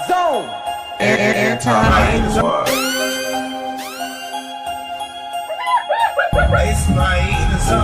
zone. It's my zone. It's my zone.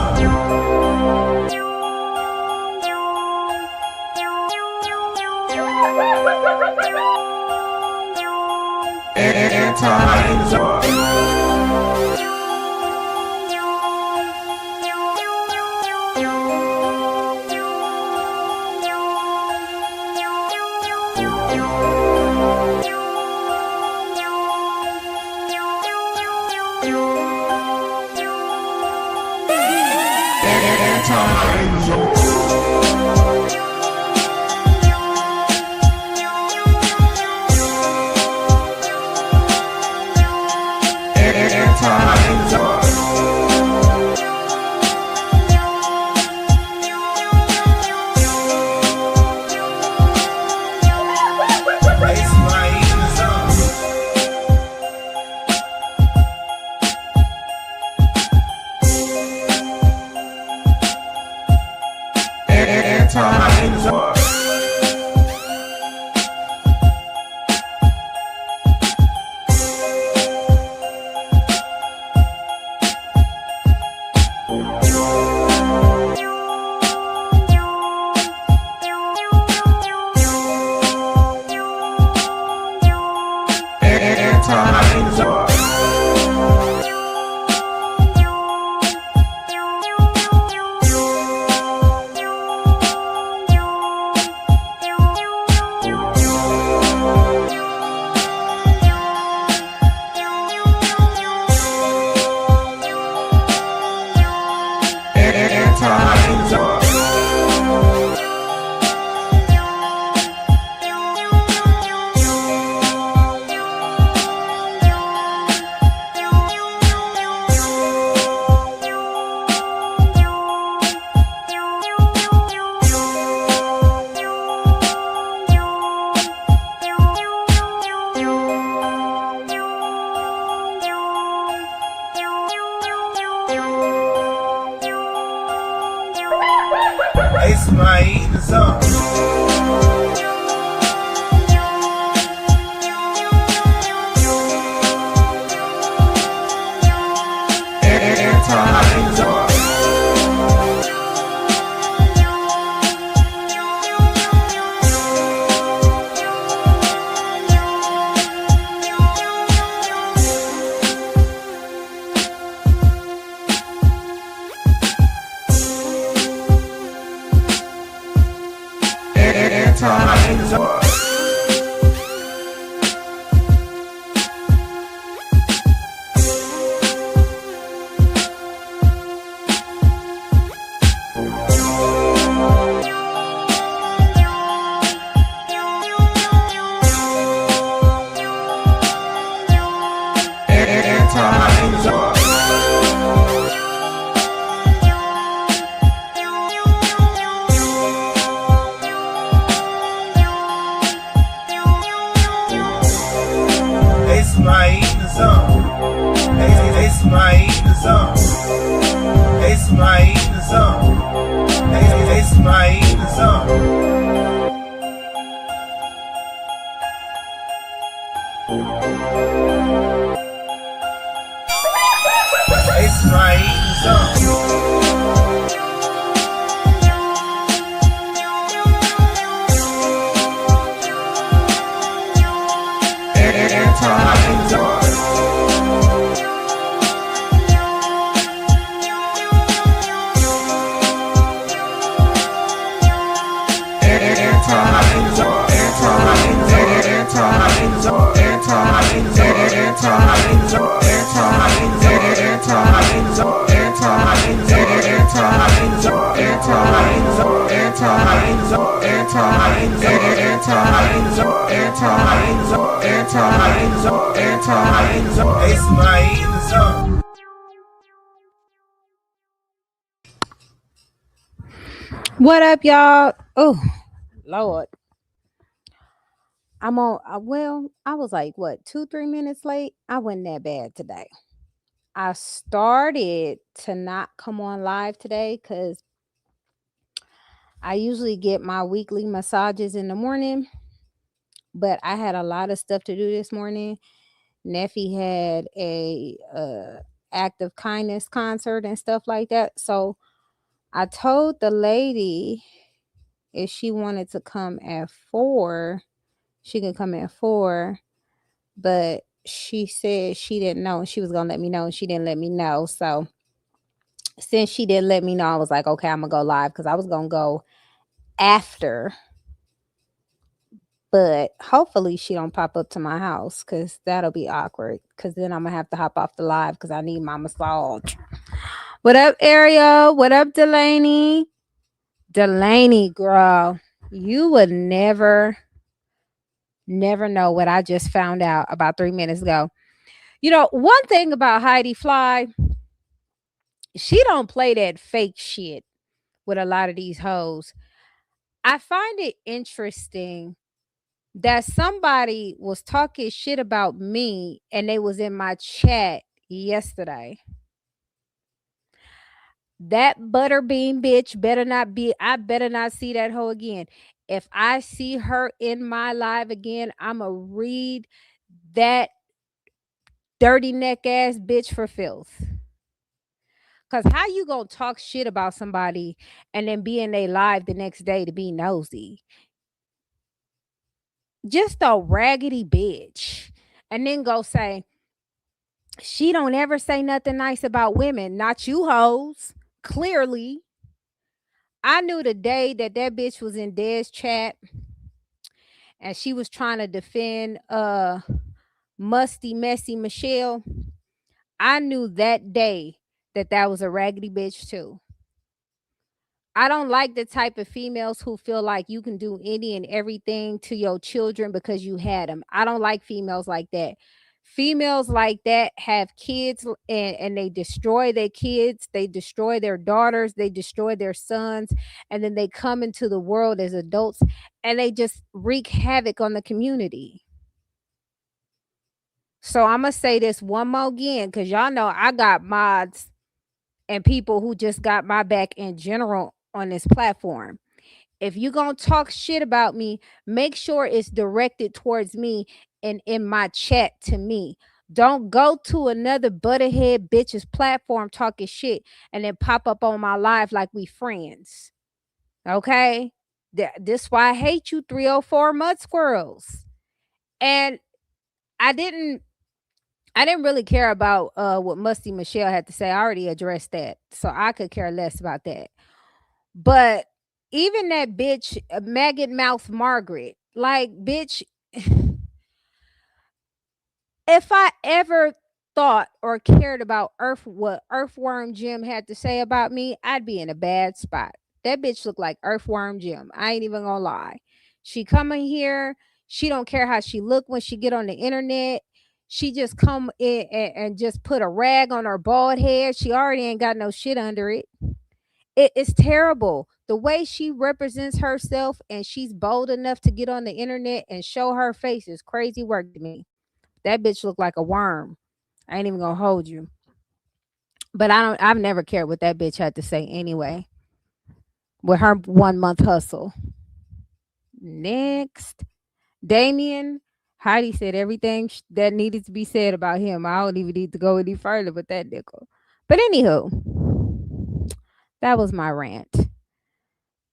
It's my zone. It's my zone. It's my zone. It's my zone. It's my zone. It's my zone. What up, y'all? Oh, Lord. I'm on, well, I was like, what, 2, 3 minutes late? I wasn't that bad today. I started to not come on live today because I usually get my weekly massages in the morning. but I had a lot of stuff to do this morning. Neffy had a act of kindness concert and stuff like that. So I told the lady if she wanted to come at 4, she could come at 4, but she said she didn't know and she was gonna let me know and she didn't let me know. So since she didn't let me know, I was like, okay, I'm gonna go live because I was gonna go after, but hopefully she don't pop up to my house because that'll be awkward because then I'm gonna have to hop off the live because I need my massage. What up, Ariel? What up, Delaney? Delaney, girl, you would never know what I just found out about 3 minutes ago. You know, one thing about Heidi Fly, she don't play that fake shit with a lot of these hoes. I find it interesting that somebody was talking shit about me and they was in my chat yesterday. That butterbean bitch better not be, I better not see that hoe again. If I see her in my live again, I'ma read that dirty neck ass bitch for filth. Cause how you gonna talk shit about somebody and then be in their live the next day to be nosy? Just a raggedy bitch. And then go say, she don't ever say nothing nice about women. Not you hoes. Clearly. I knew the day that that bitch was in Dez chat and she was trying to defend musty, messy Michelle. I knew that day that that was a raggedy bitch too. I don't like the type of females who feel like you can do any and everything to your children because you had them. I don't like females like that. Females like that have kids and they destroy their kids, they destroy their daughters, they destroy their sons, and then they come into the world as adults and they just wreak havoc on the community. So I'm going to say this one more again because y'all know I got mods and people who just got my back in general on this platform. If you're going to talk shit about me, make sure it's directed towards me and in my chat to me. Don't go to another butterhead bitch's platform talking shit and then pop up on my live like we friends. Okay? This why I hate you 304 mud squirrels. And I didn't really care about what Musty Michelle had to say. I already addressed that. So I could care less about that. But even that bitch, maggot mouth Margaret, like, bitch, if I ever thought or cared about what Earthworm Jim had to say about me, I'd be in a bad spot. That bitch looked like Earthworm Jim. I ain't even gonna lie. She coming here. She don't care how she look when she get on the internet. She just come in and just put a rag on her bald head. She already ain't got no shit under it. It's terrible. The way she represents herself and she's bold enough to get on the internet and show her face is crazy work to me. That bitch looked like a worm. I ain't even gonna hold you. But I've never cared what that bitch had to say anyway. With her 1 month hustle. Next. Damien. Heidi said everything that needed to be said about him. I don't even need to go any further with that nickel. But anywho, that was my rant.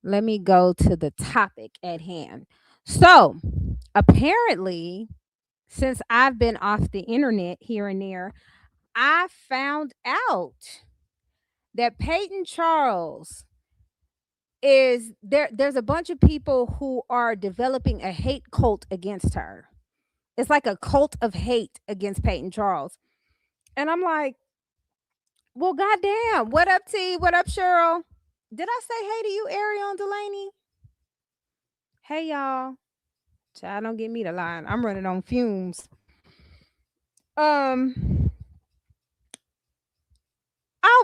Let me go to the topic at hand. So, apparently, since I've been off the internet here and there, I found out that Peyton Charles is there. There's a bunch of people who are developing a hate cult against her. It's like a cult of hate against Peyton Charles. And I'm like, well, goddamn. What up, T? What up, Cheryl? Did I say hey to you, Ariel and Delaney? Hey, y'all. Child, don't get me the line. I'm running on fumes.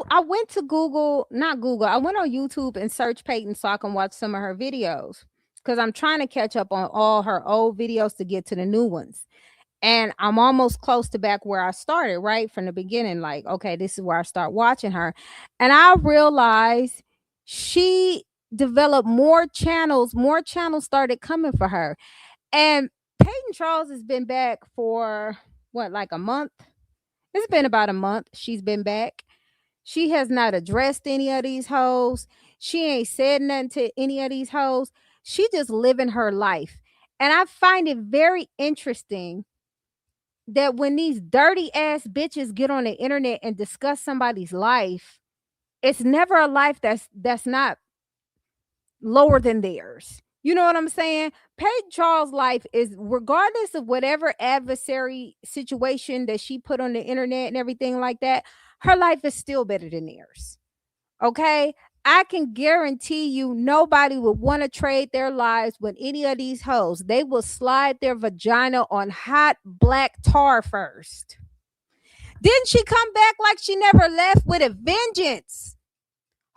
I went to Google, not Google. I went on YouTube and searched Peyton so I can watch some of her videos because I'm trying to catch up on all her old videos to get to the new ones. And I'm almost close to back where I started, right from the beginning. Like, okay, this is where I start watching her, and I realized she developed more channels. More channels started coming for her, and Peyton Charles has been back for what, like a month? It's been about a month. She's been back. She has not addressed any of these hoes. She ain't said nothing to any of these hoes. She just living her life. And I find it very interesting that when these dirty ass bitches get on the internet and discuss somebody's life, it's never a life that's not lower than theirs. You know what I'm saying? Peyton Charles' life is, regardless of whatever adversary situation that she put on the internet and everything like that, her life is still better than theirs. Okay? I can guarantee you nobody would want to trade their lives with any of these hoes. They will slide their vagina on hot black tar first. Didn't she come back like she never left with a vengeance?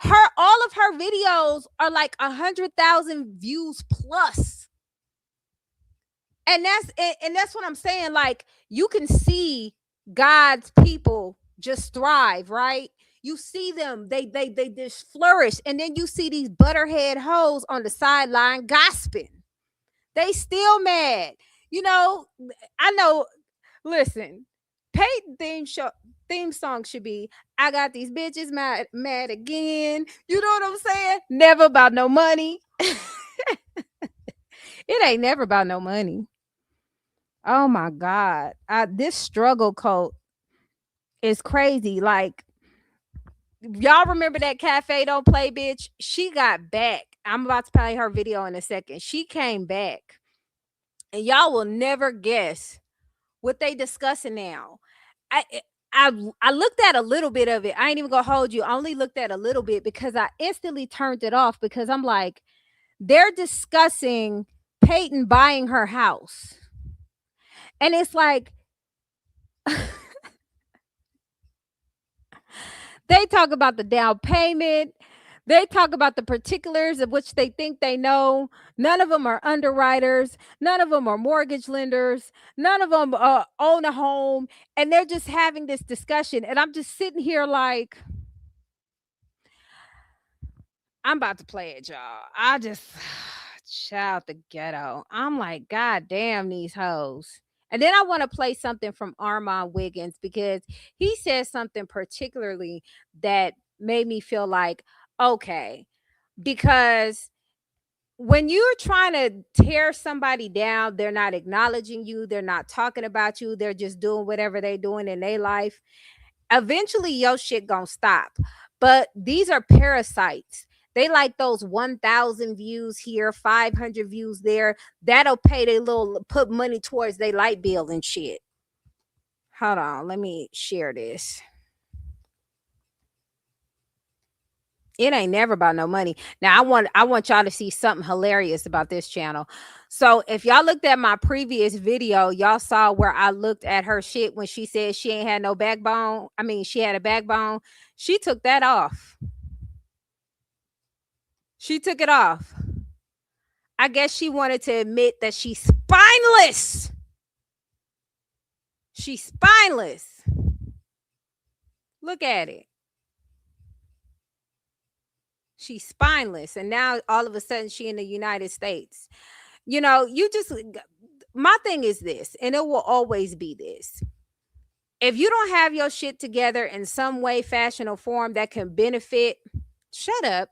All of her videos are like 100,000 views plus. And that's what I'm saying. Like, you can see God's people just thrive, right? You see them, they just flourish. And then you see these butterhead hoes on the sideline gossiping. They still mad. You know, I know, listen, Peyton theme song should be, I got these bitches mad again. You know what I'm saying? Never about no money. It ain't never about no money. Oh my God. This struggle cult is crazy. Like, y'all remember that Cafe Don't Play bitch? She got back. I'm about to play her video in a second. She came back. And y'all will never guess what they discussing now. I looked at a little bit of it. I ain't even gonna hold you. I only looked at a little bit because I instantly turned it off, because I'm like, they're discussing Peyton buying her house. And it's like, they talk about the down payment. They talk about the particulars of which they think they know. None of them are underwriters. None of them are mortgage lenders. None of them own a home. And they're just having this discussion. And I'm just sitting here like, I'm about to play it, y'all. I just, child, the ghetto. I'm like, God damn these hoes. And then I want to play something from Armand Wiggins, because he says something particularly that made me feel like, okay, because when you're trying to tear somebody down, they're not acknowledging you. They're not talking about you. They're just doing whatever they're doing in their life. Eventually, your shit gonna stop. But these are parasites. They like those 1,000 views here, 500 views there. That'll pay they little, put money towards their light bill and shit. Hold on, let me share this. It ain't never about no money. Now I want y'all to see something hilarious about this channel. So if y'all looked at my previous video, y'all saw where I looked at her shit when she said she ain't had no backbone. I mean, she had a backbone. She took that off. She took it off. I guess she wanted to admit that she's spineless. She's spineless. Look at it. She's spineless. And now all of a sudden she in the United States. You know, my thing is this, and it will always be this. If you don't have your shit together in some way, fashion, or form that can benefit, shut up.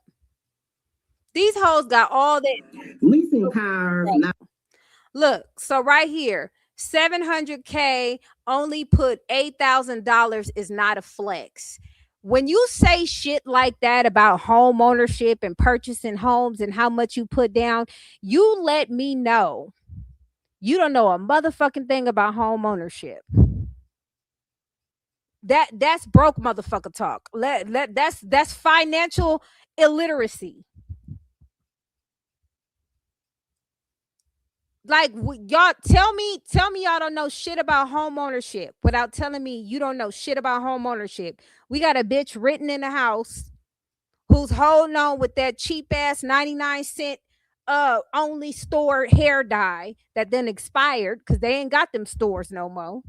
These hoes got all that leasing cars. Look, so right here, 700K, only put $8,000 is not a flex. When you say shit like that about home ownership and purchasing homes and how much you put down, you let me know you don't know a motherfucking thing about home ownership. That's broke motherfucker talk. That's financial illiteracy. Like, y'all tell me y'all don't know shit about home ownership without telling me you don't know shit about home ownership. We got a bitch written in the house who's holding on with that cheap ass 99-cent only store hair dye that then expired because they ain't got them stores no more.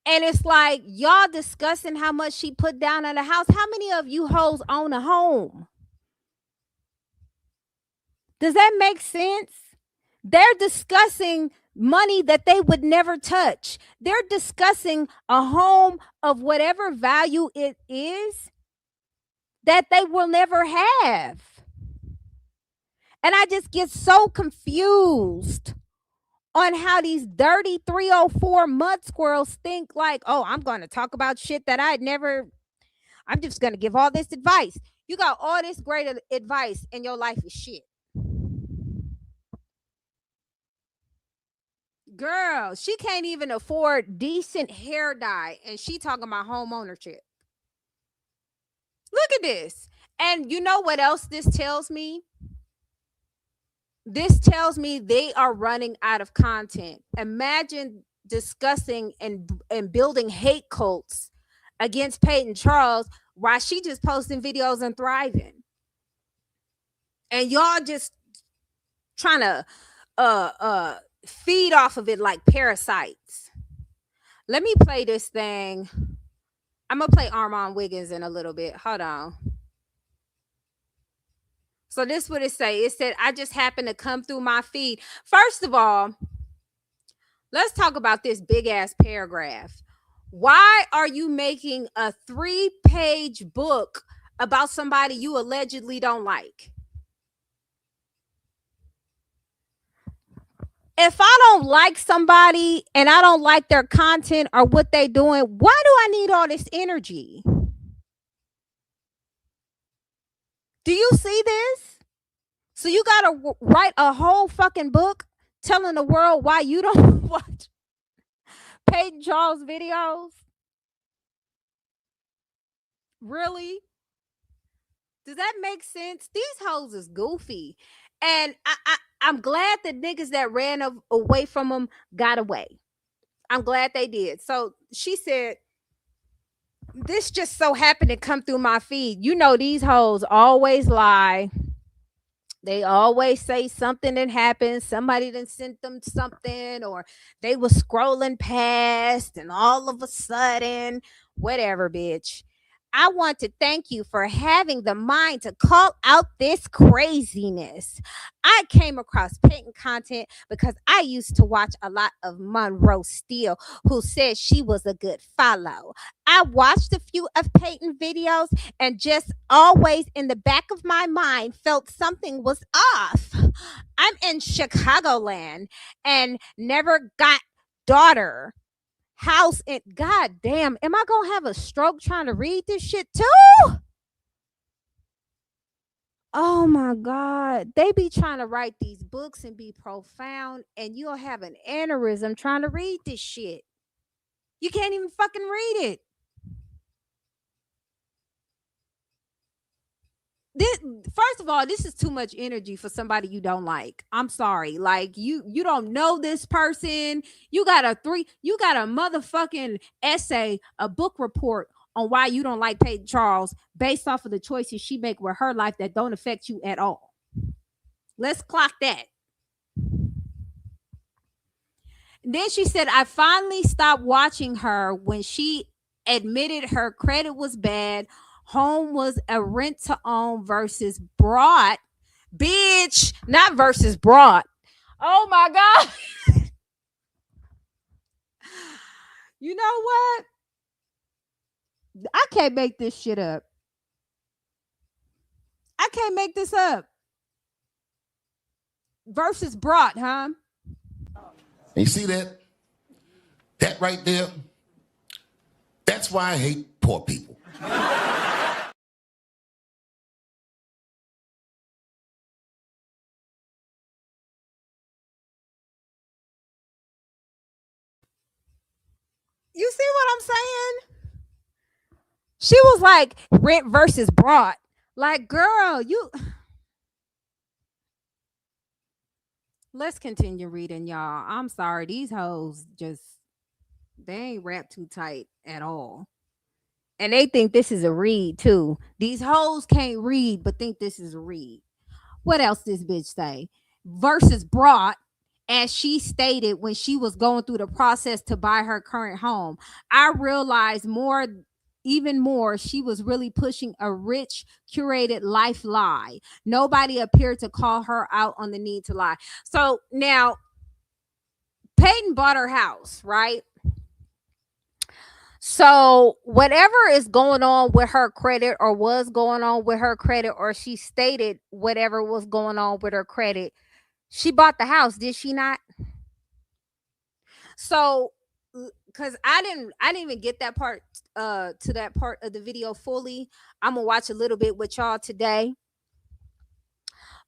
And it's like, y'all discussing how much she put down on the house. How many of you hoes own a home? Does that make sense? They're discussing money that they would never touch. They're discussing a home of whatever value it is that they will never have. And I just get so confused on how these dirty 304 mud squirrels think like, oh, I'm going to talk about shit that I'd never, I'm just going to give all this advice. You got all this great advice and your life is shit. Girl, she can't even afford decent hair dye and she talking about home ownership. Look at this. And you know what else this tells me? This tells me they are running out of content. Imagine discussing and building hate cults against Peyton Charles while she just posting videos and thriving. And y'all just trying to feed off of it like parasites. Let me play this thing. I'm gonna play Armand Wiggins in a little bit. Hold on. So this what it say. It said, I just happened to come through my feed. First of all, let's talk about this big ass paragraph. Why are you making a 3-page book about somebody you allegedly don't like? If I don't like somebody and I don't like their content or what they doing, why do I need all this energy? Do you see this? So you got to write a whole fucking book telling the world why you don't watch Peyton Charles videos? Really? Does that make sense? These hoes is goofy. And I'm glad the niggas that ran away from them got away. I'm glad they did. So she said, this just so happened to come through my feed. You know, these hoes always lie. They always say something that happened. Somebody done sent them something, or they was scrolling past and all of a sudden, whatever, bitch. I want to thank you for having the mind to call out this craziness. I came across Peyton content because I used to watch a lot of Monroe Steele, who said she was a good follow. I watched a few of Peyton videos and just always in the back of my mind felt something was off. I'm in Chicagoland and never got daughter house in. God damn, am I gonna have a stroke trying to read this shit too? Oh my God, they be trying to write these books and be profound, and you'll have an aneurysm trying to read this shit. You can't even fucking read it. This, first of all, this is too much energy for somebody you don't like. I'm sorry. Like you don't know this person. You got a motherfucking essay, a book report on why you don't like Peyton Charles based off of the choices she make with her life that don't affect you at all. Let's clock that. Then she said, I finally stopped watching her when she admitted her credit was bad. Home was a rent to own versus brought. Bitch, not versus brought. Oh my God. You know what? I can't make this shit up. I can't make this up. Versus brought, huh? And you see that? That right there? That's why I hate poor people. You see what I'm saying? She was like rent versus brought. Like, girl, you. Let's continue reading, y'all. I'm sorry. These hoes just, they ain't wrapped too tight at all. And they think this is a read too. These hoes can't read, but think this is a read. What else this bitch say? Versus brought, as she stated when she was going through the process to buy her current home. I realized more even more, she was really pushing a rich, curated life lie. Nobody appeared to call her out on the need to lie. So now, Peyton bought her house, right? So whatever is going on with her credit, or was going on with her credit, or she stated whatever was going on with her credit, she bought the house, did she not? So because I didn't even get that part to that part of the video fully. I'm gonna watch a little bit with y'all today.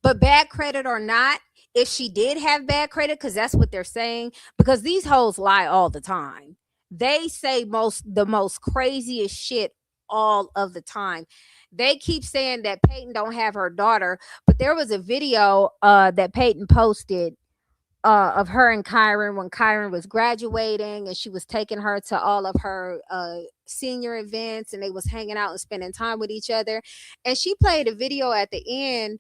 But bad credit or not, if she did have bad credit, because that's what they're saying, because these hoes lie all the time. They say the most craziest shit all of the time. They keep saying that Peyton don't have her daughter, but there was a video that Peyton posted of her and Kyron when Kyron was graduating, and she was taking her to all of her senior events, and they was hanging out and spending time with each other. And she played a video at the end.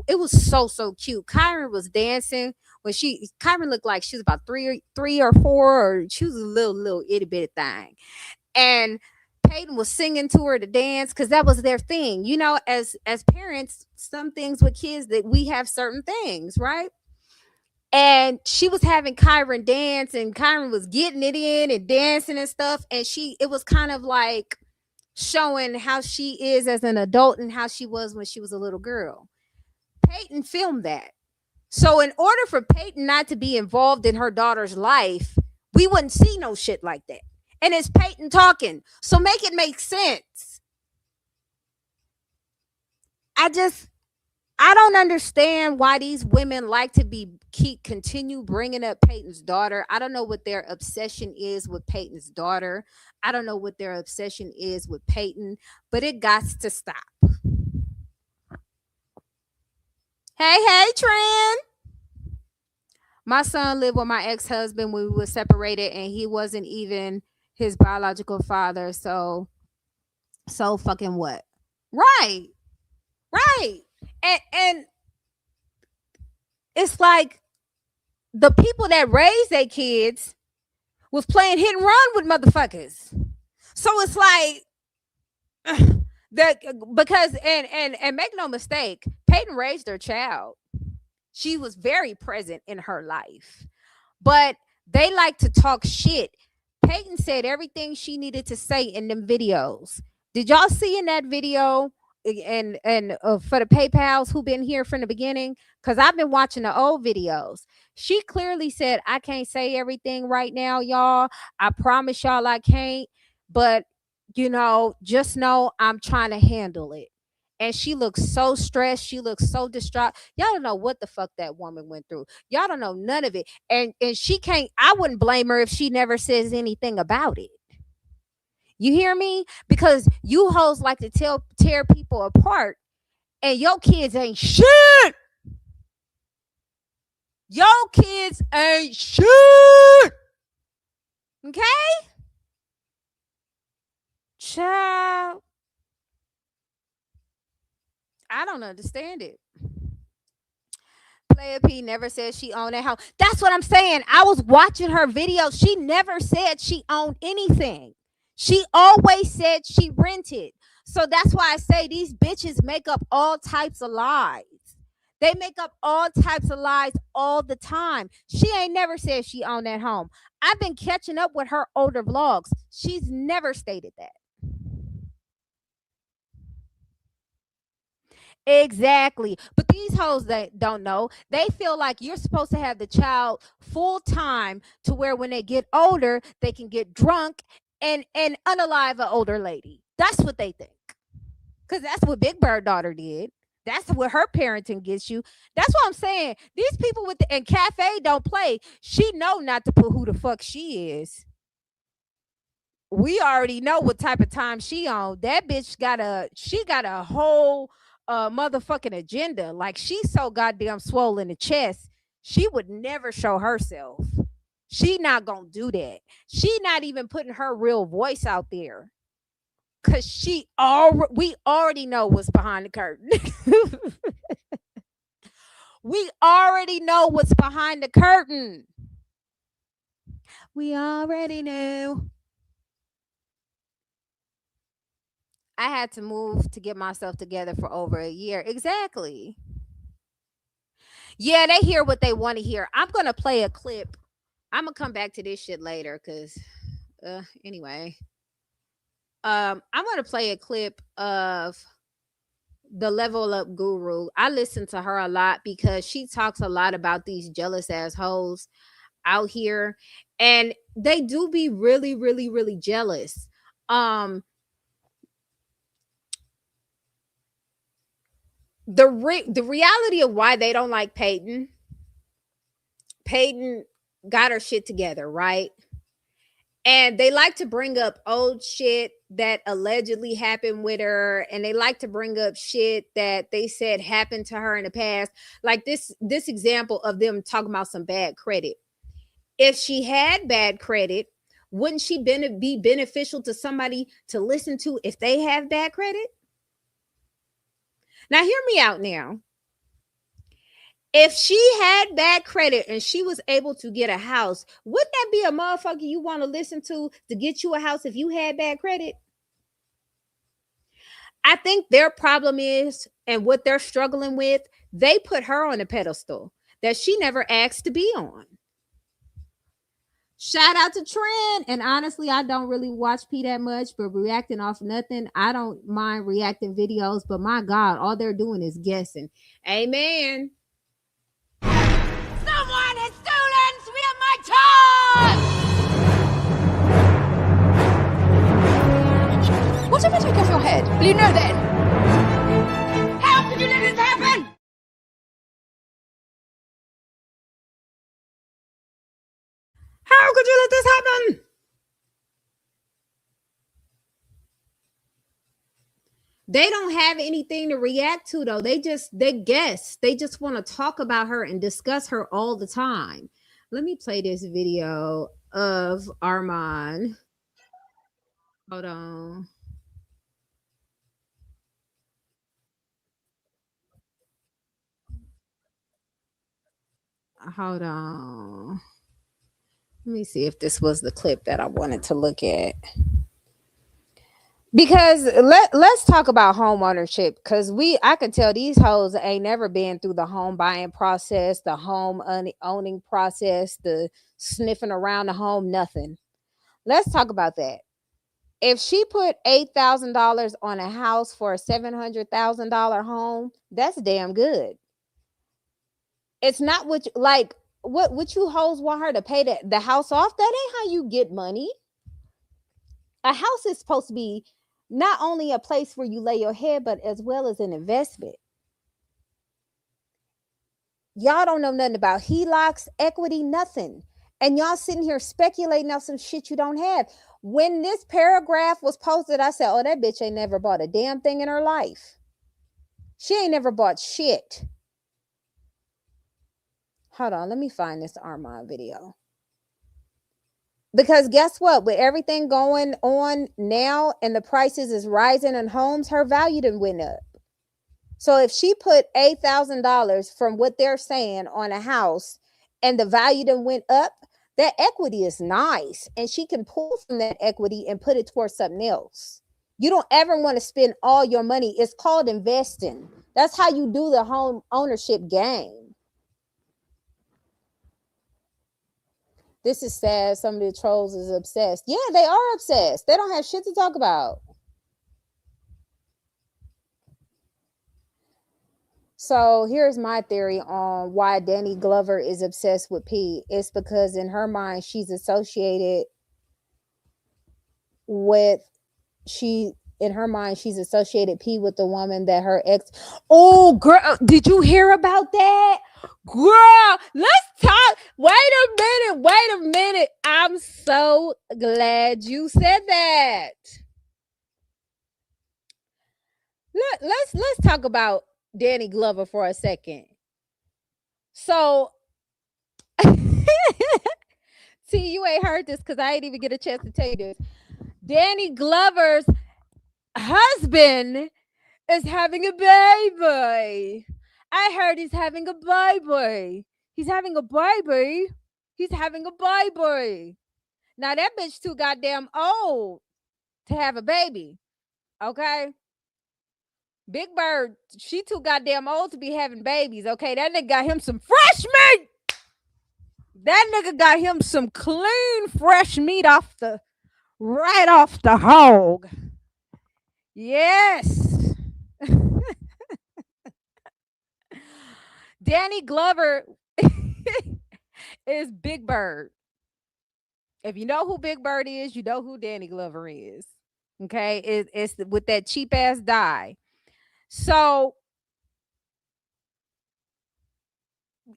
It was so cute. Kyron was dancing when Kyron looked like she was about three or four, or she was a little itty bitty thing. And Peyton was singing to her to dance, because that was their thing. You know, as parents, some things with kids, that we have certain things, right? And she was having Kyron dance, and Kyron was getting it in and dancing and stuff. And it was kind of like showing how she is as an adult and how she was when she was a little girl. Peyton filmed that. So in order for Peyton not to be involved in her daughter's life, we wouldn't see no shit like that. And it's Peyton talking. So make it make sense. I don't understand why these women like to continue bringing up Peyton's daughter. I don't know what their obsession is with Peyton's daughter. I don't know what their obsession is with Peyton, but it got to stop. Hey, Tran. My son lived with my ex-husband when we were separated, and he wasn't even his biological father. So fucking what? Right. And it's like the people that raised their kids was playing hit and run with motherfuckers. So it's like that, because and make no mistake, Peyton raised her child. She was very present in her life, but they like to talk shit. Peyton said everything she needed to say in them videos. Did y'all see in that video? And for the PayPals who been here from the beginning, because I've been watching the old videos, she clearly said, I can't say everything right now, y'all. I promise y'all I can't, but just know I'm trying to handle it. And she looks so stressed. She looks so distraught. Y'all don't know what the fuck that woman went through. Y'all don't know none of it. And she can't, I wouldn't blame her if she never says anything about it. You hear me? Because you hoes like to tear people apart, and your kids ain't shit. Your kids ain't shit. Okay? Child. I don't understand it. Player P never said she owned that house. That's what I'm saying. I was watching her video. She never said she owned anything. She always said she rented. So that's why I say these bitches make up all types of lies. They make up all types of lies all the time. She ain't never said she owned that home. I've been catching up with her older vlogs. She's never stated that. Exactly. But these hoes that don't know, they feel like you're supposed to have the child full time, to where when they get older, they can get drunk and unalive an older lady. That's what they think. Because that's what Big Bird daughter did. That's what her parenting gets you. That's what I'm saying. These people and Cafe don't play. She know not to put who the fuck she is. We already know what type of time she on. That bitch got a whole motherfucking agenda. Like, she's so goddamn swollen in the chest. She would never show herself. She not gonna do that. She not even putting her real voice out there, because we already know what's behind the curtain. We already know what's behind the curtain. We already know. I had to move to get myself together for over a year. Exactly. Yeah, they hear what they want to hear. I'm gonna play a clip. I'm gonna come back to this shit later, cause anyway. I'm gonna play a clip of the Level Up Guru. I listen to her a lot because she talks a lot about these jealous assholes out here, and they do be really, really, really jealous. Um, the reality of why they don't like Peyton. Peyton got her shit together, right? And they like to bring up old shit that allegedly happened with her, and they like to bring up shit that they said happened to her in the past. Like this example of them talking about some bad credit. If she had bad credit, wouldn't she be beneficial to somebody to listen to if they have bad credit? Now hear me out now. If she had bad credit and she was able to get a house, wouldn't that be a motherfucker you want to listen to get you a house if you had bad credit? I think their problem is, and what they're struggling with, they put her on a pedestal that she never asked to be on. Shout out to Trent. And honestly, I don't really watch P that much, but reacting off nothing, I don't mind reacting videos. But my God, all they're doing is guessing. Amen. Someone has stolen some of my time! What if I take off your head? Will you know then? How could you let this happen? How could you let this happen? They don't have anything to react to though. They guess. They just want to talk about her and discuss her all the time. Let me play this video of Armand. Hold on. Hold on. Let me see if this was the clip that I wanted to look at. Because let's talk about home ownership, because I can tell these hoes ain't never been through the home buying process, the home owning process, the sniffing around the home, nothing. Let's talk about that. If she put $8,000 on a house for a $700,000 home, that's damn good. It's not what you hoes want her to pay the house off. That ain't how you get money. A house is supposed to be not only a place where you lay your head, but as well as an investment. Y'all don't know nothing about HELOCs, equity, nothing. And y'all sitting here speculating on some shit you don't have. When this paragraph was posted, I said, oh, that bitch ain't never bought a damn thing in her life. She ain't never bought shit. Hold on, let me find this Armand video. Because guess what? With everything going on now and the prices is rising in homes, her value done went up. So if she put $8,000 from what they're saying on a house and the value done went up, that equity is nice. And she can pull from that equity and put it towards something else. You don't ever want to spend all your money. It's called investing. That's how you do the home ownership game. This is sad. Some of the trolls is obsessed. Yeah, they are obsessed. They don't have shit to talk about. So here's my theory on why Danny Glover is obsessed with P. It's because in her mind, she's associated P with the woman that her ex. Oh, girl, did you hear about that? Girl, let's talk. Wait a minute. I'm so glad you said that. Let's talk about Danny Glover for a second. So, see, you ain't heard this because I ain't even get a chance to tell you this. Danny Glover's husband is having a baby. I heard he's having a baby. He's having a baby. Now that bitch too goddamn old to have a baby. Okay. Big Bird, she too goddamn old to be having babies. Okay. That nigga got him some fresh meat. That nigga got him some clean, fresh meat right off the hog. Yes. Danny Glover is Big Bird. If you know who Big Bird is, you know who Danny Glover is. Okay, it's with that cheap ass dye. So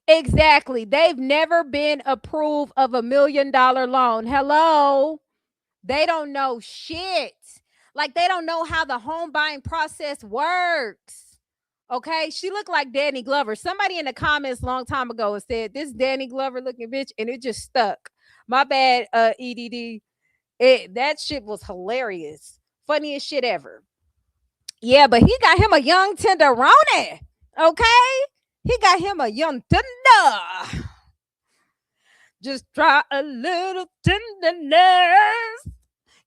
exactly, they've never been approved of $1 million loan. Hello, they don't know shit. Like they don't know how the home buying process works. Okay, she looked like Danny Glover. Somebody in the comments long time ago said this Danny Glover looking bitch, and it just stuck. My bad, EDD. That shit was hilarious. Funniest shit ever. Yeah, but he got him a young tenderoni. Okay? He got him a young tender. Just try a little tenderness.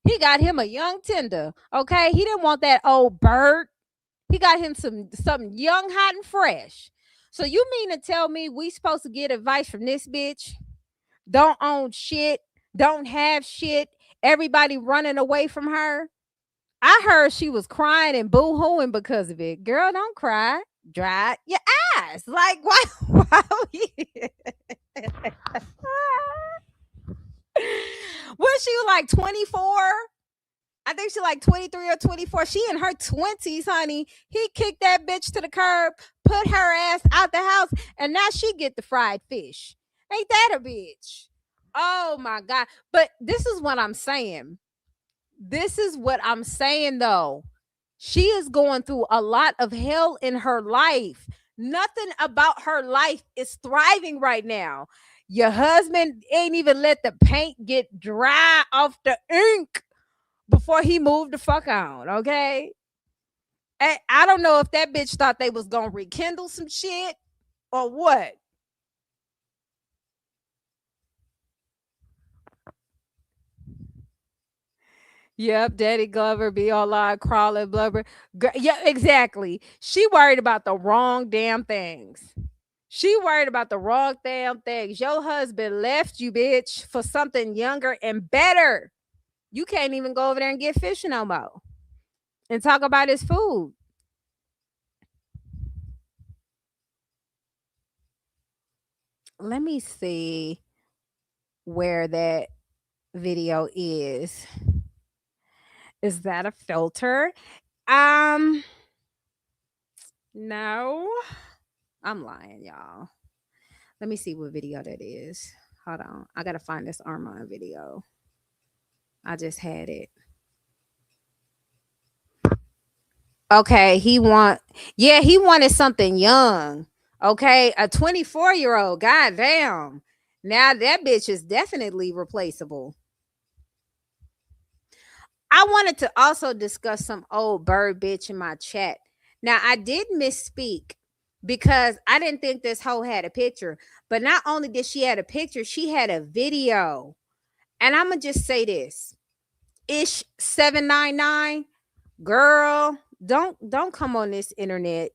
He got him a young tender. Okay? He didn't want that old bird. He got him something young, hot, and fresh. So you mean to tell me we supposed to get advice from this bitch? Don't own shit. Don't have shit. Everybody running away from her. I heard she was crying and boo-hooing because of it. Girl, don't cry. Dry your eyes. Like, why? Was she like 24? I think she like 23 or 24. She in her 20s, honey. He kicked that bitch to the curb, put her ass out the house, and now she get the fried fish. Ain't that a bitch? Oh my God. But this is what I'm saying. This is what I'm saying, though. She is going through a lot of hell in her life. Nothing about her life is thriving right now. Your husband ain't even let the paint get dry off the ink before he moved the fuck on, okay? I don't know if that bitch thought they was gonna rekindle some shit or what. Yep, Daddy Glover be all live crawling blubber. Yeah, exactly. She worried about the wrong damn things. She worried about the wrong damn things. Your husband left you, bitch, for something younger and better. You can't even go over there and get fish no more and talk about his food. Let me see where that video is. Is that a filter? No. I'm lying, y'all. Let me see what video that is. Hold on. I gotta find this Armand video. I just had it. Okay, he wanted something young. Okay, a 24-year-old. God damn. Now that bitch is definitely replaceable. I wanted to also discuss some old bird bitch in my chat. Now, I did misspeak because I didn't think this hoe had a picture. But not only did she have a picture, she had a video. And I'm going to just say this. Ish 799, girl, don't come on this internet.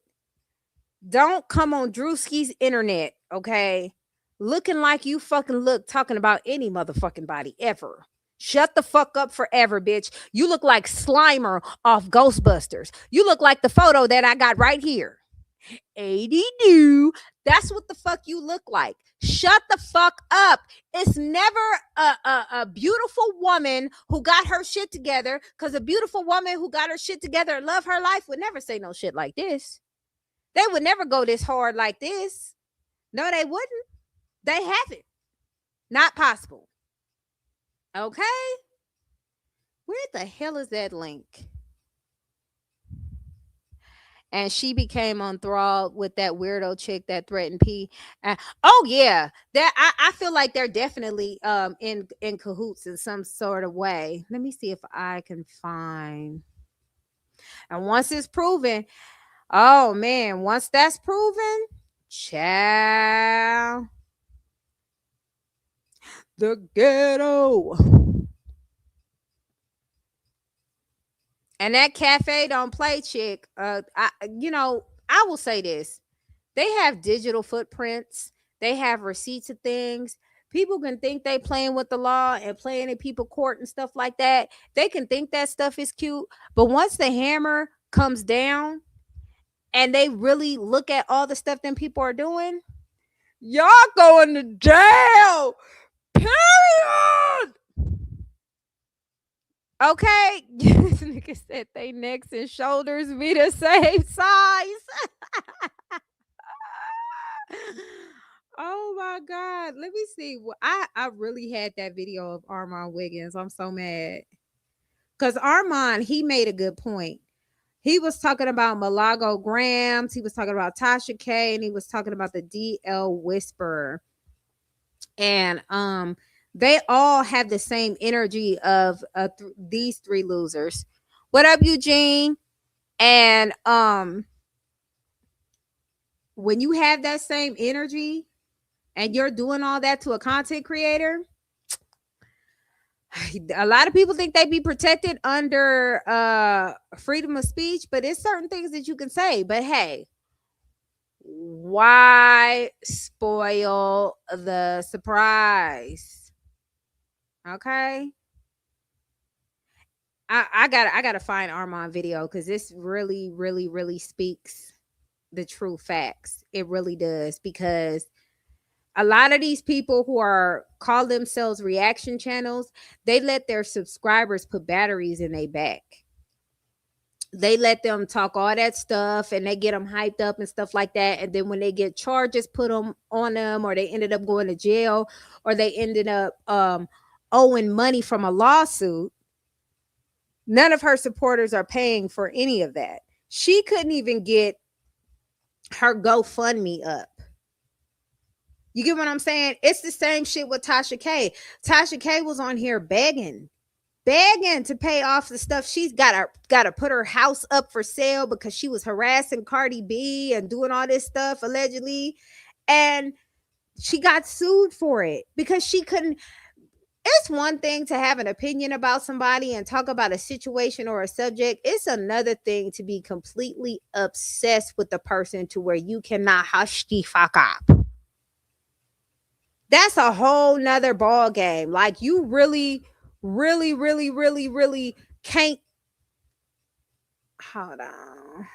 Don't come on Drewski's internet, okay? Looking like you fucking look talking about any motherfucking body ever. Shut the fuck up forever, bitch. You look like Slimer off Ghostbusters. You look like the photo that I got right here. 80 do. That's what the fuck you look like. Shut the fuck up. It's never a beautiful woman who got her shit together, because a beautiful woman who got her shit together and love her life would never say no shit like this. They would never go this hard like this. No, they wouldn't. They haven't. Not possible. Okay? Where the hell is that link? And she became enthralled with that weirdo chick that threatened P. Oh yeah, that I feel like they're definitely in cahoots in some sort of way. Let me see if I can find. And once it's proven, oh man, once that's proven, child, the ghetto. And that cafe don't play, chick. I will say this. They have digital footprints. They have receipts of things. People can think they playing with the law and playing in people court and stuff like that. They can think that stuff is cute, but once the hammer comes down and they really look at all the stuff them people are doing, y'all going to jail. Period. Okay. This nigga said they necks and shoulders be the same size. Oh my God. Let me see. I really had that video of Armand Wiggins. I'm so mad. Because Armand, he made a good point. He was talking about Malago Grams, he was talking about Tasha K, and he was talking about the DL Whisperer. And they all have the same energy of these three losers. What up, Eugene? And when you have that same energy and you're doing all that to a content creator, a lot of people think they be protected under freedom of speech, but it's certain things that you can say. But hey, why spoil the surprise? Okay. I gotta find Armand video because this really, really, really speaks the true facts. It really does, because a lot of these people who are call themselves reaction channels, they let their subscribers put batteries in their back. They let them talk all that stuff and they get them hyped up and stuff like that. And then when they get charges put them on them, or they ended up going to jail, or they ended up owing money from a lawsuit, none of her supporters are paying for any of that. She couldn't even get her GoFundMe up. You get what I'm saying? It's the same shit with Tasha K. Tasha K was on here begging to pay off the stuff. She's got to put her house up for sale because she was harassing Cardi B and doing all this stuff allegedly. And she got sued for it because she couldn't. It's one thing to have an opinion about somebody and talk about a situation or a subject. It's another thing to be completely obsessed with the person to where you cannot hush the fuck up. That's a whole nother ball game. Like, you really, really, really, really, really can't. Hold on.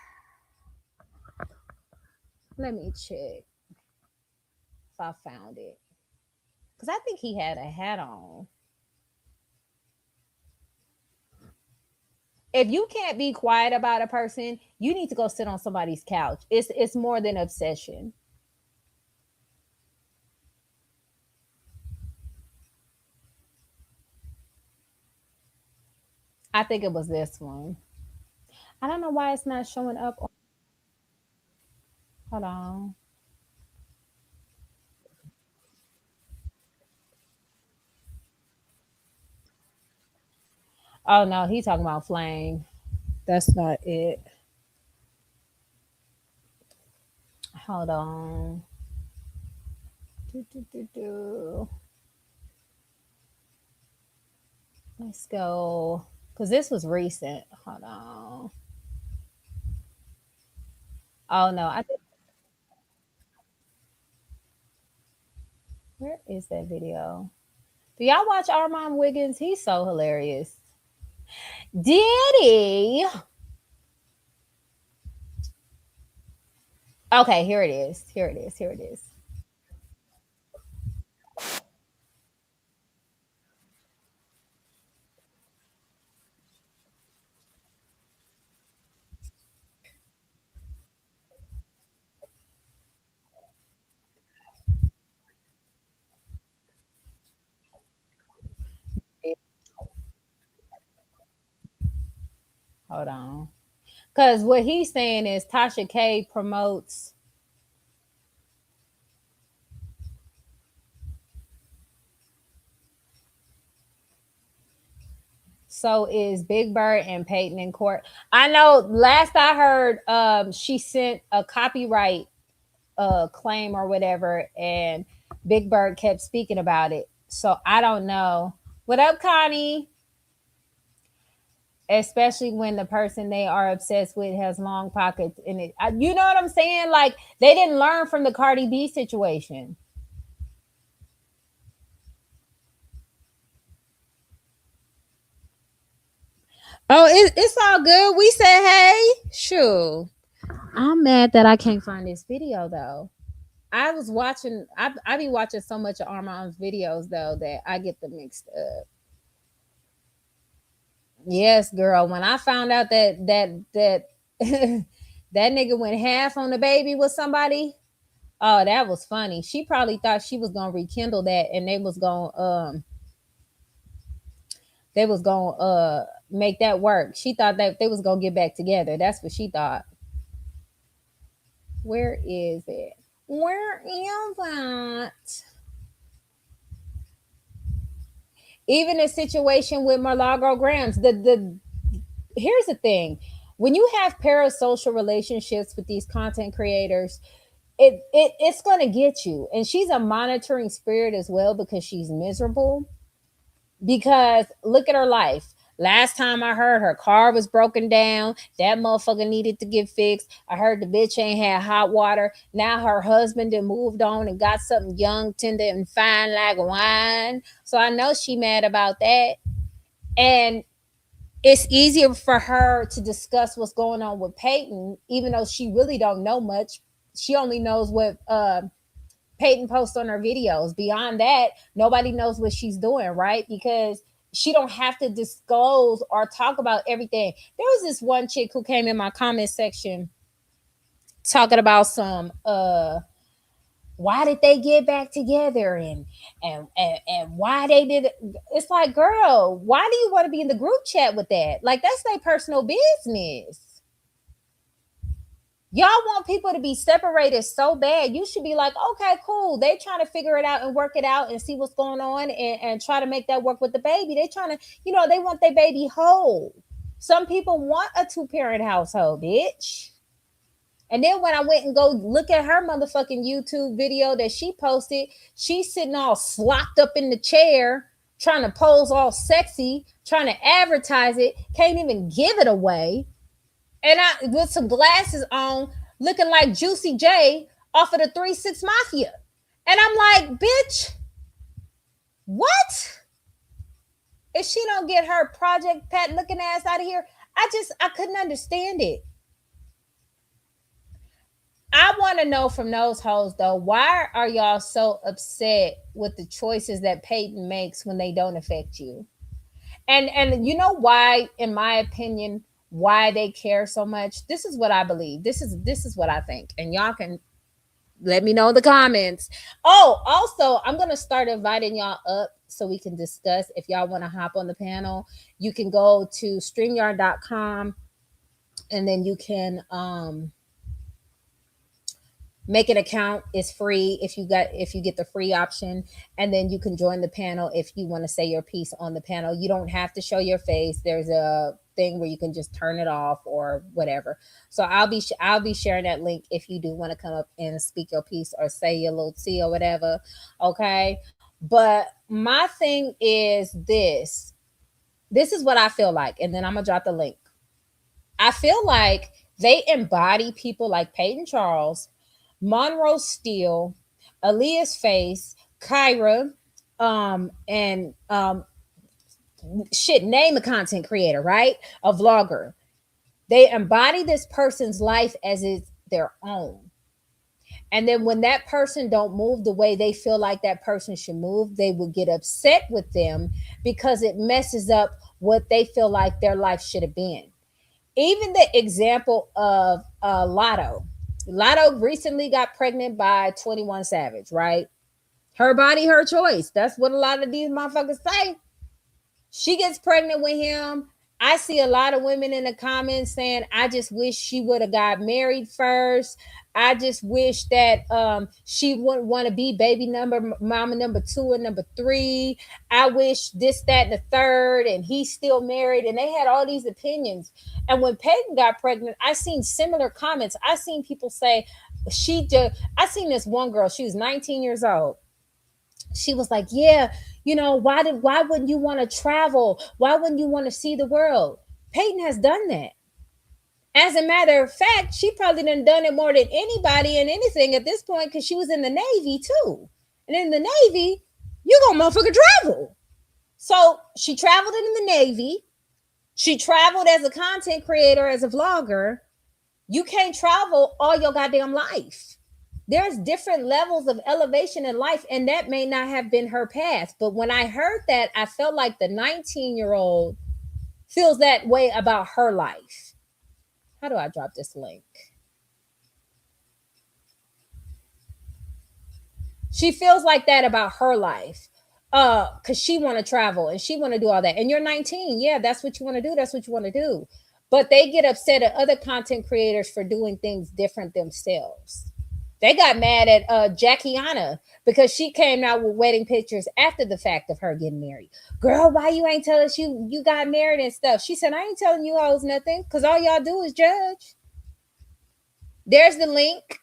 Let me check if I found it. Because I think he had a hat on. If you can't be quiet about a person, you need to go sit on somebody's couch. It's more than obsession. I think it was this one. I don't know why it's not showing up. Hold on. Oh no, he's talking about Flame. That's not it. Hold on. Do. Let's go. Because this was recent. Hold on. Oh no, I think, where is that video? Do y'all watch Armand Wiggins? He's so hilarious. Diddy. Okay, here it is. Here it is. Here it is. Hold on. Because what he's saying is Tasha K promotes. So is Big Bird and Peyton in court. I know last I heard, she sent a copyright claim or whatever, and Big Bird kept speaking about it. So I don't know. What up, Connie? especially when the person they are obsessed with has long pockets in it. You know what I'm saying? Like they didn't learn from the Cardi B situation. Oh, it's all good. We said hey. Sure. I'm mad that I can't find this video though. I was watching. I be watching so much of Armand's videos though that I get them mixed up. Yes, girl. When I found out that that nigga went half on the baby with somebody, oh, that was funny. She probably thought she was gonna rekindle that, and they was gonna make that work. She thought that they was gonna get back together. That's what she thought. Where is it? Where is that? Even a situation with Milagro Grams, the here's the thing. When you have parasocial relationships with these content creators, it's gonna get you. And she's a monitoring spirit as well because she's miserable. Because look at her life. Last time I heard, her car was broken down. That motherfucker needed to get fixed. I heard the bitch ain't had hot water. Now her husband done moved on and got something young, tender, and fine like wine. So I know she mad about that. And it's easier for her to discuss what's going on with Peyton, even though she really don't know much. She only knows what Peyton posts on her videos. Beyond that, nobody knows what she's doing, right? Because she don't have to disclose or talk about everything. There was this one chick who came in my comment section talking about some why did they get back together and why they did it. It's like, girl, why do you want to be in the group chat with that? Like, that's their personal business. Y'all want people to be separated so bad. You should be like, okay, cool. They trying to figure it out and work it out and see what's going on and try to make that work with the baby. They trying to, they want their baby whole. Some people want a 2-parent household, bitch. And then when I went and go look at her motherfucking YouTube video that she posted, she's sitting all slopped up in the chair, trying to pose all sexy, trying to advertise it, can't even give it away. And I with some glasses on, looking like Juicy J off of the 3-6 Mafia. And I'm like, bitch, what? If she don't get her Project Pat looking ass out of here, I couldn't understand it. I want to know from those hoes though, why are y'all so upset with the choices that Peyton makes when they don't affect you? And you know why, in my opinion, why they care so much? This is what I believe. This is what I think. And y'all can let me know in the comments. Oh, also, I'm going to start inviting y'all up so we can discuss. If y'all want to hop on the panel, you can go to StreamYard.com and then you can make an account. It's free if you get the free option, and then you can join the panel if you want to say your piece on the panel. You don't have to show your face. There's a thing where you can just turn it off or whatever. So I'll be sharing that link if you do want to come up and speak your piece or say your little tea or whatever. Okay. But my thing is this is what I feel like, and then I'm gonna drop the link. I feel like they embody people like Peyton Charles, Monroe Steele, Aaliyah's Face, Kyra, and name a content creator, right? A vlogger. They embody this person's life as it's their own. And then when that person don't move the way they feel like that person should move, they will get upset with them because it messes up what they feel like their life should have been. Even the example of Lotto. Lotto recently got pregnant by 21 Savage, right? Her body, her choice. That's what a lot of these motherfuckers say. She gets pregnant with him. I see a lot of women in the comments saying, I just wish she would have got married first. I just wish that she wouldn't want to be mama number 2 and number 3. I wish this, that, and the third, and he's still married. And they had all these opinions. And when Peyton got pregnant, I seen similar comments. I seen people say I seen this one girl, she was 19 years old. She was like, yeah, why wouldn't you want to travel? Why wouldn't you want to see the world? Peyton has done that. As a matter of fact, she probably done it more than anybody in anything at this point because she was in the Navy too. And in the Navy, you gonna motherfucker travel. So she traveled in the Navy. She traveled as a content creator, as a vlogger. You can't travel all your goddamn life. There's different levels of elevation in life, and that may not have been her path. But when I heard that, I felt like the 19-year-old feels that way about her life. How do I drop this link? She feels like that about her life. Because she want to travel and she want to do all that. And you're 19. Yeah, that's what you want to do. That's what you want to do. But they get upset at other content creators for doing things different themselves. They got mad at Jackiana because she came out with wedding pictures after the fact of her getting married. Girl, why you ain't tell us you got married and stuff? She said, I ain't telling you hoes nothing because all y'all do is judge. There's the link.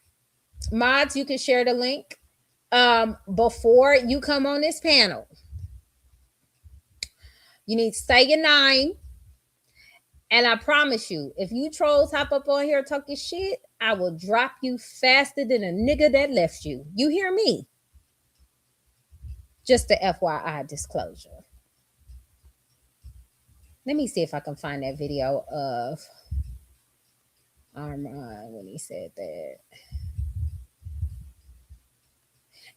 Mods, you can share the link. Before you come on this panel, you need to say your name. And I promise you, if you trolls hop up on here talking shit, I will drop you faster than a nigga that left you. You hear me? Just the FYI disclosure. Let me see if I can find that video of Armand when he said that.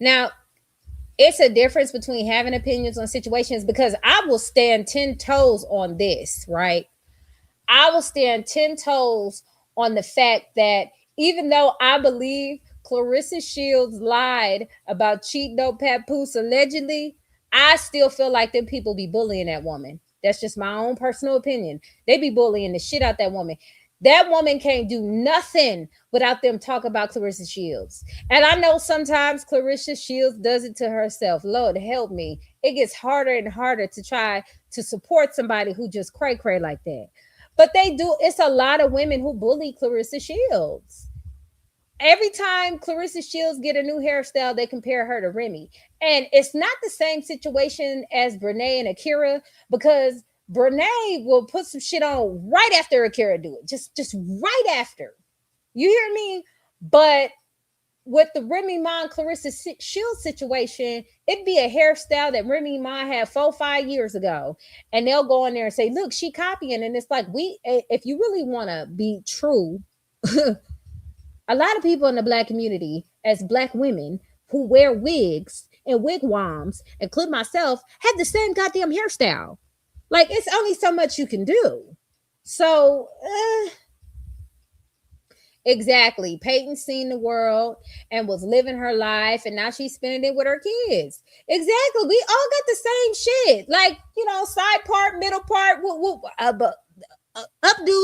Now, it's a difference between having opinions on situations because I will stand 10 toes on this, right? I will stand 10 toes on the fact that even though I believe Clarissa Shields lied about cheating no papoose allegedly, I still feel like them people be bullying that woman. That's just my own personal opinion. They be bullying the shit out that woman. That woman can't do nothing without them talk about Clarissa Shields. And I know sometimes Clarissa Shields does it to herself. Lord help me. It gets harder and harder to try to support somebody who just cray like that. But they do. It's a lot of women who bully Clarissa Shields. Every time Clarissa Shields get a new hairstyle, they compare her to Remy. And it's not the same situation as Brene and Akira because Brene will put some shit on right after Akira do it. Just right after. You hear me? But with the Remy Ma and Clarissa Shields situation, it'd be a hairstyle that Remy Ma had 4-5 years ago. And they'll go in there and say, look, she copying. And it's like, if you really want to be true, a lot of people in the Black community, as Black women who wear wigs and wigwams, including myself, have the same goddamn hairstyle. Like, it's only so much you can do. So, exactly. Peyton's seen the world and was living her life, and now she's spending it with her kids. Exactly. We all got the same shit. Like, you know, side part, middle part, updo,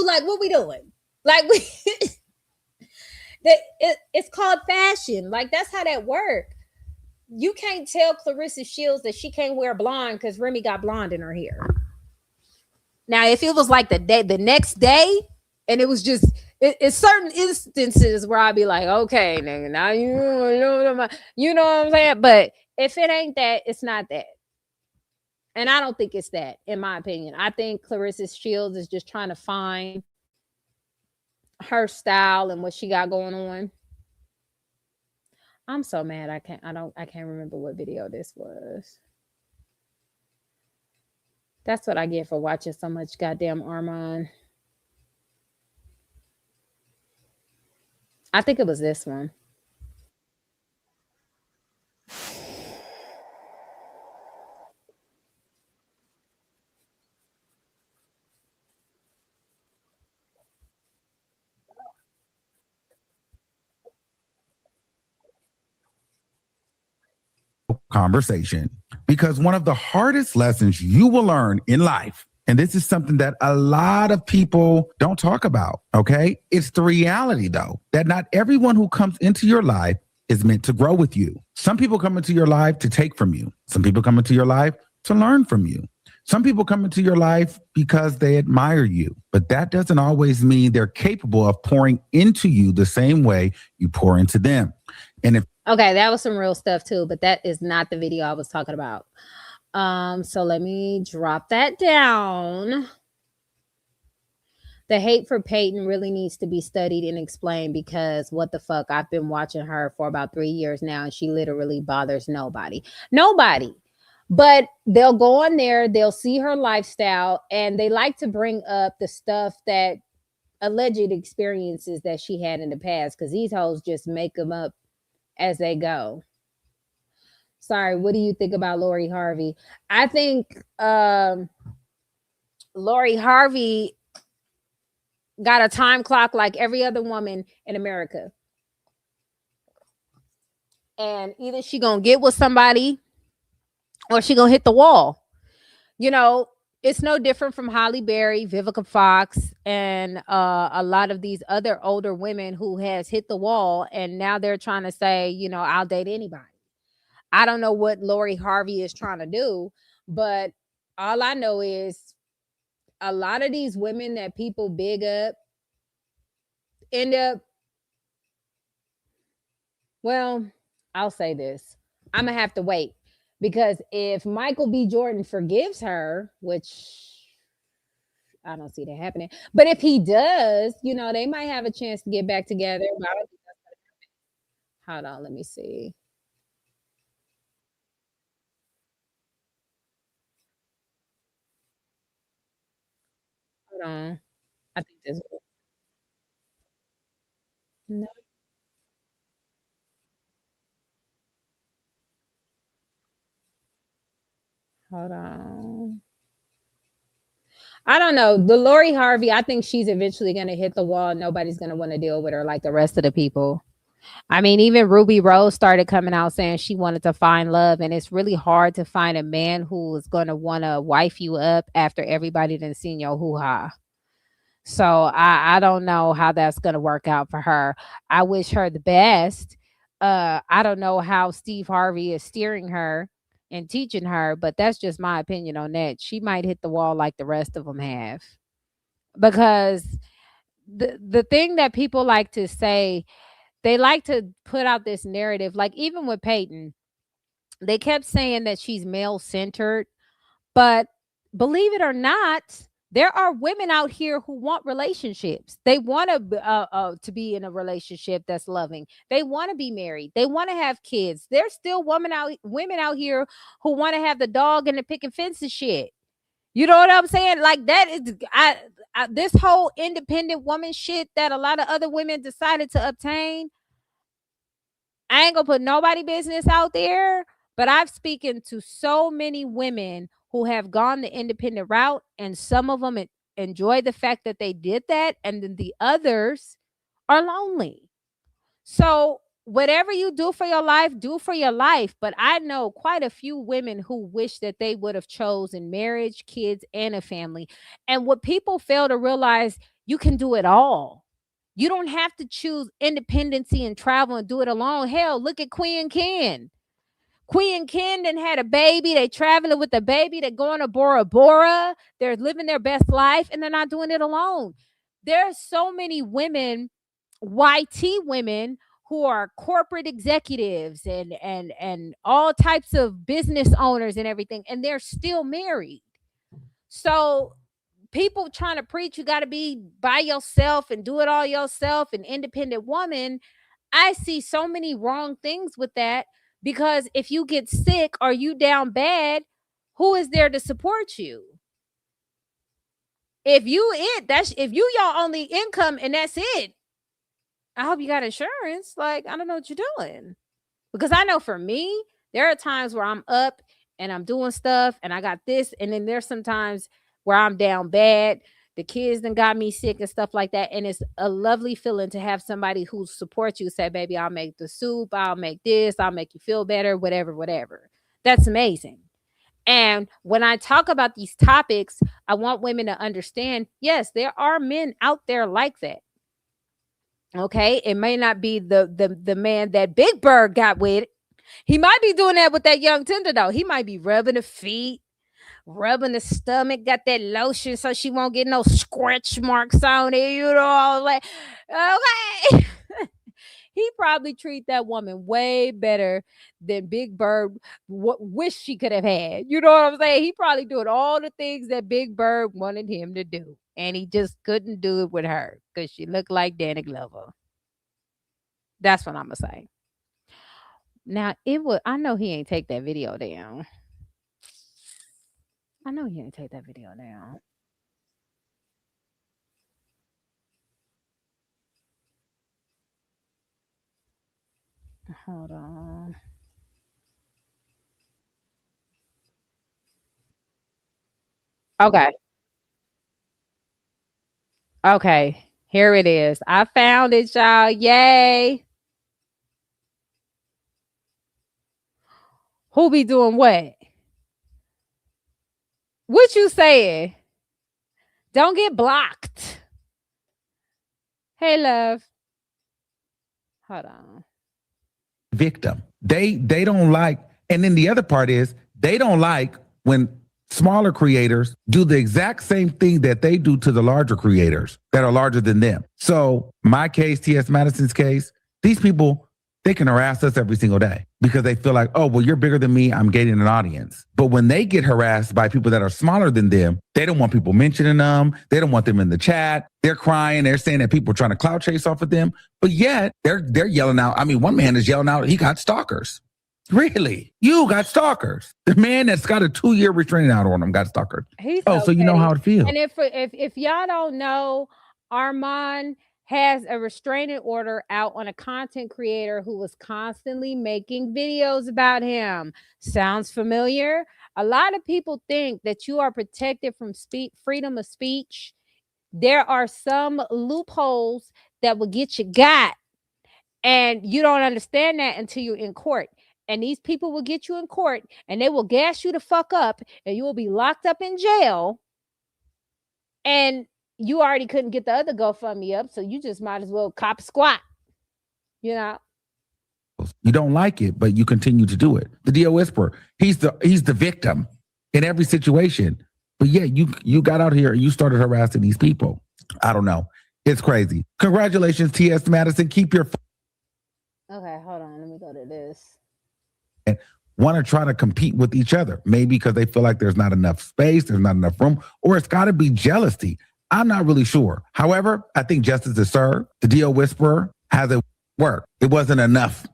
like, what we doing? Like, it's called fashion. Like, that's how that works. You can't tell Clarissa Shields that she can't wear blonde because Remy got blonde in her hair. Now, if it was like the next day, and it was just, it's certain instances where I'd be like, okay, nigga, now you know what I'm saying? But if it ain't that, it's not that. And I don't think it's that, in my opinion. I think Clarissa Shields is just trying to find her style and what she got going on. I'm so mad. I can't remember what video this was. That's what I get for watching so much goddamn Armand. I think it was this one. Conversation, because one of the hardest lessons you will learn in life, and this is something that a lot of people don't talk about, okay? It's the reality, though, that not everyone who comes into your life is meant to grow with you. Some people come into your life to take from you. Some people come into your life to learn from you. Some people come into your life because they admire you, but that doesn't always mean they're capable of pouring into you the same way you pour into them. And if okay, that was some real stuff too, but that is not the video I was talking about. So let me drop that down. The hate for Peyton really needs to be studied and explained because what the fuck? I've been watching her for about 3 years now and she literally bothers nobody. Nobody. But they'll go on there, they'll see her lifestyle, and they like to bring up the stuff that alleged experiences that she had in the past because these hoes just make them up as they go. Sorry, what do you think about Lori Harvey? I think Lori Harvey got a time clock like every other woman in America. And either she gonna get with somebody or she gonna hit the wall. You know, it's no different from Holly Berry, Vivica Fox, and a lot of these other older women who has hit the wall and now they're trying to say, you know, I'll date anybody. I don't know what Lori Harvey is trying to do, but all I know is a lot of these women that people big up end up, well, I'll say this. I'm going to have to wait because if Michael B. Jordan forgives her, which I don't see that happening, but if he does, you know, they might have a chance to get back together. But I don't think that's gonna happen. Hold on, let me see. Hold on. I think this. No, hold on. I don't know. The Lori Harvey, I think she's eventually going to hit the wall. Nobody's going to want to deal with her like the rest of the people. I mean, even Ruby Rose started coming out saying she wanted to find love, and it's really hard to find a man who is going to want to wife you up after everybody done seen your hoo ha. So I don't know how that's going to work out for her. I wish her the best. I don't know how Steve Harvey is steering her and teaching her, but that's just my opinion on that. She might hit the wall like the rest of them have because the thing that people like to say, they like to put out this narrative, like even with Peyton, they kept saying that she's male centered, but believe it or not, there are women out here who want relationships. They want to be in a relationship that's loving. They want to be married. They want to have kids. There's still women out here who want to have the dog and the picket fence and shit. You know what I'm saying? Like that is this whole independent woman shit that a lot of other women decided to obtain. I ain't gonna put nobody business out there, but I've spoken to so many women who have gone the independent route, and some of them enjoy the fact that they did that, and then the others are lonely. So whatever you do for your life, do for your life. But I know quite a few women who wish that they would have chosen marriage, kids, and a family. And what people fail to realize, you can do it all. You don't have to choose independency and travel and do it alone. Hell, look at Queen Ken. Queen Ken then had a baby. They traveling with the baby. They're going to Bora Bora. They're living their best life, and they're not doing it alone. There's so many women, YT women, who are corporate executives and all types of business owners and everything, and they're still married. So people trying to preach you got to be by yourself and do it all yourself, an independent woman. I see so many wrong things with that because if you get sick or you down bad, who is there to support you? If if you your only income and that's it, I hope you got insurance. Like, I don't know what you're doing. Because I know for me, there are times where I'm up and I'm doing stuff and I got this. And then there's some times where I'm down bad. The kids then got me sick and stuff like that. And it's a lovely feeling to have somebody who supports you, say, baby, I'll make the soup, I'll make this, I'll make you feel better, whatever, whatever. That's amazing. And when I talk about these topics, I want women to understand, yes, there are men out there like that. Okay, it may not be the man that Big Bird got with. He might be doing that with that young tender though. He might be rubbing the feet, rubbing the stomach, got that lotion so she won't get no scratch marks on it. You know, like okay. He probably treat that woman way better than Big Bird wish she could have had. You know what I'm saying? He probably doing all the things that Big Bird wanted him to do, and he just couldn't do it with her because she looked like Danny Glover. That's what I'm gonna say. Now it would. I know he ain't take that video down. I know he ain't take that video down. Hold on. Okay. Okay. Here it is. I found it, y'all. Yay. Who be doing what? What you saying? Don't get blocked. Hey, love. Hold on. Victim. They don't like, and then the other part is they don't like when smaller creators do the exact same thing that they do to the larger creators that are larger than them. So my case, T.S. Madison's case, these people, they can harass us every single day because they feel like, oh, well, you're bigger than me. I'm gaining an audience. But when they get harassed by people that are smaller than them, they don't want people mentioning them. They don't want them in the chat. They're crying. They're saying that people are trying to clout chase off of them. But yet they're yelling out. I mean, one man is yelling out, he got stalkers. Really? You got stalkers. The man that's got a 2-year restraining order on him got stalkers. So you know how it feels. And if y'all don't know, Armand has a restraining order out on a content creator who was constantly making videos about him. Sounds familiar? A lot of people think that you are protected from freedom of speech. There are some loopholes that will get you got, and you don't understand that until you're in court. And these people will get you in court and they will gas you the fuck up and you will be locked up in jail. And you already couldn't get the other GoFundMe up, so you just might as well cop squat. You know? You don't like it, but you continue to do it. The DO Whisperer, he's the victim in every situation. But yeah, you got out here and you started harassing these people. I don't know. It's crazy. Congratulations, T.S. Madison. Keep your... Okay, hold on. Let me go to this. Want to try to compete with each other, maybe because they feel like there's not enough space, there's not enough room, or it's got to be jealousy. I'm not really sure. However, I think justice is served. The DO Whisperer has it work. It wasn't enough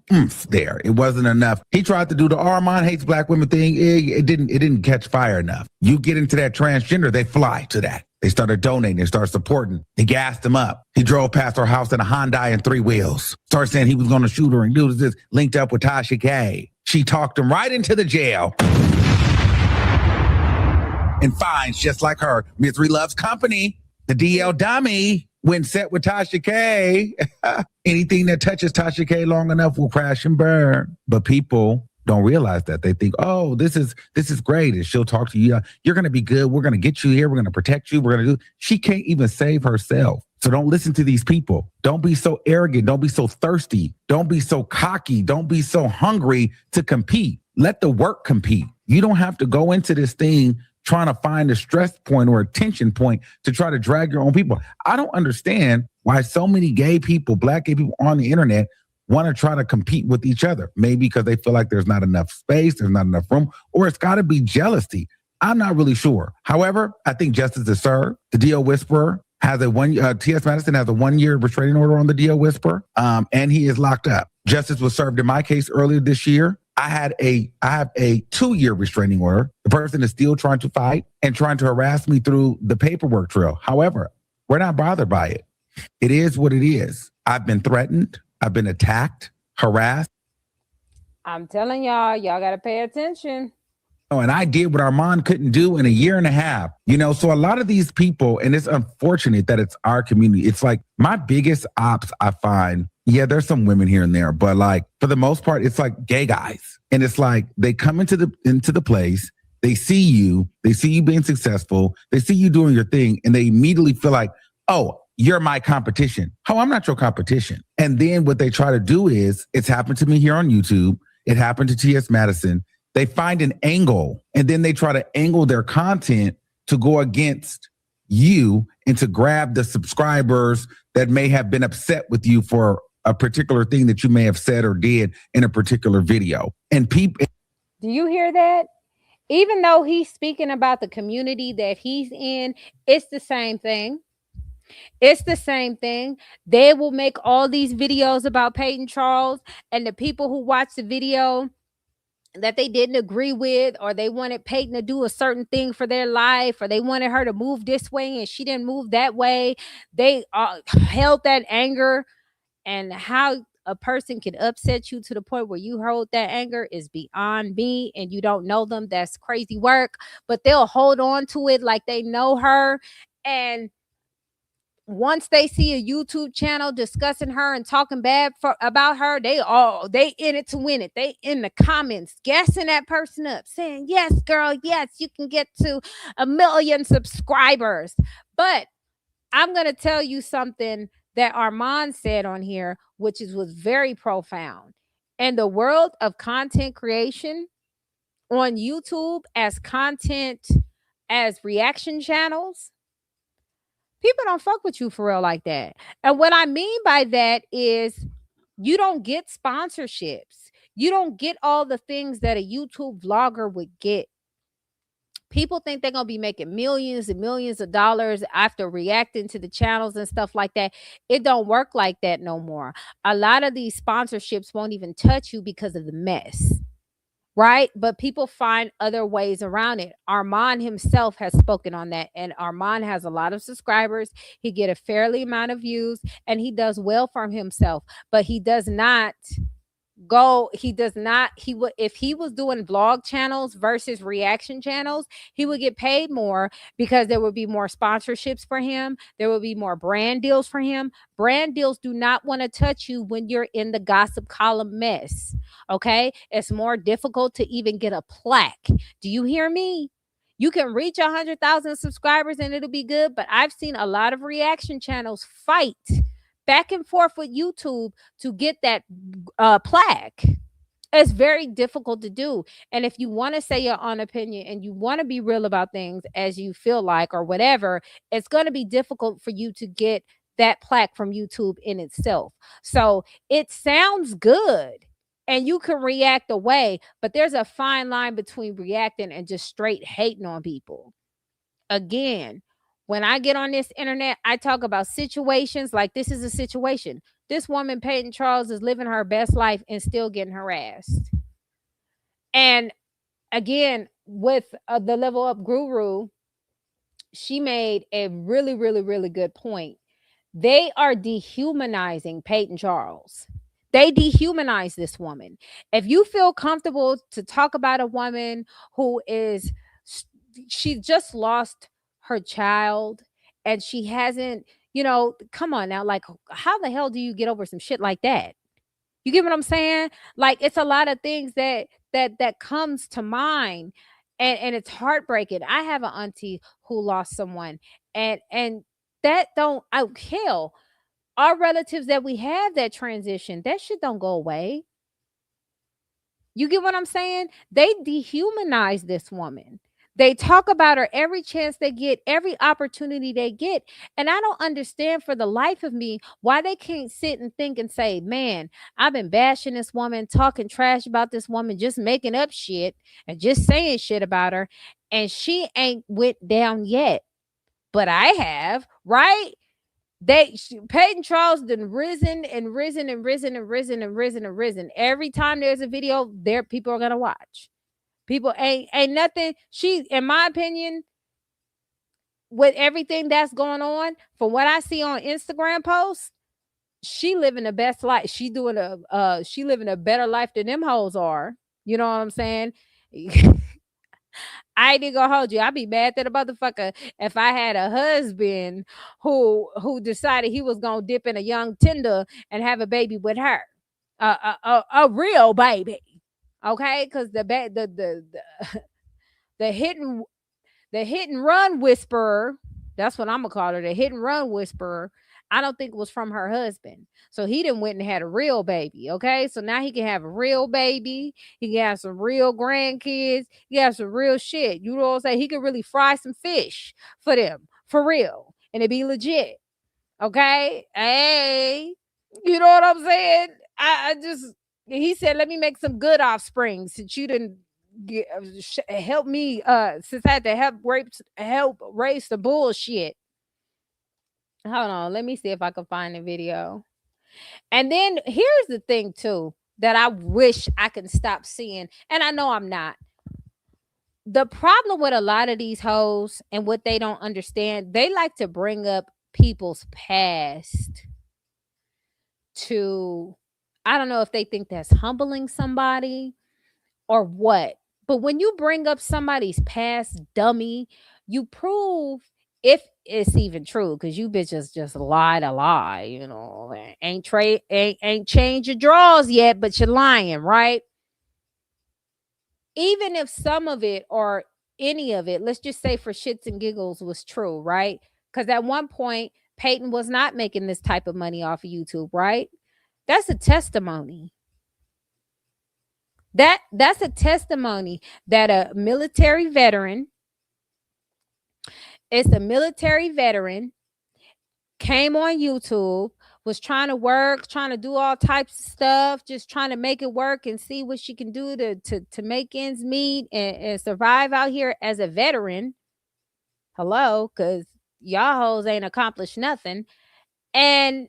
there. It wasn't enough. He tried to do the Armand hates black women thing. It didn't catch fire enough. You get into that transgender, they fly to that. They started donating. They started supporting. He gassed him up. He drove past her house in a Hyundai and 3 wheels. Started saying he was going to shoot her and do this. Linked up with Tasha K. She talked him right into the jail. And fines just like her. Misery loves company. The DL dummy when set with Tasha K. Anything that touches Tasha K long enough will crash and burn. But people don't realize that. They think, oh, this is great. And she'll talk to you. You're going to be good. We're going to get you here. We're going to protect you. We're going to do. She can't even save herself. So don't listen to these people. Don't be so arrogant. Don't be so thirsty. Don't be so cocky. Don't be so hungry to compete. Let the work compete. You don't have to go into this thing trying to find a stress point or a tension point to try to drag your own people. I don't understand why so many gay people, black gay people on the internet want to try to compete with each other. Maybe because they feel like there's not enough space, there's not enough room, or it's got to be jealousy. I'm not really sure. However, I think justice is served. The DO Whisperer has T.S. Madison has a 1-year restraining order on the DO Whisperer, and he is locked up. Justice was served in my case earlier this year. I have a 2-year restraining order. The person is still trying to fight and trying to harass me through the paperwork trail. However, we're not bothered by it. It is what it is. I've been threatened. I've been attacked, harassed. I'm telling y'all got to pay attention. And I did what Armand couldn't do in a year and a half. So a lot of these people, and it's unfortunate that it's our community. It's like my biggest ops I find, yeah, there's some women here and there, but like for the most part, it's like gay guys. And it's like they come into the place, they see you being successful, they see you doing your thing, and they immediately feel like, oh, you're my competition. Oh, I'm not your competition. And then what they try to do is, it's happened to me here on YouTube. It happened to T.S. Madison. They find an angle and then they try to angle their content to go against you and to grab the subscribers that may have been upset with you for a particular thing that you may have said or did in a particular video. And people, Do you hear that? Even though he's speaking about the community that he's in, it's the same thing. It's the same thing. They will make all these videos about Peyton Charles, and the people who watch the video that they didn't agree with, or they wanted Peyton to do a certain thing for their life, or they wanted her to move this way and she didn't move that way, they held that anger. And how a person can upset you to the point where you hold that anger is beyond me, and you don't know them. That's crazy work. But they'll hold on to it like they know her. And once they see a YouTube channel discussing her and talking bad about her, they in it to win it. They in the comments gassing that person up, saying, yes, girl, yes, you can get to 1 million subscribers. But I'm going to tell you something that Armand said on here, which was very profound. In the world of content creation on YouTube, as reaction channels, people don't fuck with you for real like that. And what I mean by that is you don't get sponsorships. You don't get all the things that a YouTube vlogger would get. People think they're going to be making millions and millions of dollars after reacting to the channels and stuff like that. It don't work like that no more. A lot of these sponsorships won't even touch you because of the mess, right? But people find other ways around it. Armand himself has spoken on that, and Armand has a lot of subscribers. He get a fairly amount of views, and he does well for himself, but he does not if he was doing vlog channels versus reaction channels, he would get paid more because there would be more sponsorships for him. There would be more brand deals for him. Brand deals do not want to touch you when you're in the gossip column mess. Okay. It's more difficult to even get a plaque. Do you hear me? You can reach 100,000 subscribers and it'll be good. But I've seen a lot of reaction channels fight back and forth with YouTube to get that plaque. It's very difficult to do. And if you want to say your own opinion and you want to be real about things as you feel like or whatever, it's going to be difficult for you to get that plaque from YouTube in itself. So it sounds good and you can react away, but there's a fine line between reacting and just straight hating on people. Again, when I get on this internet, I talk about situations like this is a situation. This woman, Peyton Charles, is living her best life and still getting harassed. And again, with the Level Up Guru, she made a really, really, really good point. They are dehumanizing Peyton Charles. They dehumanize this woman. If you feel comfortable to talk about a woman who she just lost her child and she hasn't, come on now, like how the hell do you get over some shit like that? You get what I'm saying? Like it's a lot of things that comes to mind, and it's heartbreaking. I have an auntie who lost someone, and that hell, our relatives that we have that transition, that shit don't go away. You get what I'm saying? They dehumanize this woman. They talk about her every chance they get, every opportunity they get. And I don't understand for the life of me why they can't sit and think and say, man, I've been bashing this woman, talking trash about this woman, just making up shit and just saying shit about her. And she ain't went down yet. But I have, right? Peyton Charles done risen and risen and risen and risen and risen and risen. Every time there's a video, people are going to watch. People ain't nothing. She, in my opinion, with everything that's going on, from what I see on Instagram posts, she living the best life. She living a better life than them hoes are. You know what I'm saying? I ain't gonna hold you. I'd be mad at a motherfucker if I had a husband who decided he was gonna dip in a young Tinder and have a baby with her, a real baby. Okay, because the hit and run whisperer, that's what I'm gonna call her, the hit and run whisperer, I don't think it was from her husband. So he done went and had a real baby. Okay, so now he can have a real baby, he can have some real grandkids, he can have some real shit. You know what I'm saying? He could really fry some fish for them, for real, and it be legit. Okay, hey. You know what I'm saying? I just, he said, let me make some good offspring since you didn't help me, since I had to help raise the bullshit. Hold on, let me see if I can find the video. And then here's the thing too that I wish I can stop seeing, and I know I'm not. The problem with a lot of these hoes and what they don't understand, they like to bring up people's past to, I don't know if they think that's humbling somebody or what. But when you bring up somebody's past, dummy, you prove if it's even true, because you bitches just lied a lie, you know. Ain't changed your drawers yet, but you're lying, right? Even if some of it or any of it, let's just say for shits and giggles, was true, right? Because at one point, Peyton was not making this type of money off of YouTube, right? That's a testimony. That's a testimony that a military veteran, it's a military veteran, came on YouTube, was trying to work, trying to do all types of stuff, just trying to make it work and see what she can do to make ends meet and survive out here as a veteran. Hello, because y'all hoes ain't accomplished nothing. And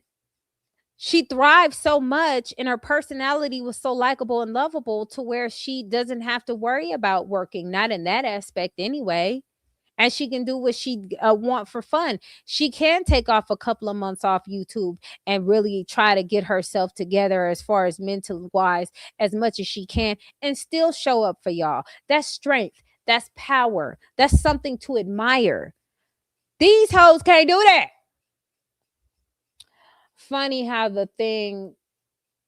she thrived so much and her personality was so likable and lovable to where she doesn't have to worry about working, not in that aspect anyway. And she can do what she want for fun. She can take off a couple of months off YouTube and really try to get herself together as far as mental wise as much as she can and still show up for y'all. That's strength. That's power. That's something to admire. These hoes can't do that. Funny how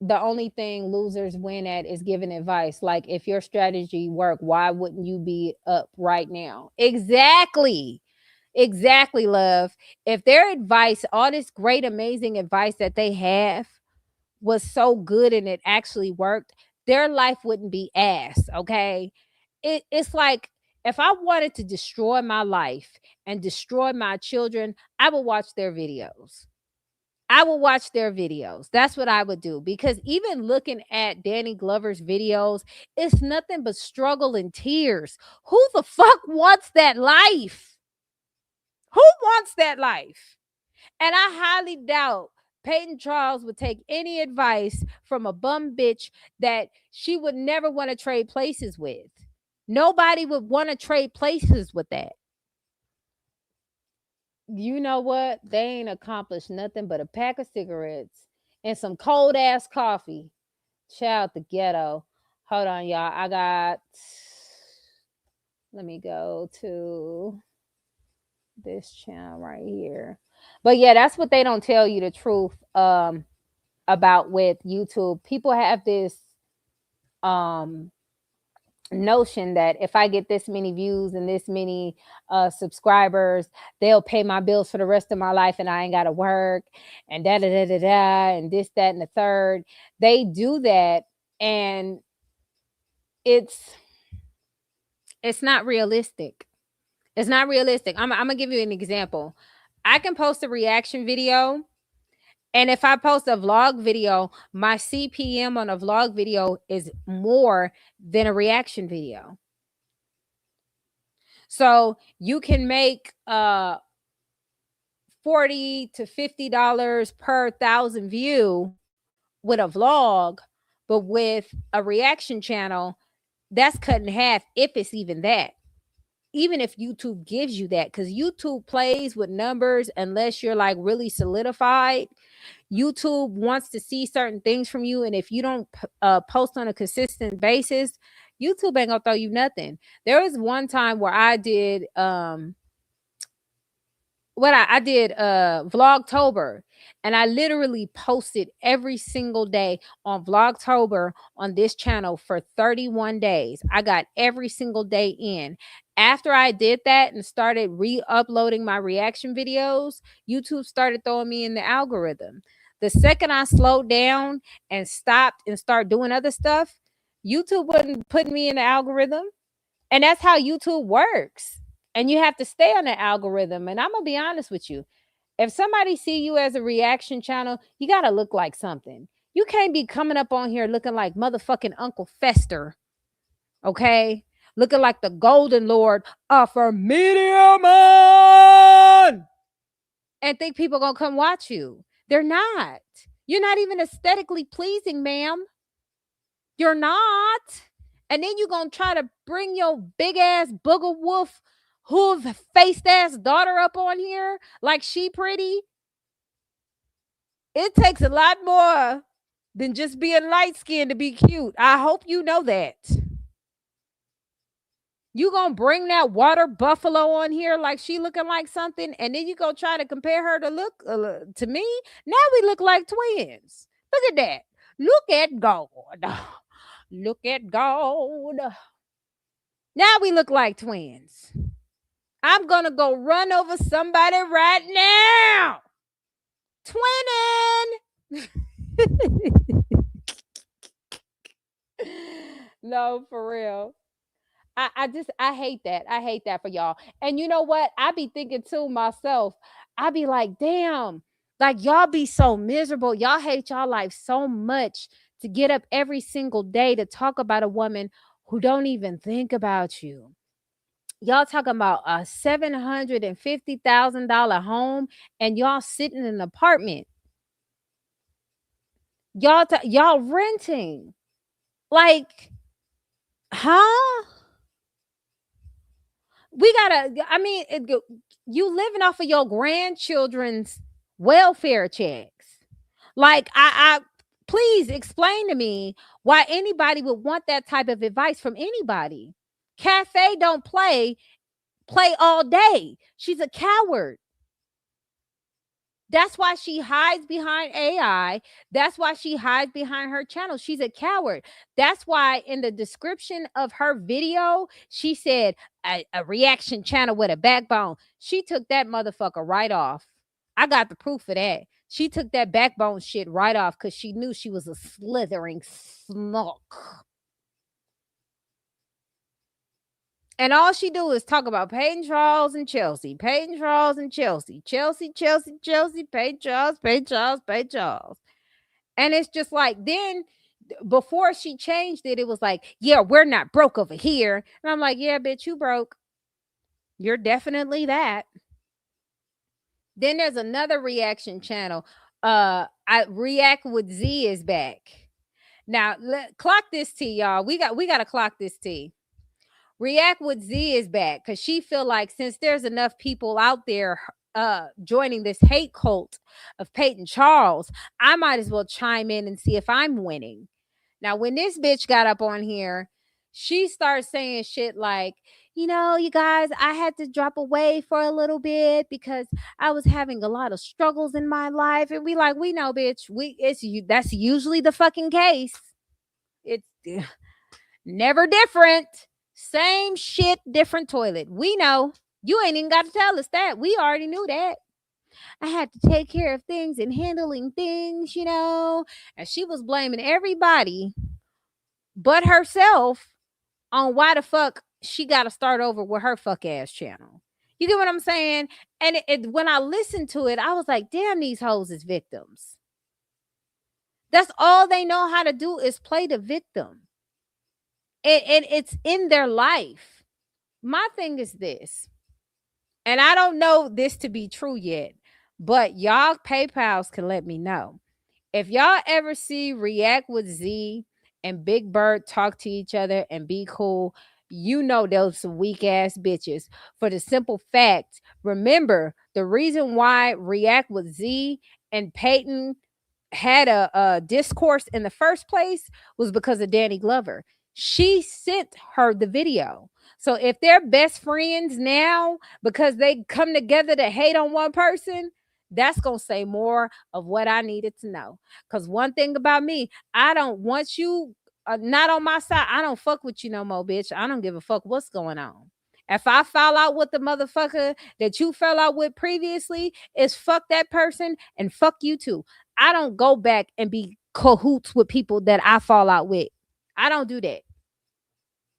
the only thing losers win at is giving advice. Like, if your strategy work, why wouldn't you be up right now? Exactly, love. If their advice, all this great amazing advice that they have, was so good and it actually worked, their life wouldn't be ass. Okay, it's like, if I wanted to destroy my life and destroy my children, I would watch their videos. That's what I would do. Because even looking at Danny Glover's videos, it's nothing but struggle and tears. Who the fuck wants that life? Who wants that life? And I highly doubt Peyton Charles would take any advice from a bum bitch that she would never want to trade places with. Nobody would want to trade places with that. You know what? They ain't accomplished nothing but a pack of cigarettes and some cold ass coffee. Child, the ghetto. Hold on, y'all. Let me go to this channel right here. But yeah, that's what they don't tell you the truth about with YouTube. People have this notion that if I get this many views and this many subscribers, they'll pay my bills for the rest of my life and I ain't gotta work and da da da da da and this, that, and the third. They do that, and it's not realistic. It's not realistic. I'm gonna give you an example. I can post a reaction video, and if I post a vlog video, my CPM on a vlog video is more than a reaction video. So you can make $40 to $50 per 1,000 view with a vlog, but with a reaction channel, that's cut in half, if it's even that. Even if YouTube gives you that, because YouTube plays with numbers unless you're like really solidified. YouTube wants to see certain things from you, and if you don't post on a consistent basis, YouTube ain't gonna throw you nothing. There was one time where I did Vlogtober, and I literally posted every single day on Vlogtober on this channel for 31 days. I got every single day in. After I did that and started re-uploading my reaction videos, YouTube started throwing me in the algorithm. The second I slowed down and stopped and started doing other stuff, YouTube wasn't putting me in the algorithm. And that's how YouTube works. And you have to stay on the algorithm. And I'm going to be honest with you. If somebody see you as a reaction channel, you got to look like something. You can't be coming up on here looking like motherfucking Uncle Fester, okay? Looking like the Golden Lord of a medium man and think people gonna come watch you. They're not. You're not even aesthetically pleasing, ma'am. You're not. And then you're gonna try to bring your big ass booger wolf hoof faced ass daughter up on here like she pretty. It takes a lot more than just being light skinned to be cute. I hope you know that. You gonna bring that water buffalo on here like she looking like something, and then you gonna try to compare her to look to me? Now we look like twins. Look at that. Look at God. Look at God. Now we look like twins. I'm gonna go run over somebody right now. Twinning. No, for real. I hate that. I hate that for y'all. And you know what? I be thinking to myself, I be like, damn, like y'all be so miserable. Y'all hate y'all life so much to get up every single day to talk about a woman who don't even think about you. Y'all talking about a $750,000 home and y'all sitting in an apartment. Y'all renting. Like, huh? We gotta, I mean, you living off of your grandchildren's welfare checks. Like, I please explain to me why anybody would want that type of advice from anybody. Cafe don't play all day. She's a coward. That's why she hides behind AI. That's why she hides behind her channel. She's a coward. That's why in the description of her video, she said a reaction channel with a backbone. She took that motherfucker right off. I got the proof of that. She took that backbone shit right off because she knew she was a slithering smoke. And all she do is talk about Peyton Charles and Chelsea. Peyton Charles and Chelsea. Chelsea, Peyton Charles, Peyton Charles. And it's just like, then before she changed it, it was like, yeah, we're not broke over here. And I'm like, yeah, bitch, you broke. You're definitely that. Then there's another reaction channel. I React with Z is back. Now, clock this T, y'all. We got to clock this T. React with Z is back because she feel like since there's enough people out there joining this hate cult of Peyton Charles, I might as well chime in and see if I'm winning. Now, when this bitch got up on here, she started saying shit like, you know, you guys, I had to drop away for a little bit because I was having a lot of struggles in my life. And we like, we know, bitch, that's usually the fucking case. It's never different. Same shit, different toilet. We know. You ain't even got to tell us that. We already knew that. I had to take care of things and handling things, you know. And she was blaming everybody but herself on why the fuck she got to start over with her fuck ass channel. You get what I'm saying? And when I listened to it, I was like, damn, these hoes is victims. That's all they know how to do is play the victim. And it's in their life. My thing is this, and I don't know this to be true yet, but y'all PayPals can let me know. If y'all ever see React with Z and Big Bird talk to each other and be cool, you know those some weak ass bitches. For the simple fact, remember, the reason why React with Z and Peyton had a discourse in the first place was because of Danny Glover. She sent her the video. So if they're best friends now because they come together to hate on one person, that's going to say more of what I needed to know. Because one thing about me, I don't want you not on my side. I don't fuck with you no more, bitch. I don't give a fuck what's going on. If I fall out with the motherfucker that you fell out with previously, it's fuck that person and fuck you too. I don't go back and be cahoots with people that I fall out with. I don't do that.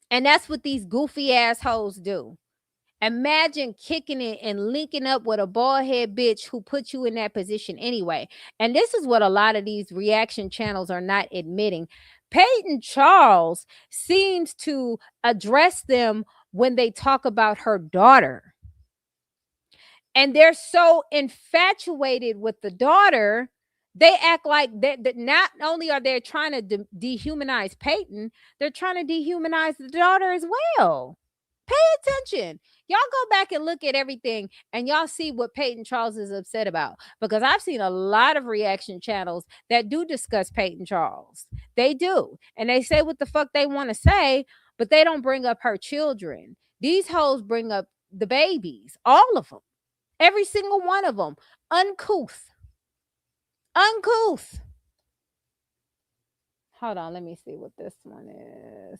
And that's what these goofy assholes do. Imagine kicking it and linking up with a bald head bitch who put you in that position anyway. And this is what a lot of these reaction channels are not admitting. Peyton Charles seems to address them when they talk about her daughter. And they're so infatuated with the daughter, they act like that not only are they trying to dehumanize Peyton, they're trying to dehumanize the daughter as well. Pay attention. Y'all go back and look at everything and y'all see what Peyton Charles is upset about. Because I've seen a lot of reaction channels that do discuss Peyton Charles. They do. And they say what the fuck they want to say, but they don't bring up her children. These hoes bring up the babies, all of them. Every single one of them. Uncouth. Uncouth. Hold on, let me see what this one is.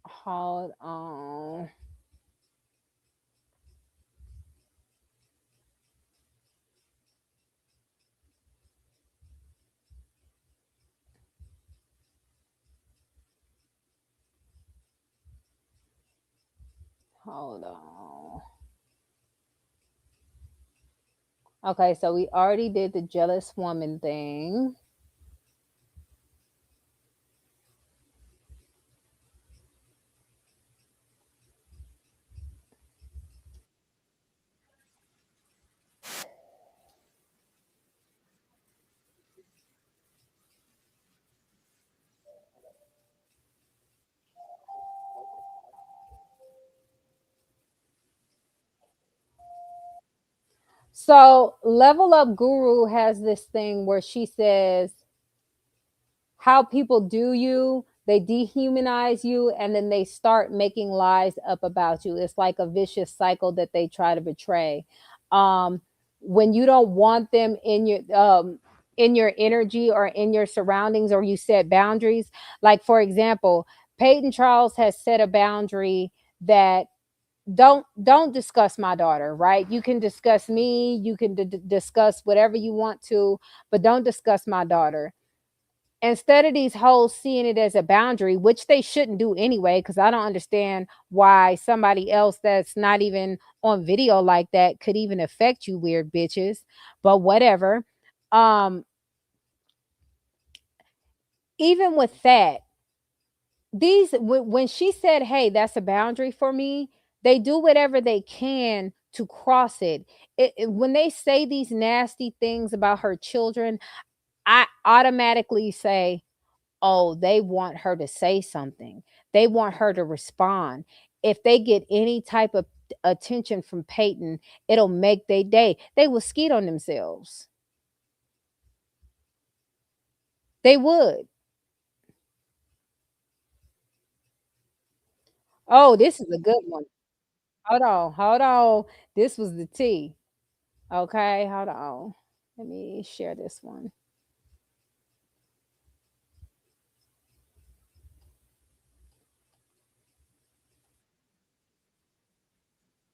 Hold on. Hold on. Okay, so we already did the jealous woman thing. So Level Up Guru has this thing where she says how people do you, they dehumanize you, and then they start making lies up about you. It's like a vicious cycle that they try to betray. When you don't want them in your energy or in your surroundings, or you set boundaries, like for example, Peyton Charles has set a boundary that don't discuss my daughter, right? You can discuss me, you can discuss whatever you want to, but don't discuss my daughter. Instead of these hoes seeing it as a boundary, which they shouldn't do anyway, because I don't understand why somebody else that's not even on video like that could even affect you, weird bitches. But whatever. Even with that, these when she said, hey, that's a boundary for me, they do whatever they can to cross it. When they say these nasty things about her children, I automatically say, oh, they want her to say something. They want her to respond. If they get any type of attention from Peyton, it'll make their day. They will skeet on themselves. They would. Oh, this is a good one. Hold on, hold on. This was the T. Okay, hold on. Let me share this one.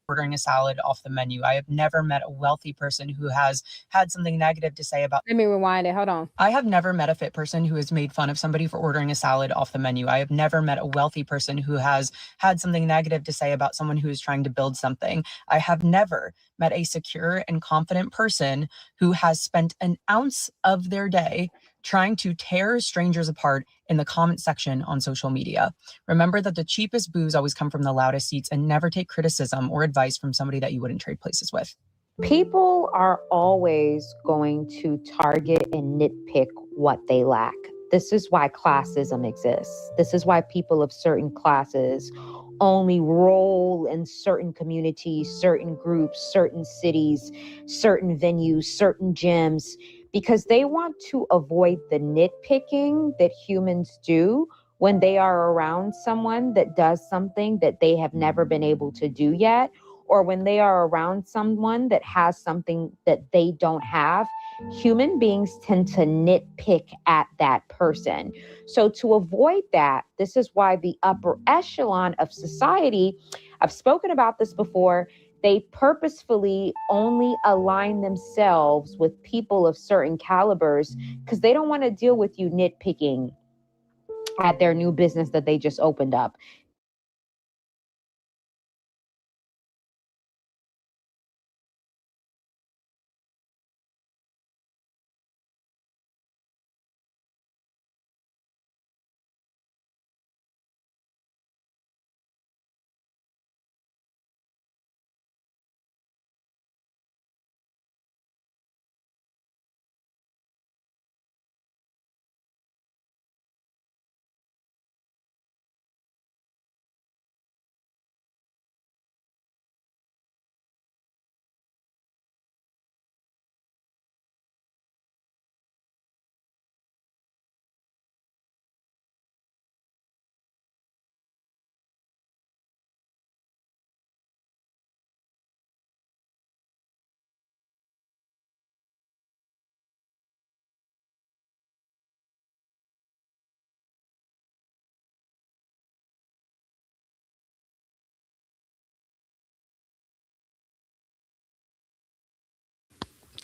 Ordering a salad off the menu. I have never met a wealthy person who has had something negative to say about. Let me rewind it. Hold on. I have never met a fit person who has made fun of somebody for ordering a salad off the menu. I have never met a wealthy person who has had something negative to say about someone who is trying to build something. I have never met a secure and confident person who has spent an ounce of their day trying to tear strangers apart in the comment section on social media. Remember that the cheapest booze always come from the loudest seats, and never take criticism or advice from somebody that you wouldn't trade places with. People are always going to target and nitpick what they lack. This is why classism exists. This is why people of certain classes only roll in certain communities, certain groups, certain cities, certain venues, certain gyms, because they want to avoid the nitpicking that humans do when they are around someone that does something that they have never been able to do yet, or when they are around someone that has something that they don't have. Human beings tend to nitpick at that person. So to avoid that, this is why the upper echelon of society, I've spoken about this before, They purposefully only align themselves with people of certain calibers because they don't want to deal with you nitpicking at their new business that they just opened up.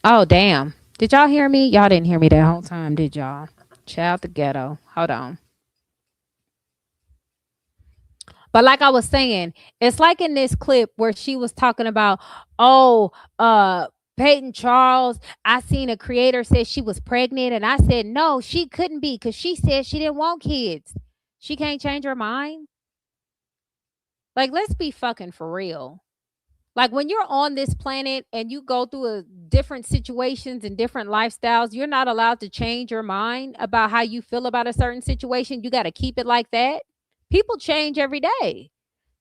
Oh, damn. Did y'all hear me? Y'all didn't hear me that whole time, did y'all? Child the ghetto. Hold on. But like I was saying, it's like in this clip where she was talking about, oh, Peyton Charles. I seen a creator say she was pregnant, and I said no, she couldn't be because she said she didn't want kids. She can't change her mind. Like, let's be fucking for real. Like when you're on this planet and you go through different situations and different lifestyles, you're not allowed to change your mind about how you feel about a certain situation. You got to keep it like that. People change every day.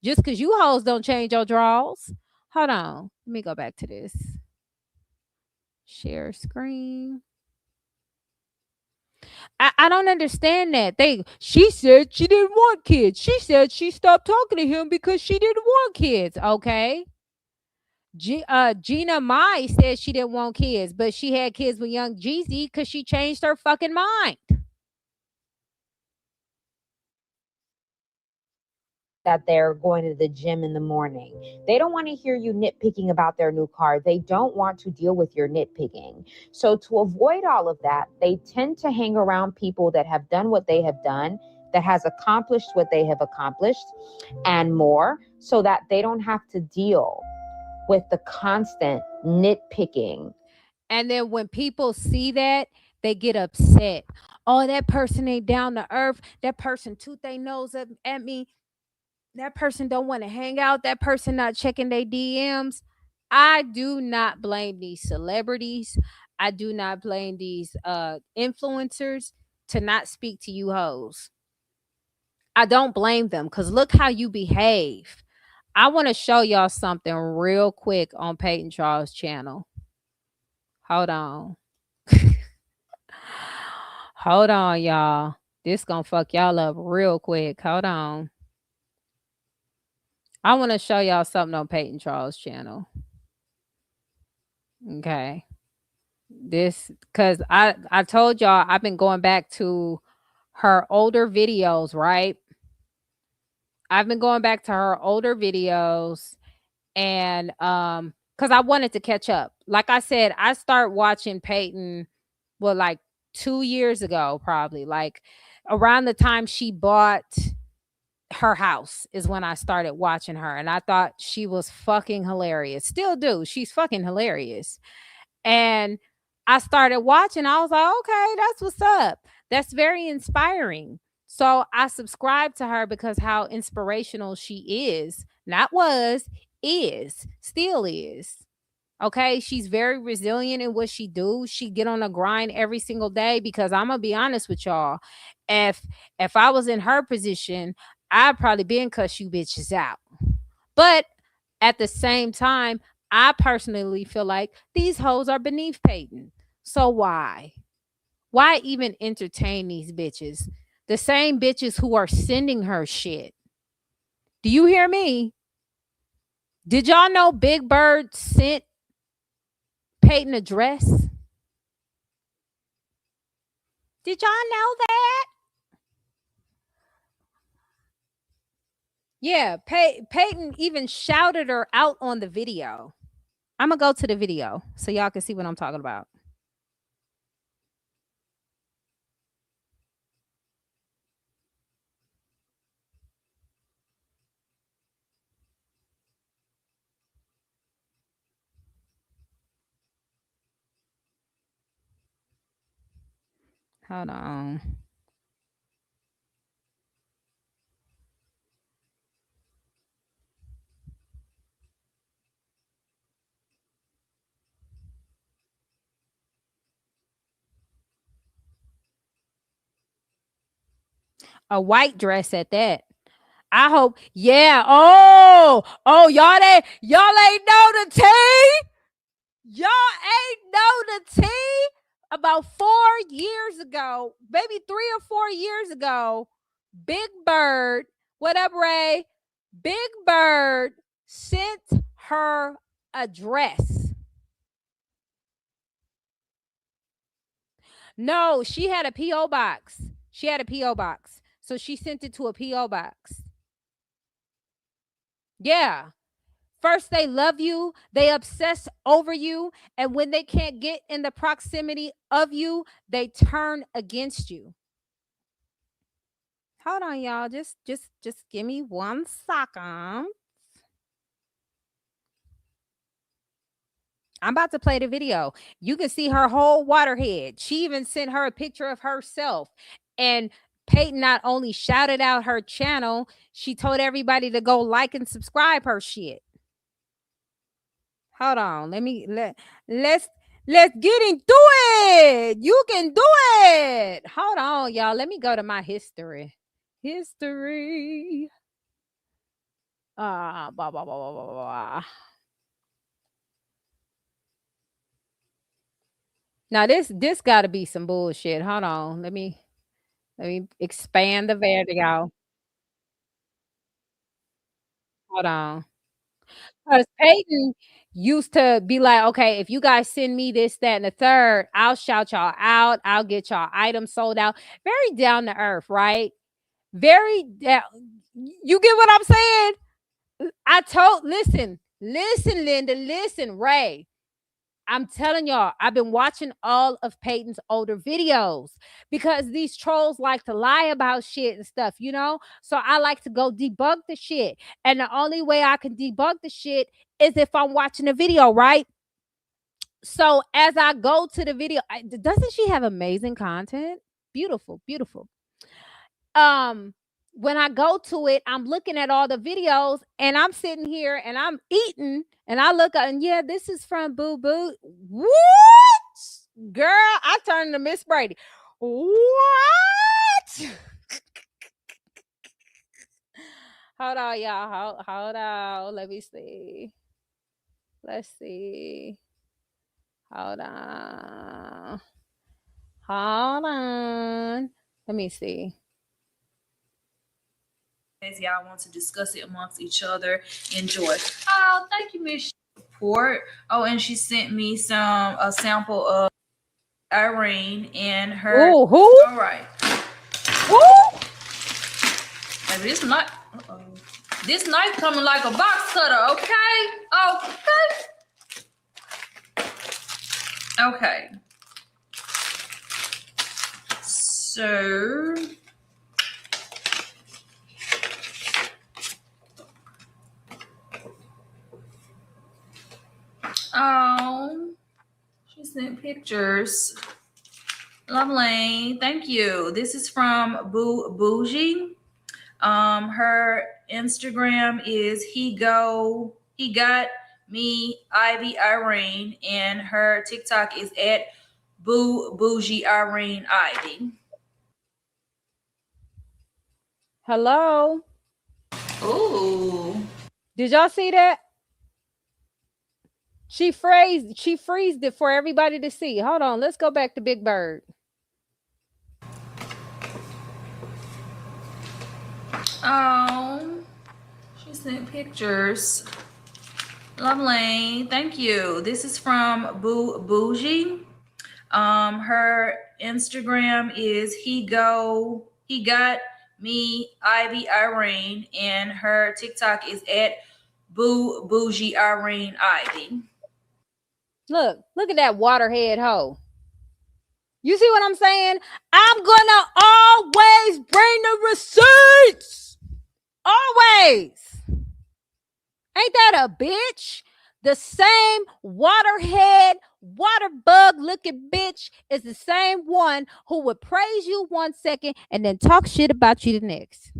Just because you hoes don't change your draws. Hold on. Let me go back to this. Share screen. I don't understand that. She said she didn't want kids. She said she stopped talking to him because she didn't want kids. Okay. Gina Mai said she didn't want kids, but she had kids with young Jeezy because she changed her fucking mind. That they're going to the gym in the morning. They don't want to hear you nitpicking about their new car. They don't want to deal with your nitpicking. So to avoid all of that, they tend to hang around people that have done what they have done, that has accomplished what they have accomplished and more, so that they don't have to deal with the constant nitpicking. And then when people see that, they get upset. Oh, that person ain't down to earth. That person toot their nose at me. That person don't want to hang out. That person not checking their DMs. I do not blame these celebrities. I do not blame these influencers to not speak to you hoes. I don't blame them because look how you behave. I want to show y'all something real quick on Peyton Charles' channel. Hold on. Hold on, y'all. This gonna fuck y'all up real quick. Hold on. I want to show y'all something on Peyton Charles' channel. Okay. This because I told y'all I've been going back to her older videos, right? I've been going back to her older videos and because I wanted to catch up. Like I said, I start watching Peyton like 2 years ago, probably like around the time she bought her house is when I started watching her, and I thought she was fucking hilarious. Still do. She's fucking hilarious. And I started watching. I was like, okay, that's what's up. That's very inspiring. So I subscribed to her because how inspirational she is. Not was, is, still is. Okay, she's very resilient in what she do. She get on a grind every single day because I'm gonna be honest with y'all. If I was in her position, I'd probably been cuss you bitches out. But at the same time, I personally feel like these hoes are beneath Peyton. So why? Why even entertain these bitches? The same bitches who are sending her shit. Do you hear me? Did y'all know Big Bird sent Peyton a dress? Did y'all know that? Yeah, Peyton even shouted her out on the video. I'm gonna go to the video so y'all can see what I'm talking about. Hold on. A white dress at that. I hope. Yeah. Oh, y'all ain't know the tea. Y'all ain't know the tea. About 4 years ago, maybe 3 or 4 years ago, Big Bird, what up, Ray? Big Bird sent her a dress. No, she had a P.O. box. She had a P.O. box. So she sent it to a P.O. box. Yeah. First, they love you, they obsess over you, and when they can't get in the proximity of you, they turn against you. Hold on, y'all. Just give me 1 second. I'm about to play the video. You can see her whole waterhead. She even sent her a picture of herself. And Peyton not only shouted out her channel, she told everybody to go like and subscribe her shit. Hold on. Let's get into it. You can do it. Hold on, y'all. Let me go to my history. History. Blah, blah, blah, blah, blah, blah. Now this got to be some bullshit. Hold on. Let me expand the video. Hold on. Because Peyton used to be like, okay, if you guys send me this, that, and the third, I'll shout y'all out. I'll get y'all items sold out. Very down to earth, right? Very down. You get what I'm saying? Listen, Linda, listen, Ray. I'm telling y'all, I've been watching all of Peyton's older videos because these trolls like to lie about shit and stuff, you know? So I like to go debug the shit. And the only way I can debug the shit is if I'm watching a video, right? So as I go to the video, doesn't she have amazing content? Beautiful, beautiful. When I go to it, I'm looking at all the videos and I'm sitting here and I'm eating and I look and yeah, this is from Boo Boo. What? Girl, I turned to Miss Brady. What? Hold on, y'all. Hold on. Let me see. Let's see. Hold on. Hold on. Let me see. As y'all want to discuss it amongst each other, enjoy. Oh, thank you, Miss Support. Oh, and she sent me a sample of Irene and her. Ooh, who? All right. Who? Maybe this knife coming like a box cutter. Okay. Okay. So. Oh, she sent pictures. Lovely. Thank you. This is from Boo Bougie. Her Instagram is he got me Ivy Irene, and her TikTok is at Boo Bougie Irene Ivy. Hello. Ooh. Did y'all see that? She freezed it for everybody to see. Hold on, let's go back to Big Bird. Oh, she sent pictures. Lovely. Thank you. This is from Boo Bougie. Her Instagram is he got me, Ivy Irene, and her TikTok is at Boo Bougie Irene Ivy. Look at that waterhead hoe. You see what I'm saying? I'm gonna always bring the receipts. Always. Ain't that a bitch? The same waterhead, water bug looking bitch is the same one who would praise you 1 second and then talk shit about you the next.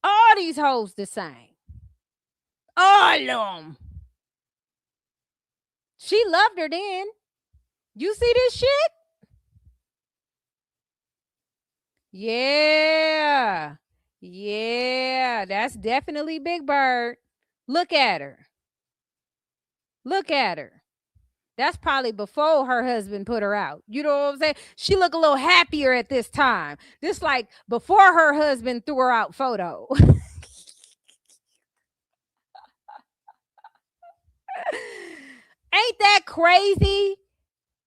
All these hoes the same. All of them. She loved her then. You see this shit? Yeah. Yeah, that's definitely Big Bird. Look at her. Look at her. That's probably before her husband put her out. You know what I'm saying? She look a little happier at this time. This like before her husband threw her out photo. Ain't that crazy?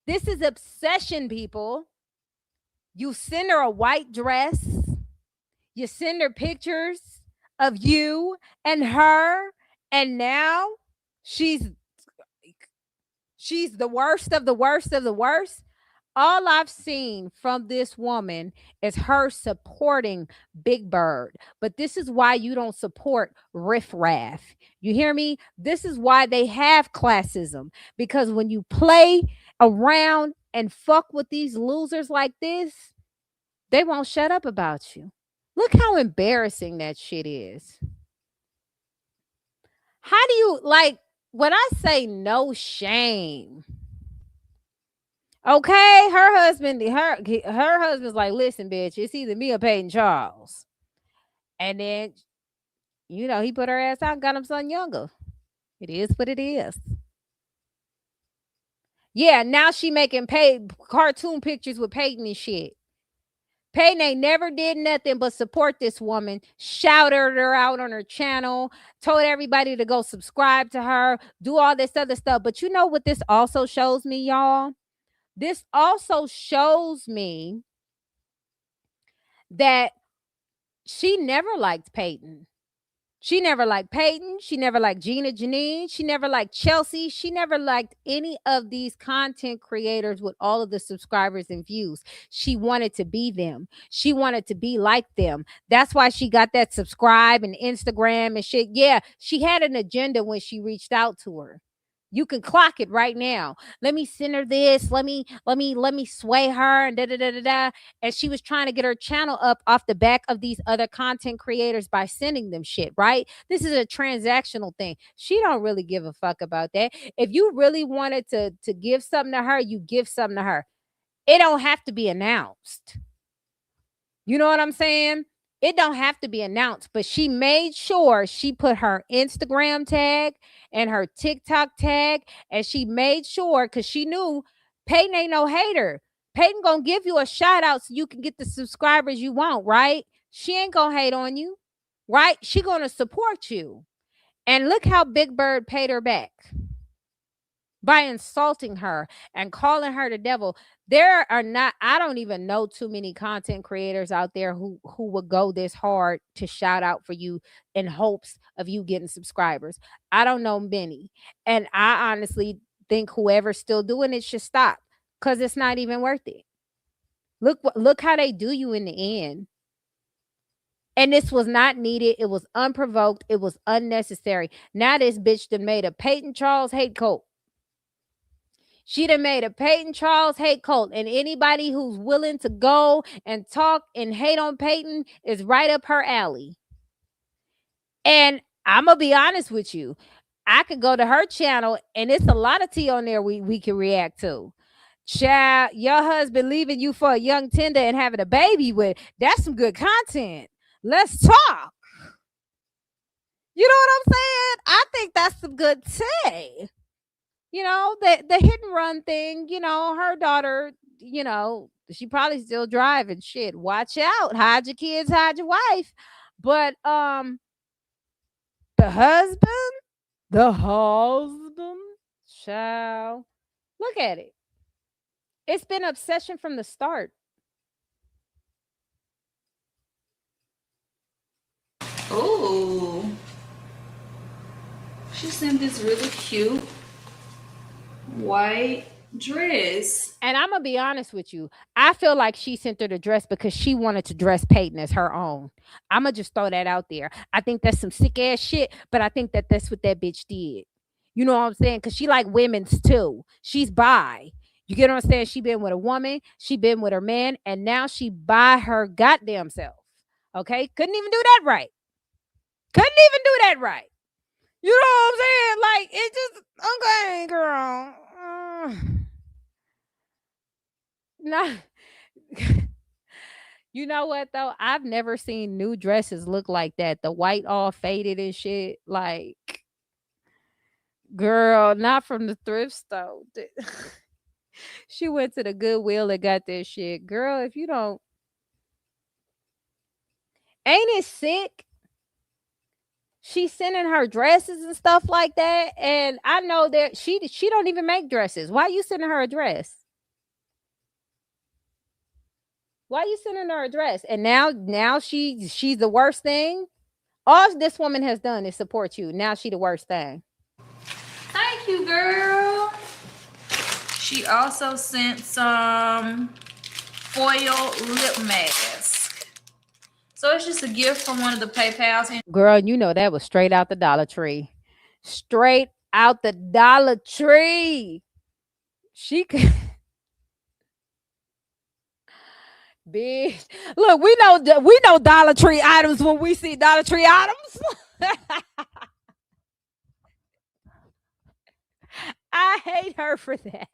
This is obsession, people. You send her a white dress. You send her pictures of you and her. And now she's the worst of the worst of the worst. All I've seen from this woman is her supporting Big Bird. But this is why you don't support Riff Raff. You hear me? This is why they have classism. Because when you play around and fuck with these losers like this, they won't shut up about you. Look how embarrassing that shit is. How do you, like, when I say no shame, okay, her husband's like, listen, bitch, it's either me or Peyton Charles. And then, you know, he put her ass out and got him something younger. It is what it is. Yeah, now she making cartoon pictures with Peyton and shit. Peyton ain't never did nothing but support this woman, shouted her out on her channel, told everybody to go subscribe to her, do all this other stuff. But you know what this also shows me, y'all? This also shows me that she never liked Peyton. She never liked Peyton. She never liked Gina Janine. She never liked Chelsea. She never liked any of these content creators with all of the subscribers and views. She wanted to be them. She wanted to be like them. That's why she got that subscribe and Instagram and shit. Yeah, she had an agenda when she reached out to her. You can clock it right now. Let me send her this. Let me sway her and da da da da da. And she was trying to get her channel up off the back of these other content creators by sending them shit, right? This is a transactional thing. She don't really give a fuck about that. If you really wanted to give something to her, you give something to her. It don't have to be announced. You know what I'm saying? It don't have to be announced, but she made sure she put her Instagram tag and her TikTok tag, and she made sure, because she knew Peyton ain't no hater. Peyton gonna give you a shout out so you can get the subscribers you want, right? She ain't gonna hate on you, right? She gonna support you. And look how Big Bird paid her back by insulting her and calling her the devil. There are not, I don't even know too many content creators out there who would go this hard to shout out for you in hopes of you getting subscribers. I don't know many. And I honestly think whoever's still doing it should stop, because it's not even worth it. Look how they do you in the end. And this was not needed. It was unprovoked. It was unnecessary. Now this bitch done made a Peyton Charles hate cult. She done made a Peyton Charles hate cult, and anybody who's willing to go and talk and hate on Peyton is right up her alley. And I'm going to be honest with you. I could go to her channel, and it's a lot of tea on there we can react to. Child, your husband leaving you for a young tender and having a baby with, that's some good content. Let's talk. You know what I'm saying? I think that's some good tea. You know, the hit and run thing, you know, her daughter, you know, she probably still driving. Shit, watch out. Hide your kids, hide your wife. But the husband, child, look at it. It's been obsession from the start. Oh, she sent this really cute white dress. And I'm gonna be honest with you. I feel like she sent her the dress because she wanted to dress Peyton as her own. I'm gonna just throw that out there. I think that's some sick ass shit, but I think that that's what that bitch did. You know what I'm saying? Because she like women's too. She's bi. You get what I'm saying? She been with a woman, she been with her man, and now she by her goddamn self. Okay, couldn't even do that right. Couldn't even do that right. You know what I'm saying? Like it just okay, girl. No. You know what though? I've never seen new dresses look like that. The white all faded and shit. Like, girl, not from the thrift store. She went to the Goodwill and got that shit. Girl, if you don't, ain't it sick? She's sending her dresses and stuff like that. And I know that she don't even make dresses. Why you sending her a dress? Why you sending her a dress? And now she's the worst thing. All this woman has done is support you. Now she the worst thing. Thank you, girl. She also sent some foil lip mask. So it's just a gift from one of the PayPals. And Girl, you know that was straight out the Dollar Tree. Straight out the Dollar Tree. She could. Bitch. Look, we know Dollar Tree items when we see Dollar Tree items. I hate her for that.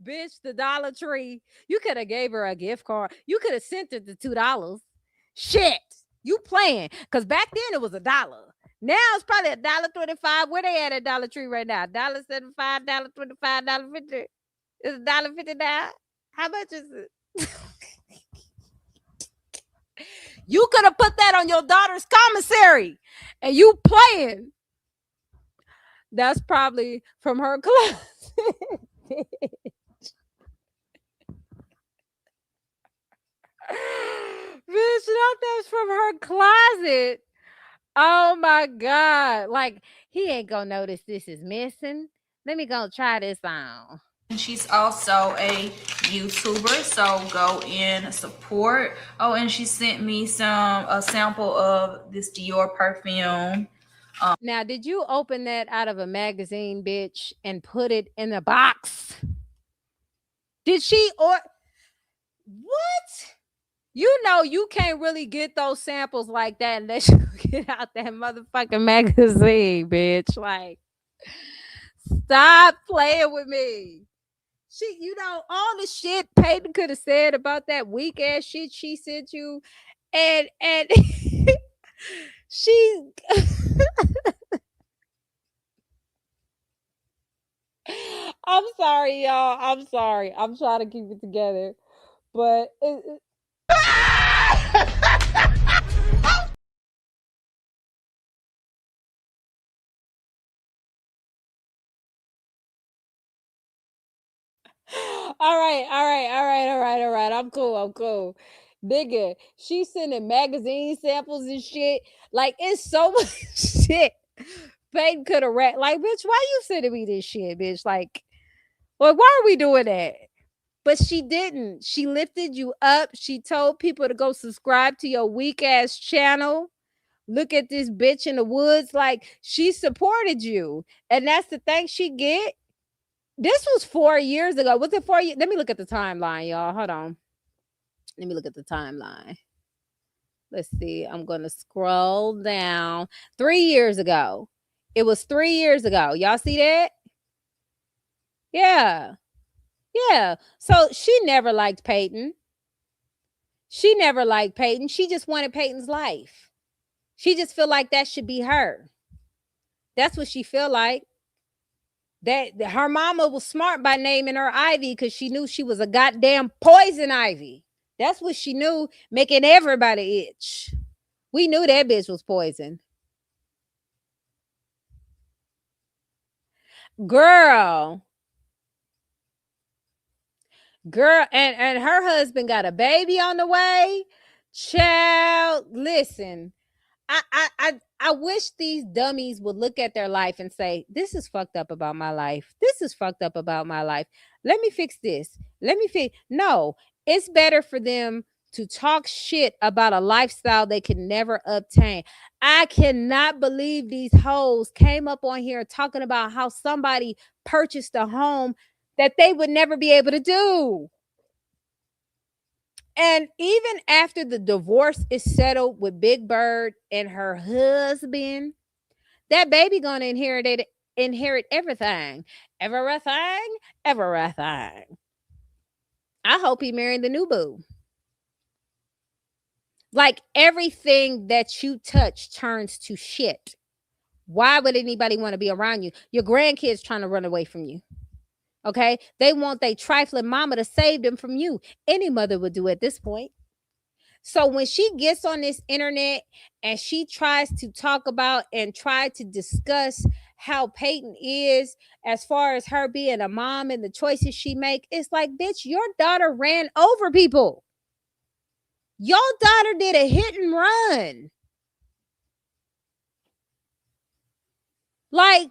Bitch, the Dollar Tree. You could have gave her a gift card. You could have sent her the $2. Shit. You playing. Because back then it was $1. Now it's probably $1.25. Where they at Dollar Tree right now? $1.75, $1.25, $1.50. It's $1.50 now. How much is it? You could have put that on your daughter's commissary and you playing. That's probably from her closet. Bitch, that's from her closet. Oh my God. Like, he ain't gonna notice this is missing. Let me go try this on. And she's also a YouTuber, so go and support. Oh, and she sent me a sample of this Dior perfume. Now, did you open that out of a magazine, bitch, and put it in a box? Did she or what? You know you can't really get those samples like that unless you get out that motherfucking magazine, bitch. Like, stop playing with me. She, you know, all the shit Peyton could have said about that weak ass shit she sent you, and she I'm sorry, y'all. I'm sorry. I'm trying to keep it together. But all right. I'm cool. Nigga, she sending magazine samples and shit. Like, it's so much shit. Peyton could have read. Like, bitch, why you sending me this shit, bitch? Like, well, why are we doing that? But she didn't. She lifted you up. She told people to go subscribe to your weak ass channel. Look at this bitch in the woods. Like, she supported you. And that's the thing she get. This was 4 years ago. Was it 4 years? Let me look at the timeline, y'all. Hold on. Let me look at the timeline. Let's see. I'm going to scroll down. 3 years ago. It was 3 years ago. Y'all see that? Yeah. Yeah. So she never liked Peyton. She just wanted Peyton's life. She just feel like that should be her. That's what she feel like. That her mama was smart by naming her Ivy because she knew she was a goddamn poison ivy. That's what she knew, making everybody itch. We knew that bitch was poison. Girl, and her husband got a baby on the way. Child, listen. I wish these dummies would look at their life and say, this is fucked up about my life. This is fucked up about my life. Let me fix this. Let me fix. No, it's better for them to talk shit about a lifestyle they can never obtain. I cannot believe these hoes came up on here talking about how somebody purchased a home that they would never be able to do. And even after the divorce is settled with Big Bird and her husband, that baby gonna inherit everything. Everything. Everything. I hope he married the new boo. Like everything that you touch turns to shit. Why would anybody want to be around you? Your grandkids trying to run away from you. Okay? They want their trifling mama to save them from you. Any mother would do at this point. So when she gets on this internet and she tries to talk about and try to discuss how Peyton is as far as her being a mom and the choices she make, it's like, bitch, your daughter ran over people. Your daughter did a hit and run. Like,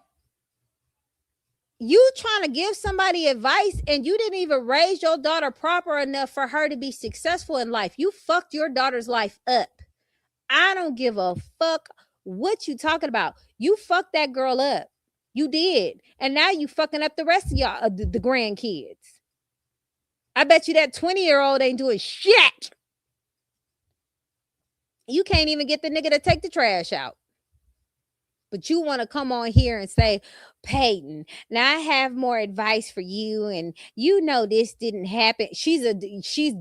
you trying to give somebody advice and you didn't even raise your daughter proper enough for her to be successful in life. You fucked your daughter's life up. I don't give a fuck what you talking about. You fucked that girl up. You did. And now you fucking up the rest of y'all, the grandkids. I bet you that 20-year-old ain't doing shit. You can't even get the nigga to take the trash out. But you want to come on here and say, Peyton, now I have more advice for you. And you know this didn't happen. She's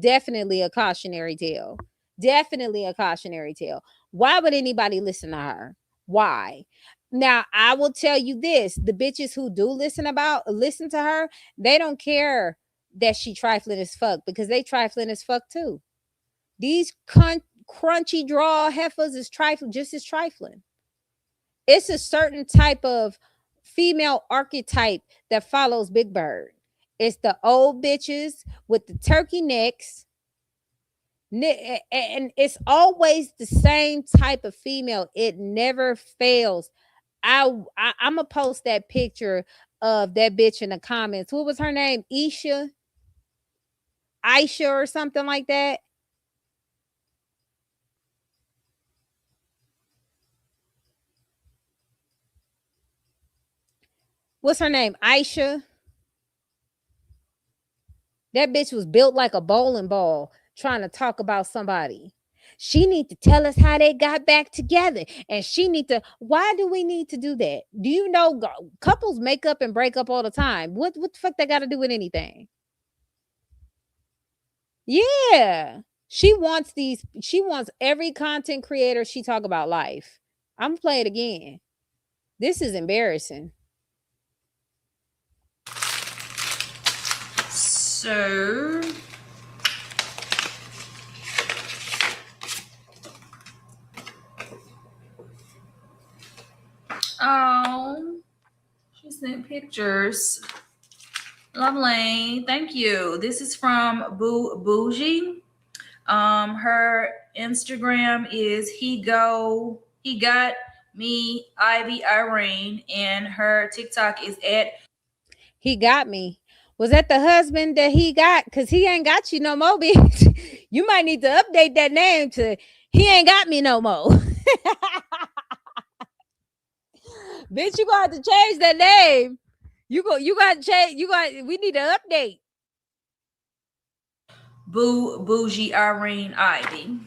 definitely a cautionary tale. Definitely a cautionary tale. Why would anybody listen to her? Why? Now, I will tell you this. The bitches who do listen to her, they don't care that she trifling as fuck because they trifling as fuck too. These crunchy draw heifers is just as trifling. It's a certain type of female archetype that follows Big Bird. It's the old bitches with the turkey necks. And it's always the same type of female. It never fails. I'm gonna post that picture of that bitch in the comments. What was her name? Aisha or something like that. What's her name? Aisha. That bitch was built like a bowling ball trying to talk about somebody. She need to tell us how they got back together. And why do we need to do that? Do you know couples make up and break up all the time? What the fuck they got to do with anything? Yeah. She wants every content creator she talk about life. I'm gonna play it again. This is embarrassing. So she sent pictures. Lovely. Thank you. This is from Bougie. Her Instagram is he got me Ivy Irene, and her TikTok is at He got me. Was that the husband that he got? Because he ain't got you no more, bitch. You might need to update that name to he ain't got me no more. Bitch, you gonna have to change that name. You got to change. We need to update. Bougie Irene Ivy.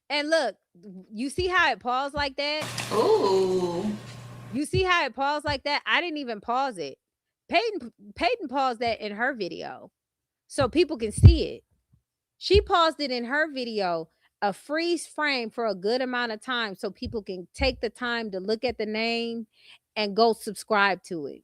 And look, you see how it paused like that? Ooh. You see how it paused like that? I didn't even pause it. Peyton paused that in her video so people can see it. She paused it in her video, a freeze frame for a good amount of time so people can take the time to look at the name and go subscribe to it.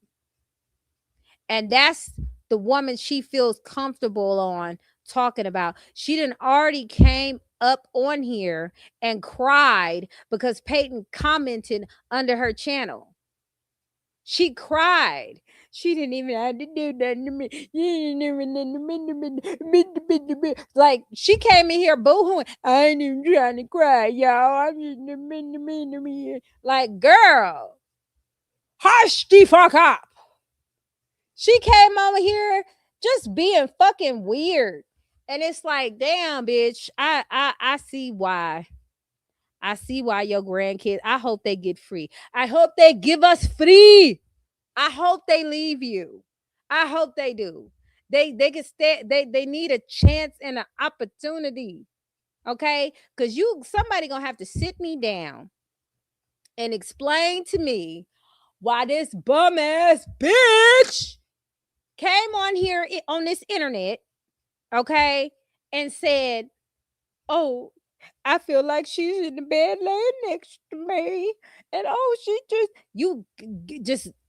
And that's the woman she feels comfortable on talking about. She done already came up on here and cried because Peyton commented under her channel. She cried. She didn't even have to do nothing to me. Like, she came in here boohooing. I ain't even trying to cry, y'all. I'm just like, girl, hush the fuck up. She came over here just being fucking weird. And it's like, damn, bitch, I see why. I see why your grandkids, I hope they get free. I hope they give us free. I hope they leave you. I hope they do. They can stay, they need a chance and an opportunity. Okay? Because somebody gonna have to sit me down and explain to me why this bum ass bitch came on here on this internet, okay, and said, oh, I feel like she's in the bed laying next to me. And oh, she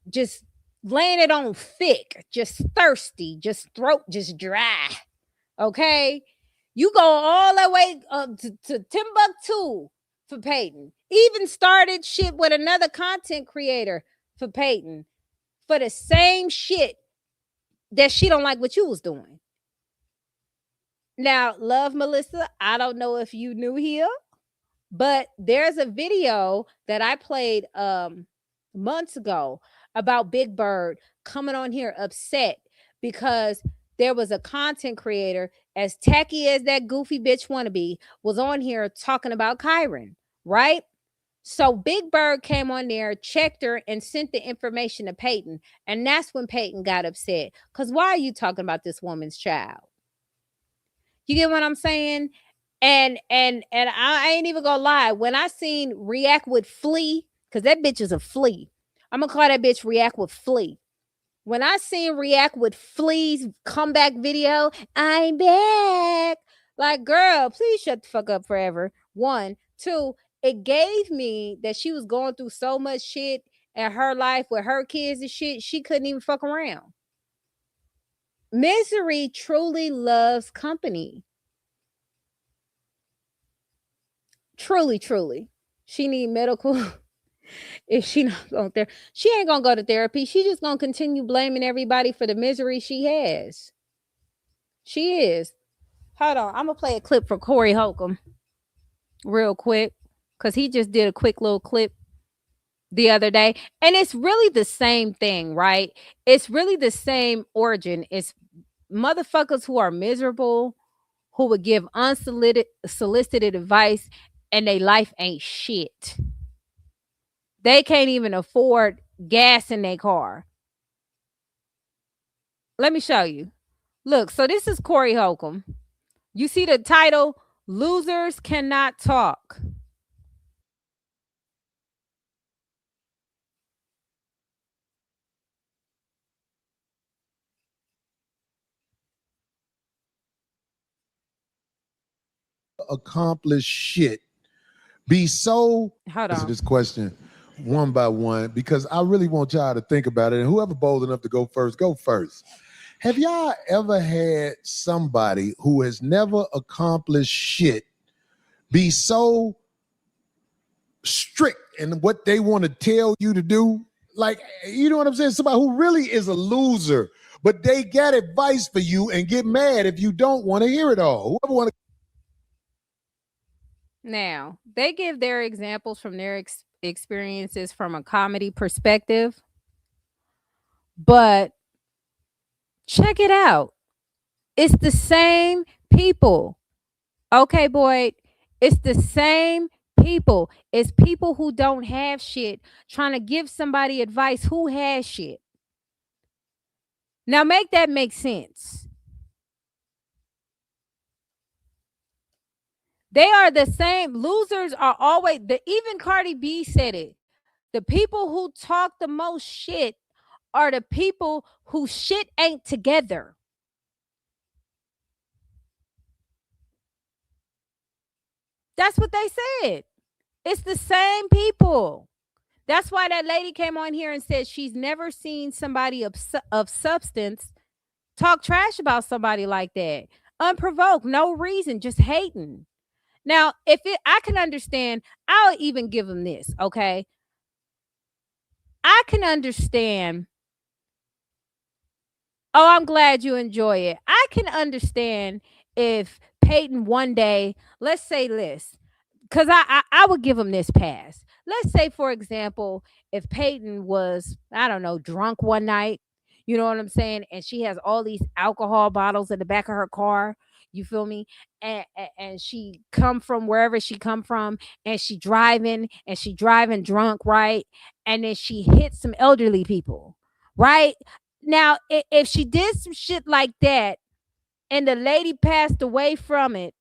just laying it on thick, just thirsty, just throat just dry. Okay. You go all the way up to Timbuktu for Peyton. Even started shit with another content creator for Peyton for the same shit that she don't like what you was doing. Now, love Melissa, I don't know if you knew here, but there's a video that I played months ago about Big Bird coming on here upset because there was a content creator, as tacky as that goofy bitch wannabe, was on here talking about Kyron, right? So Big Bird came on there, checked her, and sent the information to Peyton. And that's when Peyton got upset. Because why are you talking about this woman's child? You get what I'm saying? And I ain't even gonna lie. When I seen React with Flea, because that bitch is a flea. I'm gonna call that bitch React with Flea. When I seen React with Flea's comeback video, I'm back. Like, girl, please shut the fuck up forever. 1, 2, it gave me that she was going through so much shit in her life with her kids and shit, she couldn't even fuck around. Misery truly loves company. Truly, truly. She need medical. If she not going there, she ain't gonna go to therapy. She just gonna continue blaming everybody for the misery she has. She is. Hold on, I'm gonna play a clip for Corey Holcomb real quick, because he just did a quick little clip the other day, and it's really the same thing, right? It's really the same origin. It's motherfuckers who are miserable, who would give unsolicited advice, and their life ain't shit. They can't even afford gas in their car. Let me show you. Look, so this is Corey Holcomb. You see the title, Losers Cannot Talk. Accomplish shit. Be so. Hold Answer on. this question one by one, because I really want y'all to think about it. And whoever bold enough to go first, go first. Have y'all ever had somebody who has never accomplished shit be so strict in what they want to tell you to do? Like, you know what I'm saying? Somebody who really is a loser, but they got advice for you and get mad if you don't want to hear it all. Whoever want to. Now, they give their examples from their experiences from a comedy perspective, but check it out. It's the same people. Okay, Boyd, it's the same people. It's people who don't have shit trying to give somebody advice who has shit. Now, make that make sense. They are the same. Losers are always, even Cardi B said it. The people who talk the most shit are the people whose shit ain't together. That's what they said. It's the same people. That's why that lady came on here and said she's never seen somebody of substance talk trash about somebody like that. Unprovoked, no reason, just hating. Now, I can understand, I'll even give them this, okay? I can understand. Oh, I'm glad you enjoy it. I can understand if Peyton one day, let's say this, because I would give him this pass. Let's say, for example, if Peyton was, I don't know, drunk one night, you know what I'm saying, and she has all these alcohol bottles in the back of her car, you feel me? And she come from wherever she come from, and she driving drunk, right? And then she hits some elderly people, right? Now, if she did some shit like that and the lady passed away from it,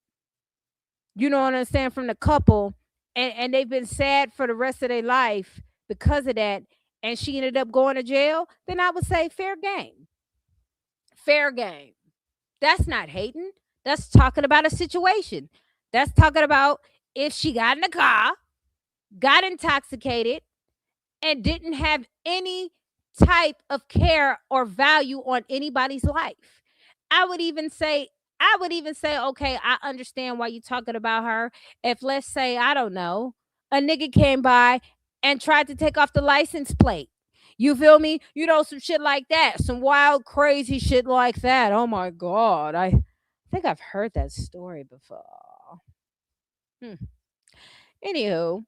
you know what I'm saying, from the couple, and they've been sad for the rest of their life because of that, and she ended up going to jail, then I would say fair game. Fair game. That's not hating. That's talking about a situation. That's talking about if she got in the car, got intoxicated, and didn't have any type of care or value on anybody's life. I would even say, okay, I understand why you talking about her. If, let's say, I don't know, a nigga came by and tried to take off the license plate. You feel me? You know, some shit like that. Some wild, crazy shit like that. Oh my God. I think I've heard that story before. Anywho,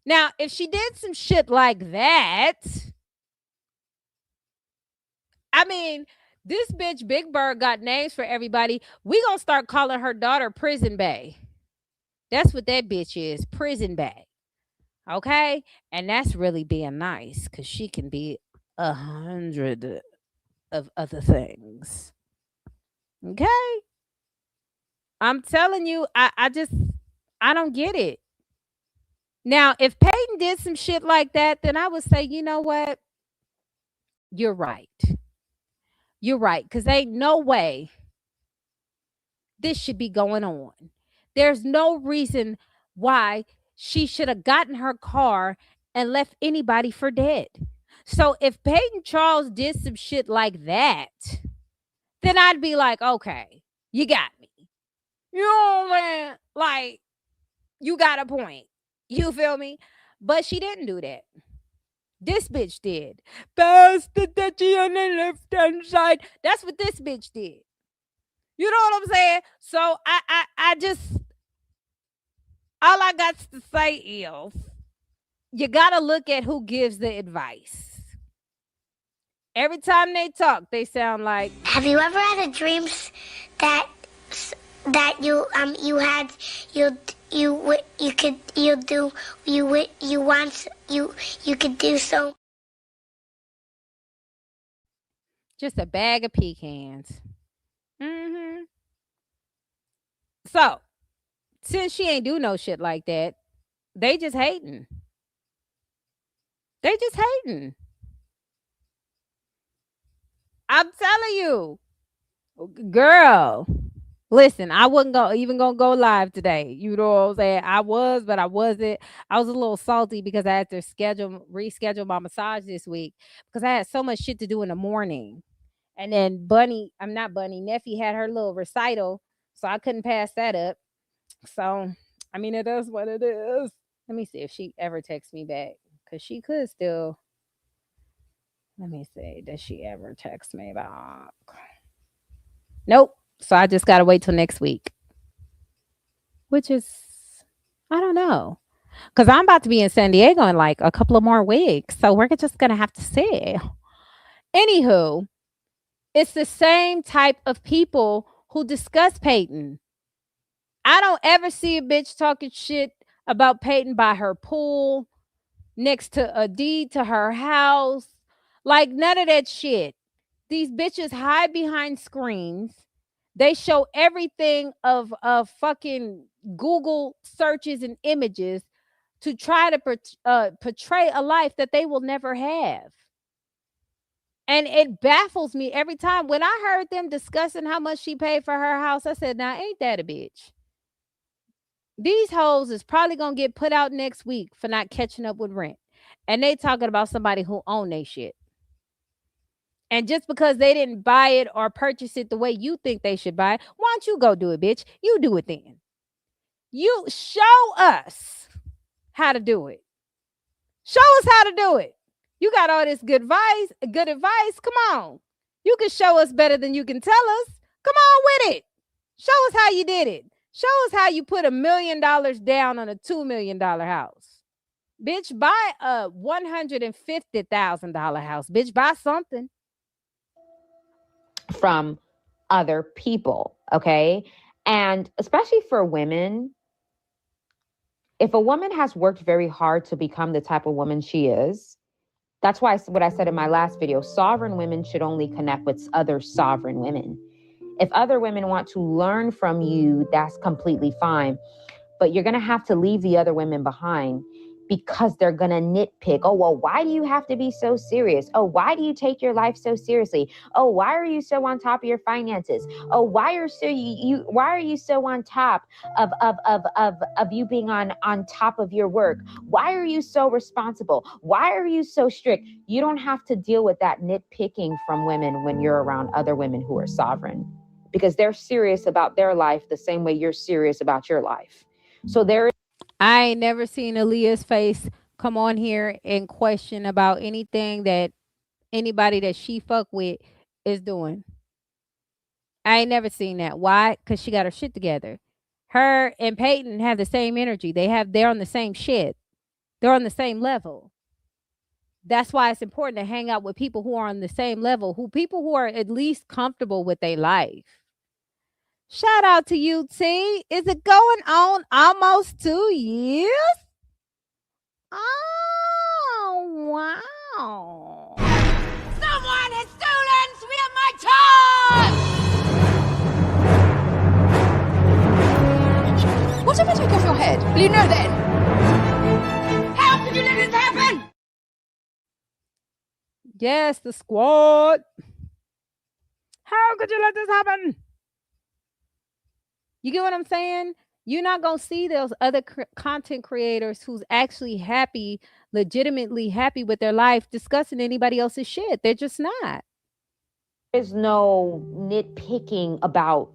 now, if she did some shit like that, I mean, this bitch Big Bird got names for everybody. We gonna start calling her daughter Prison Bay. That's what that bitch is, Prison Bay. Okay? And that's really being nice, because she can be 100 of other things. Okay? I'm telling you, I don't get it. Now, if Peyton did some shit like that, then I would say, you know what? You're right. You're right, because ain't no way this should be going on. There's no reason why she should have gotten her car and left anybody for dead. So if Peyton Charles did some shit like that, then I'd be like, okay, you got me. You know what I'm saying? Like, you got a point. You feel me? But she didn't do that. This bitch did. Pass the touchy on the left hand side. That's what this bitch did. You know what I'm saying? So I just, all I got to say is, you gotta look at who gives the advice. Every time they talk, they sound like. Have you ever had a dream that you could do so? Just a bag of pecans. So, since she ain't do no shit like that, they just hating. They just hating. I'm telling you, girl. Listen, I wasn't gonna go live today. You know what I'm saying? I was, but I wasn't. I was a little salty because I had to reschedule my massage this week because I had so much shit to do in the morning. And then Neffy had her little recital, so I couldn't pass that up. So, I mean, it is what it is. Let me see if she ever texts me back, because she could still. Let me see. Does she ever text me back? Nope. So I just got to wait till next week, which is, I don't know, because I'm about to be in San Diego in like a couple of more weeks. So we're just going to have to see. Anywho, it's the same type of people who discuss Peyton. I don't ever see a bitch talking shit about Peyton by her pool, next to a deed to her house. Like, none of that shit. These bitches hide behind screens. They show everything of fucking Google searches and images to try to portray a life that they will never have. And it baffles me every time. When I heard them discussing how much she paid for her house, I said, now, ain't that a bitch? These hoes is probably going to get put out next week for not catching up with rent. And they talking about somebody who own their shit. And just because they didn't buy it or purchase it the way you think they should buy it, why don't you go do it, bitch? You do it then. You show us how to do it. Show us how to do it. You got all this good advice. Come on. You can show us better than you can tell us. Come on with it. Show us how you did it. Show us how you put $1 million down on a $2 million house. Bitch, buy a $150,000 house. Bitch, buy something. From other people, okay? And especially for women, if a woman has worked very hard to become the type of woman she is, that's why what I said in my last video, sovereign women should only connect with other sovereign women. If other women want to learn from you, that's completely fine. But you're going to have to leave the other women behind because they're going to nitpick. Oh, well, why do you have to be so serious? Oh, why do you take your life so seriously? Oh, why are you so on top of your finances? Oh, why are you so on top of you being on top of your work? Why are you so responsible? Why are you so strict? You don't have to deal with that nitpicking from women when you're around other women who are sovereign, because they're serious about their life the same way you're serious about your life. So I ain't never seen Aaliyah's face come on here and question about anything that anybody that she fuck with is doing. I ain't never seen that. Why? Because she got her shit together. Her and Peyton have the same energy. They're on the same shit. They're on the same level. That's why it's important to hang out with people who are on the same level, people who are at least comfortable with their life. Shout out to you, T. Is it going on almost 2 years? Oh, wow. Someone has stolen 3 of my toys! What if I take off your head? Will you know then? How could you let this happen? Yes, the squad. How could you let this happen? You get what I'm saying? You're not going to see those other content creators who's actually happy, legitimately happy with their life discussing anybody else's shit. They're just not. There's no nitpicking about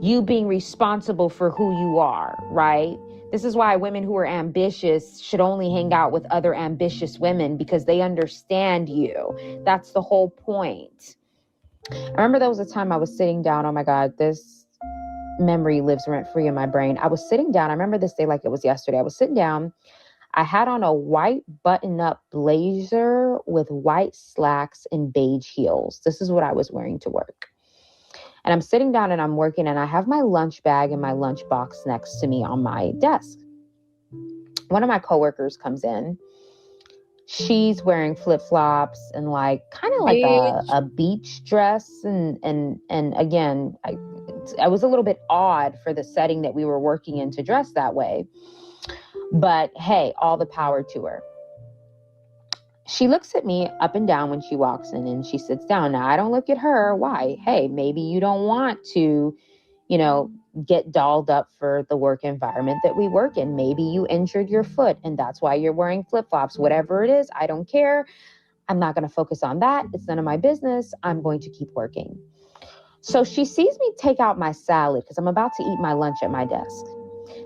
you being responsible for who you are, right? This is why women who are ambitious should only hang out with other ambitious women, because they understand you. That's the whole point. I remember there was a time I was sitting down. Oh my God, this memory lives rent free in my brain. I was sitting down. I remember this day like it was yesterday. I was sitting down. I had on a white button-up blazer with white slacks and beige heels. This is what I was wearing to work. And I'm sitting down and I'm working, and I have my lunch bag and my lunch box next to me on my desk. One of my coworkers comes in. She's wearing flip-flops and like kind of like a beach dress. And again, I was a little bit odd for the setting that we were working in to dress that way. But hey, all the power to her. She looks at me up and down when she walks in and she sits down. Now, I don't look at her. Why? Hey, maybe you don't want to, get dolled up for the work environment that we work in. Maybe you injured your foot and that's why you're wearing flip-flops. Whatever it is, I don't care. I'm not going to focus on that. It's none of my business. I'm going to keep working. So she sees me take out my salad because I'm about to eat my lunch at my desk.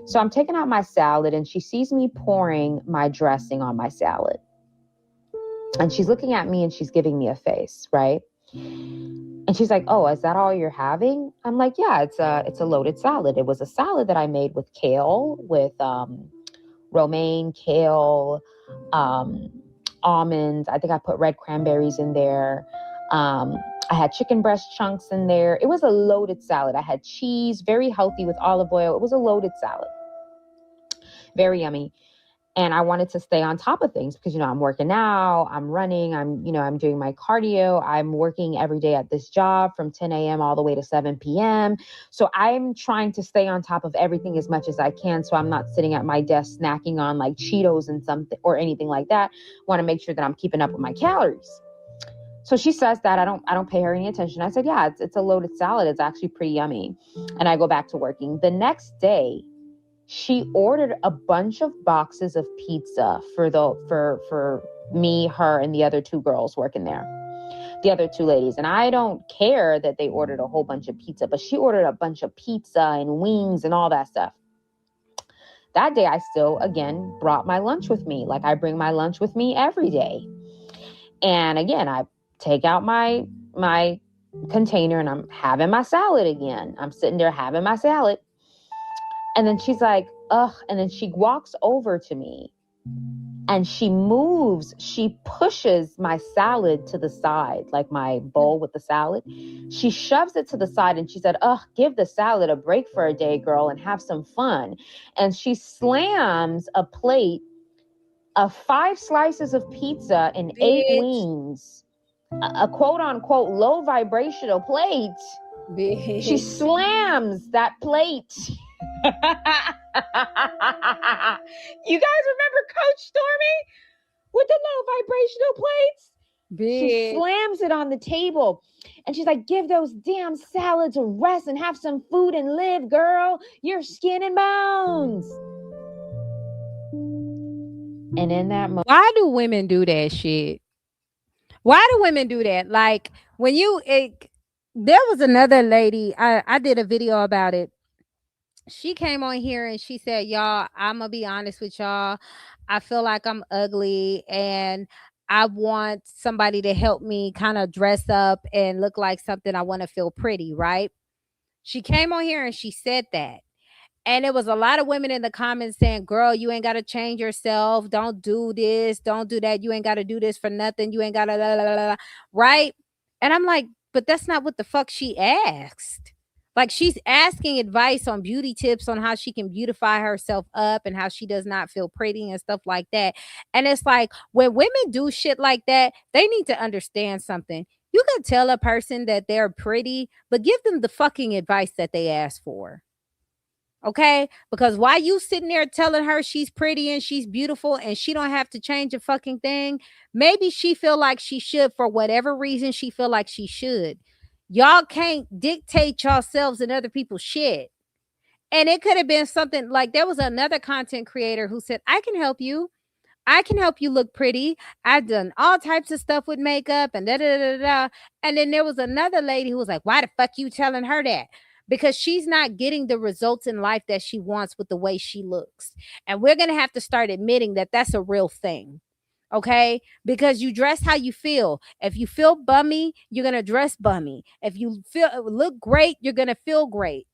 So I'm taking out my salad and she sees me pouring my dressing on my salad. And she's looking at me and she's giving me a face, right? And she's like, "Oh, is that all you're having?" I'm like, "Yeah, it's a loaded salad. It was a salad that I made with kale, with romaine, kale, almonds. I think I put red cranberries in there. I had chicken breast chunks in there. It was a loaded salad. I had cheese, very healthy with olive oil. It was a loaded salad. Very yummy. And I wanted to stay on top of things because, I'm working out, I'm running, I'm doing my cardio. I'm working every day at this job from 10 a.m. all the way to 7 p.m. So I'm trying to stay on top of everything as much as I can. So I'm not sitting at my desk snacking on like Cheetos and something or anything like that. Want to make sure that I'm keeping up with my calories. So she says that I don't pay her any attention. I said, "Yeah, it's a loaded salad. It's actually pretty yummy." And I go back to working. The next day, she ordered a bunch of boxes of pizza for me, her, and the other 2 girls working there, the other 2 ladies. And I don't care that they ordered a whole bunch of pizza, but she ordered a bunch of pizza and wings and all that stuff. That day, I still, again, brought my lunch with me. Like I bring my lunch with me every day. And again, I take out my container and I'm having my salad again. I'm sitting there having my salad. And then she's like, ugh. And then she walks over to me and she pushes my salad to the side, like my bowl with the salad. She shoves it to the side and she said, ugh, give the salad a break for a day, girl, and have some fun. And she slams a plate of 5 slices of pizza and 8 wings, a quote unquote low vibrational plate. Bitch. She slams that plate. You guys remember Coach Stormy with the low vibrational plates? Bitch. She slams it on the table and she's like, give those damn salads a rest and have some food and live, girl. You're skin and bones. And in that moment, why do women do that shit? Why do women do that? Like when there was another lady, I did a video about it. She came on here and she said, y'all, I'm gonna be honest with y'all. I feel like I'm ugly and I want somebody to help me kind of dress up and look like something. I want to feel pretty, right? She came on here and she said that. And there was a lot of women in the comments saying, girl, you ain't got to change yourself. Don't do this. Don't do that. You ain't got to do this for nothing. You ain't got to, right? And I'm like, but that's not what the fuck she asked. Like she's asking advice on beauty tips on how she can beautify herself up and how she does not feel pretty and stuff like that. And it's like when women do shit like that, they need to understand something. You can tell a person that they're pretty, but give them the fucking advice that they asked for. Okay, because why you sitting there telling her she's pretty and she's beautiful and she don't have to change a fucking thing? Maybe she feel like she should for whatever reason she feel like she should. Y'all can't dictate yourselves and other people's shit. And it could have been something like there was another content creator who said, I can help you. I can help you look pretty. I've done all types of stuff with makeup and da da da da. And then there was another lady who was like, why the fuck you telling her that? Because she's not getting the results in life that she wants with the way she looks. And we're going to have to start admitting that that's a real thing. Okay? Because you dress how you feel. If you feel bummy, you're going to dress bummy. If you look great, you're going to feel great.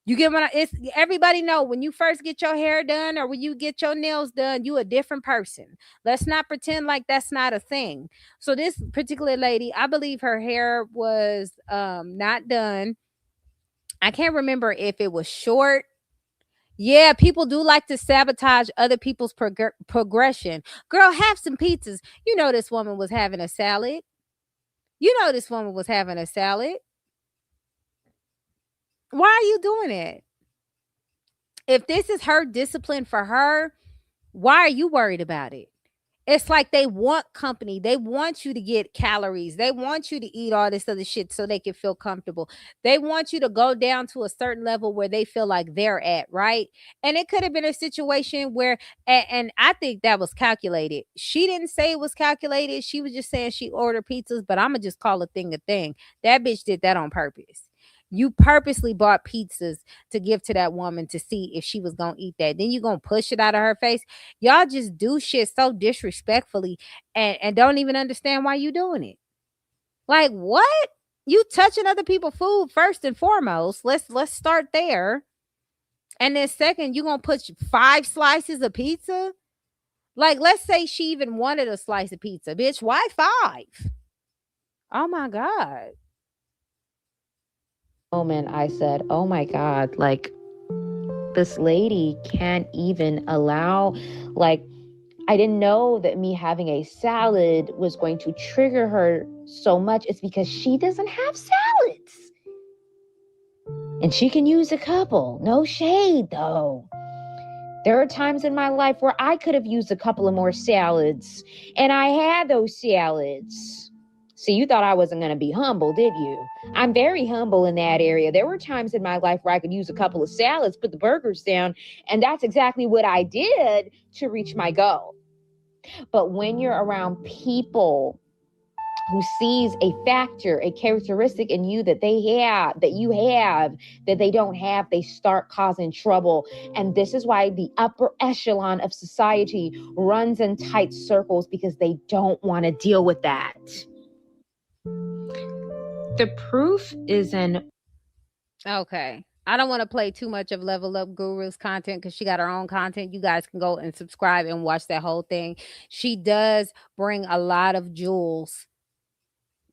You get what it's everybody know when you first get your hair done or when you get your nails done, you a different person. Let's not pretend like that's not a thing. So this particular lady, I believe her hair was not done. I can't remember if it was short. Yeah, people do like to sabotage other people's progression. Girl, have some pizzas. You know this woman was having a salad. Why are you doing it? If this is her discipline for her, why are you worried about it? It's like they want company. They want you to get calories. They want you to eat all this other shit so they can feel comfortable. They want you to go down to a certain level where they feel like they're at, right? And it could have been a situation where, and I think that was calculated. She didn't say it was calculated. She was just saying she ordered pizzas, but I'm going to just call a thing a thing. That bitch did that on purpose. You purposely bought pizzas to give to that woman to see if she was going to eat that. Then you're going to push it out of her face. Y'all just do shit so disrespectfully and don't even understand why you doing it. Like, what? You touching other people's food first and foremost. Let's start there. And then second, you're going to put 5 slices of pizza? Like, let's say she even wanted a slice of pizza. Bitch, why 5? Oh, my God. Moment I said, oh my God, like this lady can't even allow, like, I didn't know that me having a salad was going to trigger her so much. It's because she doesn't have salads and she can use a couple. No shade though. There are times in my life where I could have used a couple of more salads and I had those salads. See, you thought I wasn't going to be humble, did you? I'm very humble in that area. There were times in my life where I could use a couple of salads, put the burgers down, and that's exactly what I did to reach my goal. But when you're around people who sees a factor, a characteristic in you that you have, that they don't have, they start causing trouble. And this is why the upper echelon of society runs in tight circles, because they don't want to deal with that. The proof is in... Okay. I don't want to play too much of Level Up Guru's content because she got her own content. You guys can go and subscribe and watch that whole thing. She does bring a lot of jewels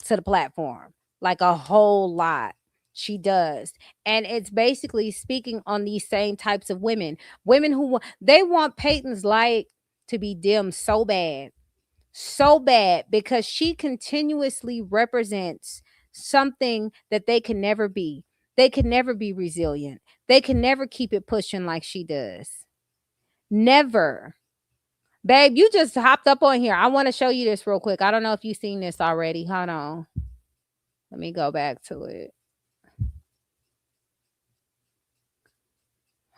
to the platform, like a whole lot. She does. And it's basically speaking on these same types of women who they want Peyton's light to be dim so bad, because she continuously represents something that they can never be. They can never be resilient. They can never keep it pushing like she does. Never. Babe, you just hopped up on here. I want to show you this real quick. I don't know if you've seen this already. Hold on. Let me go back to it.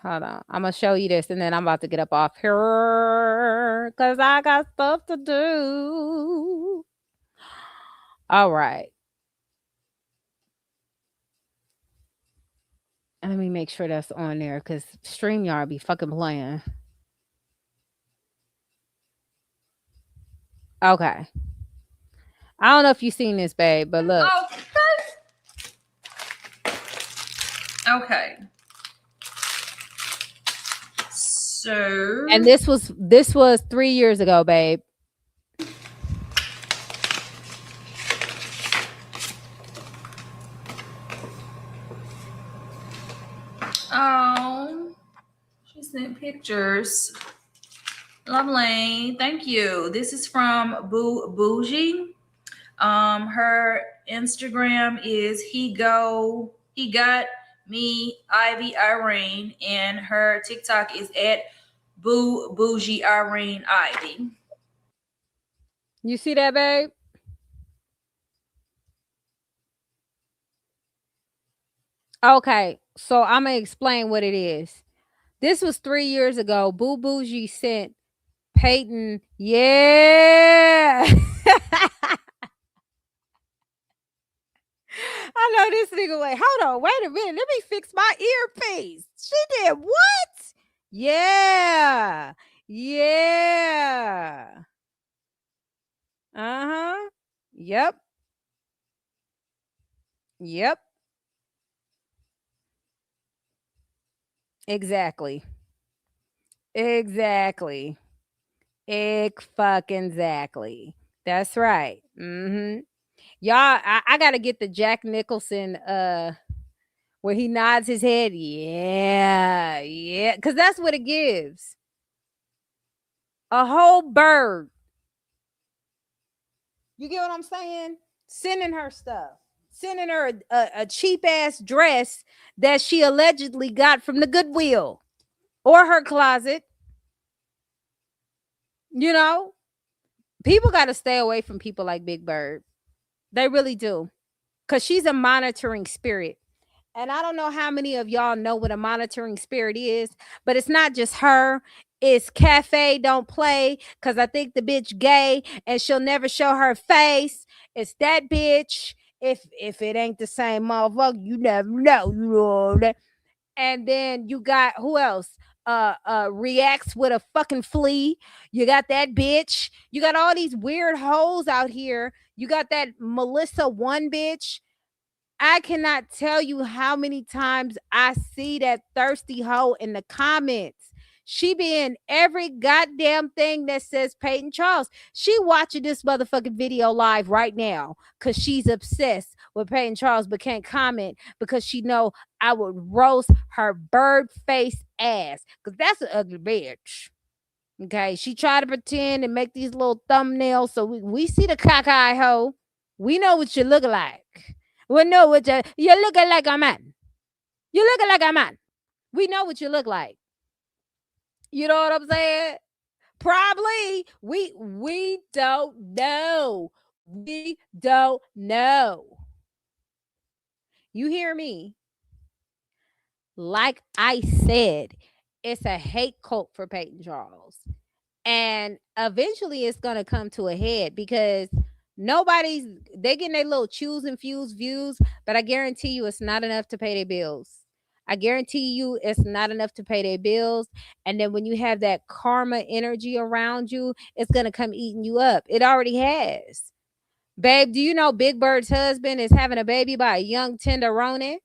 Hold on. I'm going to show you this, and then I'm about to get up off here because I got stuff to do. All right. Let me make sure that's on there because StreamYard be fucking playing. Okay. I don't know if you've seen this, babe, but look. Okay. So. And this was 3 years ago, babe. Oh, she sent pictures. Lovely. Thank you. This is from Bougie. Her Instagram is he got me Ivy Irene, and her TikTok is at Bougie Irene Ivy. You see that, babe? Okay, so I'm gonna explain what it is. This was 3 years ago. Bougie sent Peyton. Yeah. I know this nigga. Wait, hold on. Wait a minute. Let me fix my earpiece. She did what? Yeah. Yeah. Uh-huh. Yep. Yep. Exactly. Exactly. Fucking exactly. That's right. Mm-hmm. Y'all, I gotta get the Jack Nicholson where he nods his head. Yeah, yeah. Cause that's what it gives. A whole bird. You get what I'm saying? Sending her stuff. Sending her a cheap ass dress that she allegedly got from the Goodwill or her closet. You know, people got to stay away from people like Big Bird. They really do. Because she's a monitoring spirit. And I don't know how many of y'all know what a monitoring spirit is, but it's not just her. It's Cafe Don't Play, because I think the bitch gay and she'll never show her face. It's that bitch. If it ain't the same motherfucker, you never know. You know that. And then you got who else? Reacts with a fucking flea. You got that bitch. You got all these weird hoes out here. You got that Melissa one bitch. I cannot tell you how many times I see that thirsty hoe in the comments. She be in every goddamn thing that says Peyton Charles. She watching this motherfucking video live right now because she's obsessed with Peyton Charles, but can't comment because she know I would roast her bird face ass because that's an ugly bitch. Okay, she tried to pretend and make these little thumbnails so we see the cockeye hoe. We know what you look like. We know what you're looking like a man. You're looking like a man. We know what you look like. You know what I'm saying? Probably. We don't know. We don't know. You hear me? Like I said, it's a hate cult for Peyton Charles. And eventually it's going to come to a head because They getting their little choose and fuse views, but I guarantee you it's not enough to pay their bills. I guarantee you it's not enough to pay their bills. And then when you have that karma energy around you, it's going to come eating you up. It already has. Babe, do you know Big Bird's husband is having a baby by a young tenderoni?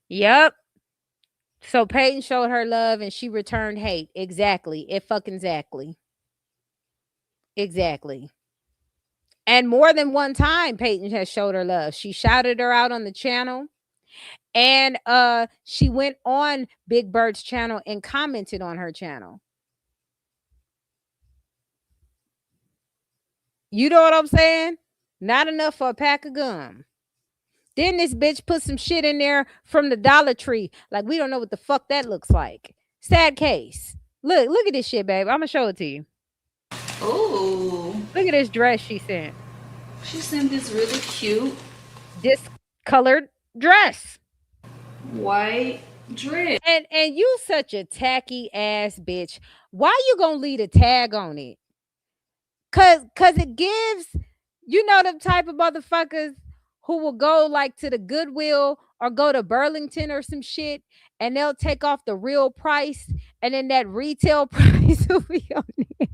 Yep. So Peyton showed her love and she returned hate. Exactly. It fucking exactly. Exactly. And more than one time, Peyton has showed her love. She shouted her out on the channel. And she went on Big Bird's channel and commented on her channel. You know what I'm saying? Not enough for a pack of gum. Then this bitch put some shit in there from the Dollar Tree. Like, we don't know what the fuck that looks like. Sad case. Look at this shit, babe. I'm gonna show it to you. Ooh. Look at this dress she sent. She sent this really cute discolored dress. White dress. And you such a tacky ass bitch. Why you gonna leave a tag on it? Cause it gives, you know, them type of motherfuckers who will go like to the Goodwill or go to Burlington or some shit, and they'll take off the real price, and then that retail price will be on it.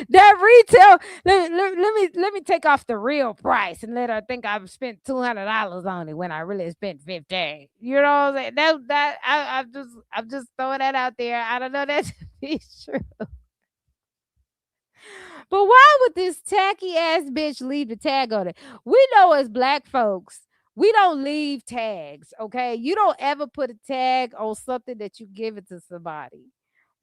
That retail, let me take off the real price and let her think I've spent $200 on it when I really spent $15. You know what I'm saying? I'm just throwing that out there. I don't know that to be true. But why would this tacky ass bitch leave the tag on it? We know as black folks, we don't leave tags, okay? You don't ever put a tag on something that you give it to somebody,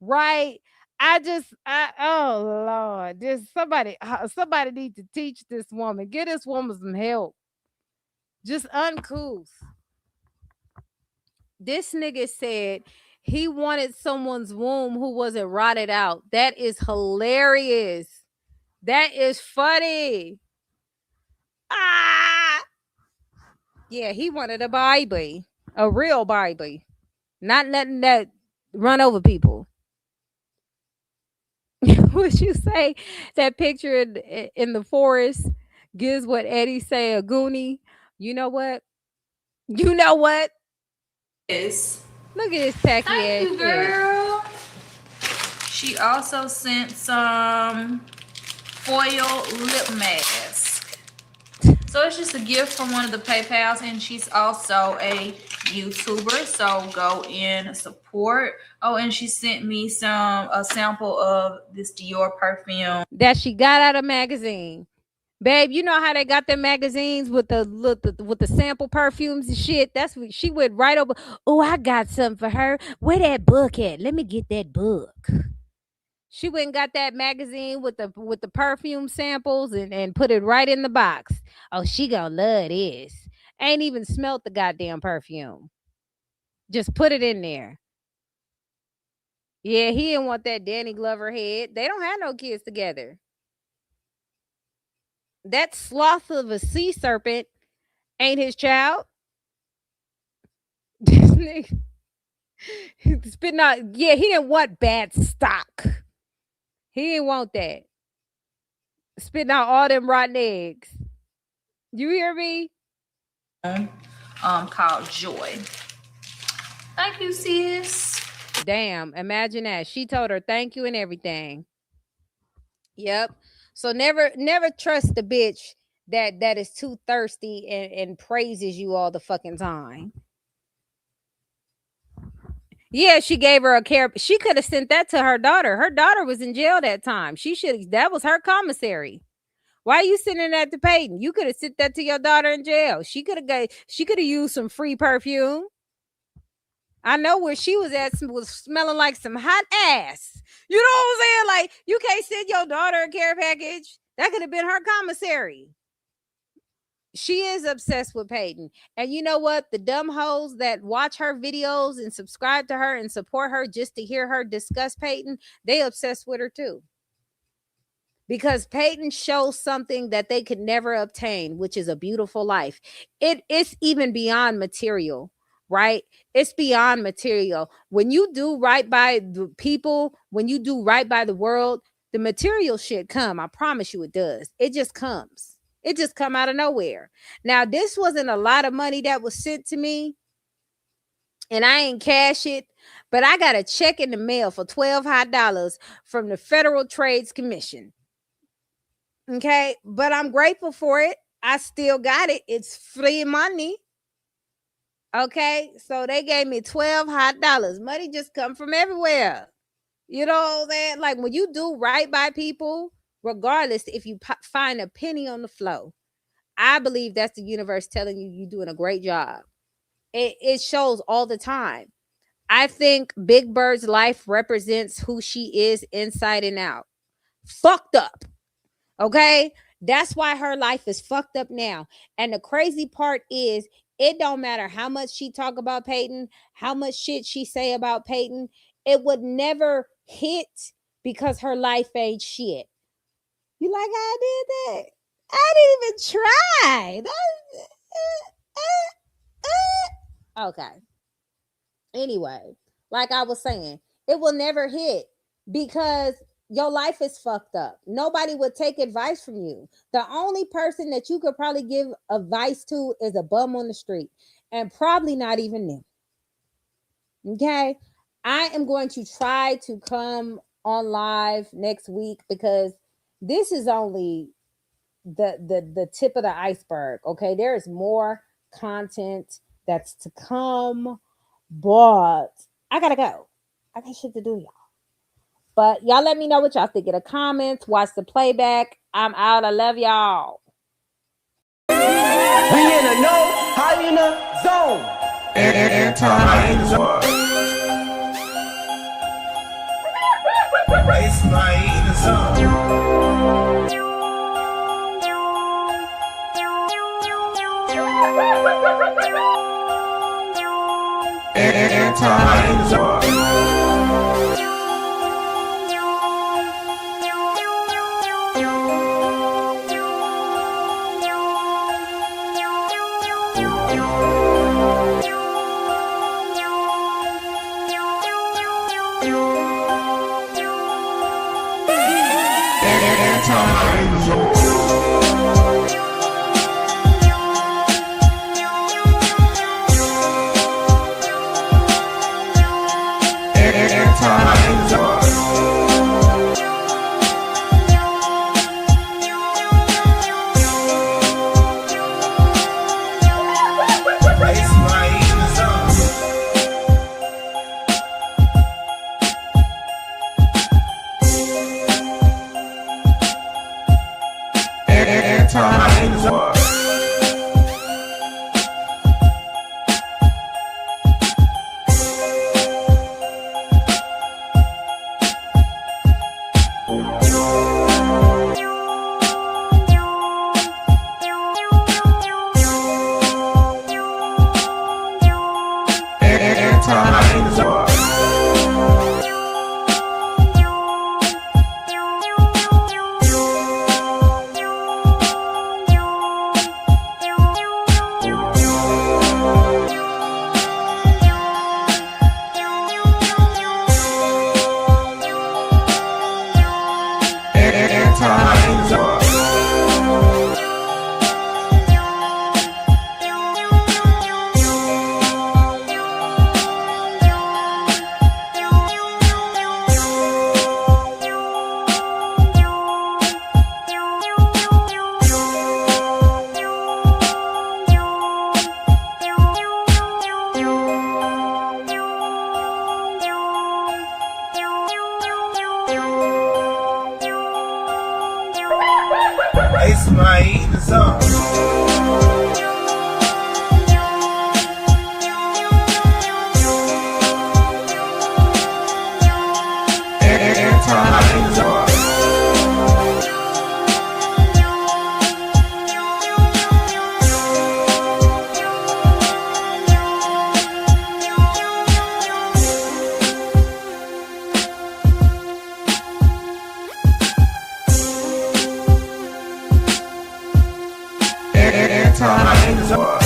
right? Oh Lord, just somebody need to teach this woman. Get this woman some help. Just uncouth. This nigga said he wanted someone's womb who wasn't rotted out. That is hilarious. That is funny. Yeah, he wanted a baby, a real baby, not letting that run over people. Would you say that picture in the forest gives what Eddie say a goonie? You know what? You know what? Yes. Look at this tacky ass. Thank you, girl. She also sent some foil lip mask. So it's just a gift from one of the PayPals, and she's also a YouTuber, so go in support. Oh, and she sent me a sample of this Dior perfume that she got out of magazine. Babe, you know how they got their magazines with the sample perfumes and shit? That's what she went right over. Oh, I got something for her. Where that book at? Let me get that book. She went and got that magazine with the perfume samples and put it right in the box. Oh, she gonna love this. Ain't even smelt the goddamn perfume. Just put it in there. Yeah, he didn't want that Danny Glover head. They don't have no kids together. That sloth of a sea serpent ain't his child. This nigga spitting out. Yeah, he didn't want bad stock. He didn't want that. Spitting out all them rotten eggs. You hear me? Called Joy. Thank you, sis. Damn, imagine that. She told her thank you and everything. Yep. So never trust the bitch that is too thirsty and praises you all the fucking time. Yeah, she gave her a care. She could have sent that to her daughter. Her daughter was in jail that time. That was her commissary. Why are you sending that to Peyton? You could have sent that to your daughter in jail. She could have used some free perfume. I know where she was at was smelling like some hot ass. You know what I'm saying? Like, you can't send your daughter a care package. That could have been her commissary. She is obsessed with Peyton. And you know what? The dumb hoes that watch her videos and subscribe to her and support her just to hear her discuss Peyton, they obsessed with her too. Because Peyton shows something that they could never obtain, which is a beautiful life. It's even beyond material. right? It's beyond material. When you do right by the people, when you do right by the world, the material shit come. I promise you it does. It just comes. It just come out of nowhere. Now, this wasn't a lot of money that was sent to me, and I ain't cash it, but I got a check in the mail for $12 hot from the Federal Trades Commission. Okay, but I'm grateful for it. I still got it. It's free money. Okay, so they gave me $12 hot. Money just come from everywhere. You know what I'm saying? Like when you do right by people, regardless if you find a penny on the floor, I believe that's the universe telling you you're doing a great job. It shows all the time. I think Big Bird's life represents who she is inside and out. Fucked up. Okay? That's why her life is fucked up now. And the crazy part is, it don't matter how much she talk about Peyton, how much shit she say about Peyton, it would never hit because her life ain't shit. You like how I did that? I didn't even try. Okay. Anyway, like I was saying, it will never hit because your life is fucked up. Nobody would take advice from you. The only person that you could probably give advice to is a bum on the street, and probably not even them. Okay? I am going to try to come on live next week because this is only the tip of the iceberg. Okay? There is more content that's to come, but I gotta go. I got shit to do, y'all. But y'all let me know what y'all think in the comments. Watch the playback. I'm out. I love y'all. We in a no hyena zone. Anti-hyena. It's my hyena zone. Anti-hyena zone. It's my hyena zone.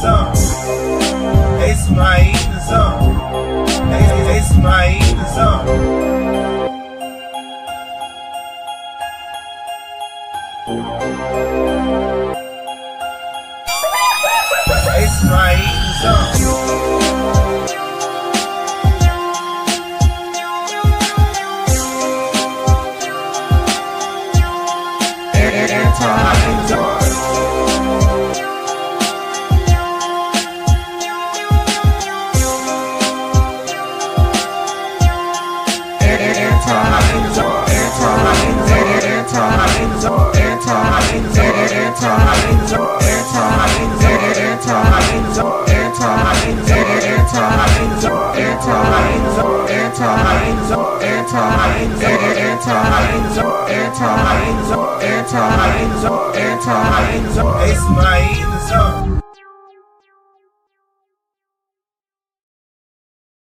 some. Hey, somebody eating some. Hey, somebody eating some. Hey, somebody eating some. Hey, somebody eating some.